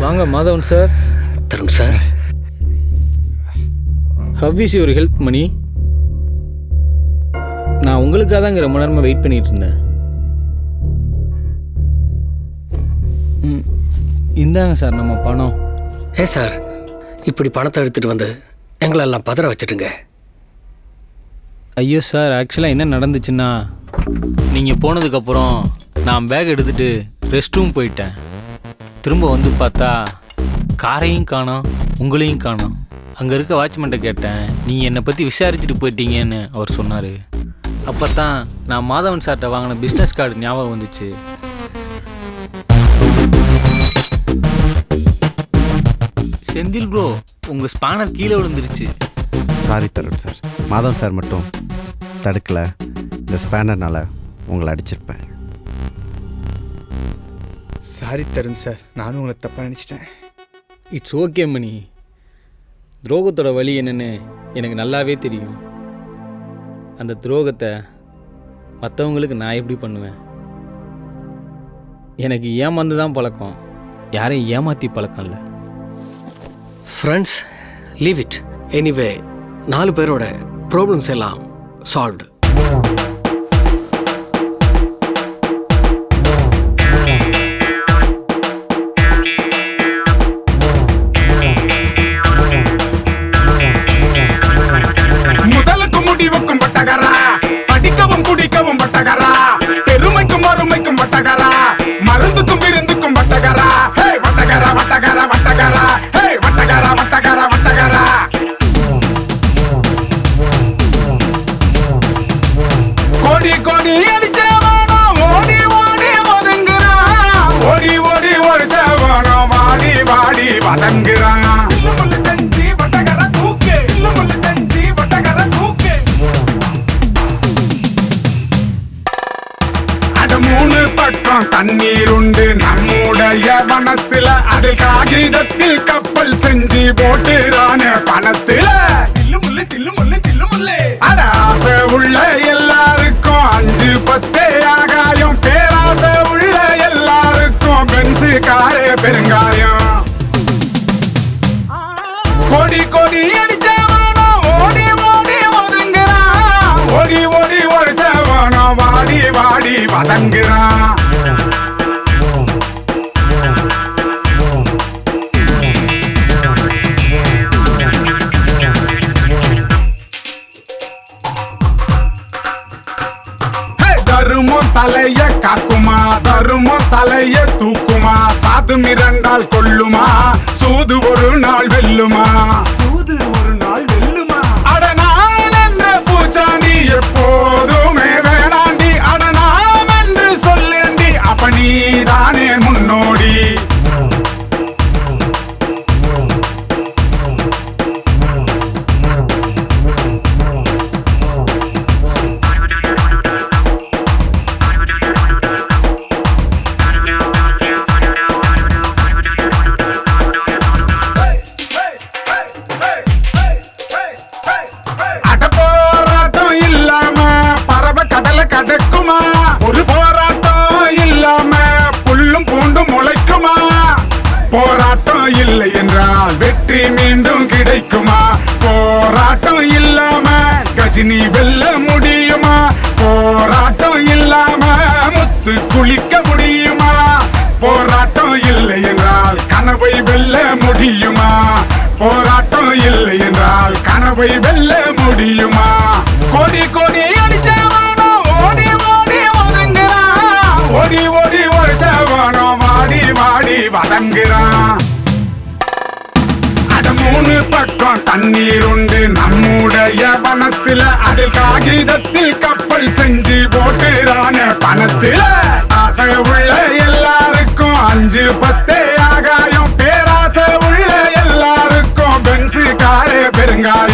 வாங்க Madhavan sir. Tarun sir, how is your health Mani? நான் உங்களுக்காக தான் இங்கே ரொம்ப நேரமாக வெயிட் பண்ணிட்டு இருந்தேன். இந்தாங்க சார் நம்ம பணம். சார், இப்படி பணத்தை எடுத்துகிட்டு வந்து எங்களெல்லாம் பதற வச்சுட்டுங்க. ஐயோ சார், ஆக்சுவலாக என்ன நடந்துச்சுன்னா, நீங்கள் போனதுக்கப்புறம் நான் பேக் எடுத்துகிட்டு ரெஸ்ட் ரூம் போயிட்டேன். திரும்ப வந்து பார்த்தா காரையும் காணோம், உங்களையும் காணோம். அங்கே இருக்க வாட்ச்மேன்ட்ட கேட்டேன், நீங்கள் என்னை பற்றி விசாரிச்சுட்டு போயிட்டீங்கன்னு அவர் சொன்னார். அப்போ தான் நான் மாதவன் சார்கிட்ட வாங்கின பிஸ்னஸ் கார்டு ஞாபகம் வந்துச்சு. செந்தில் ப்ரோ, உங்கள் ஸ்பானர் கீழே விழுந்துருச்சு. Sorry Tarun sir, Madhavan sir மட்டும் தடுக்கலை. இந்த ஸ்பேனர்னால் உங்களை அடிச்சிருப்பேன். சாரி தருண் சார், நானும் உங்களை தப்பாக நினச்சிட்டேன். இட்ஸ் ஓகே மணி. துரோகத்தோட வழி என்னன்னு எனக்கு நல்லாவே தெரியும். அந்த துரோகத்தை மற்றவங்களுக்கு நான் எப்படி பண்ணுவேன்? எனக்கு ஏமாந்து தான் பழக்கம், யாரையும் ஏமாற்றி பழக்கம் இல்லை. Friends, leave it. எனிவே, 4 பேரோட ப்ராப்ளம்ஸ் எல்லாம் சால்வ்டு. முதலுக்கு முடிவுக்கும் பட்டகரா, படிக்கவும் குடிக்கவும் பட்டகரா, பெருமைக்கும் அருமைக்கும் பட்டகரா, மருந்துக்கும் விருந்துக்கும் பட்டகரா. ஹே வட்டகரா வட்டகரா வட்டகரா, ஹே வட்டகரா வட்டகரா வட்டகரா. கோடி கோடி அடிச்சவனோ ஓடி ஓடி ஒதுங்குறான், ஓடி ஓடி ஒடிச்சவனோ வாடி வாடி வதங்குறான். இல்லமுள்ள செஞ்சு வட்டகரா தூக்கு, இல்லமுள்ள செஞ்சு வட்டகரா தூக்கு. அட 3 பக்கம் தண்ணீர் உண்டு நம்முடைய வனத்துல, அதில் காகிதத்தில் கப்பல் செஞ்சு போட்டுறான பணத்துல. தில்லுமுள்ளு தில்லுமுள்ளு தில்லுமுள்ளு. அட ஆசை உள்ள எல்லாருக்கும் 5 10 ஆகாயம், பேராசை உள்ள எல்லாருக்கும் பென்சு காரே பெருங்காயம். கோடி கோடி அடிச்சவனோ ஓடி ஓடி ஒதுங்குறான், ஓடி ஓடி ஒடிச்சவனோ வாடி வாடி வதங்குறான். தருமம் தலைய காக்குமா, தருமம் தலைய தூக்குமா, சாது மிரண்டால் கொல்லுமா, சூது ஒரு நாள் வெல்லுமா, சூது ஒரு நாள் வெல்லுமா. அட நான் என்ற பூச்சாண்டி எப்போதுமே வேணாண்டி, அட நாம் என்று சொல்லேண்டி, அப்ப நீதானே முன்னோடி. இல்லை என்றால் வெற்றி மீண்டும் கிடைக்குமா? போராட்டம் இல்லாம கஜினி வெல்ல முடியுமா? போராட்டம் இல்லாம முத்து குளிக்க முடியுமா? போராட்டம் இல்லை என்றால் கனவை வெல்ல முடியுமா? போராட்டம் இல்லை என்றால் கனவை வெல்ல முடியுமா? கோடி கோடி அடிச்சவனோ ஓடி ஓடி ஒதுங்குறான், ஓடி ஓடி ஒழிச்சவனோ வாடி வாடி வதங்குறான். அட 3 பக்கம் தண்ணீர் உண்டு நம்முடைய வனத்துல, அதில் காகிதத்தில் கப்பல் செஞ்சு போட்டுறான பணத்துல. ஆசை உள்ள எல்லாருக்கும் 5 10 ஆகாயம், பேராசை உள்ள எல்லாருக்கும் பென்சு காரே பெருங்காயம்.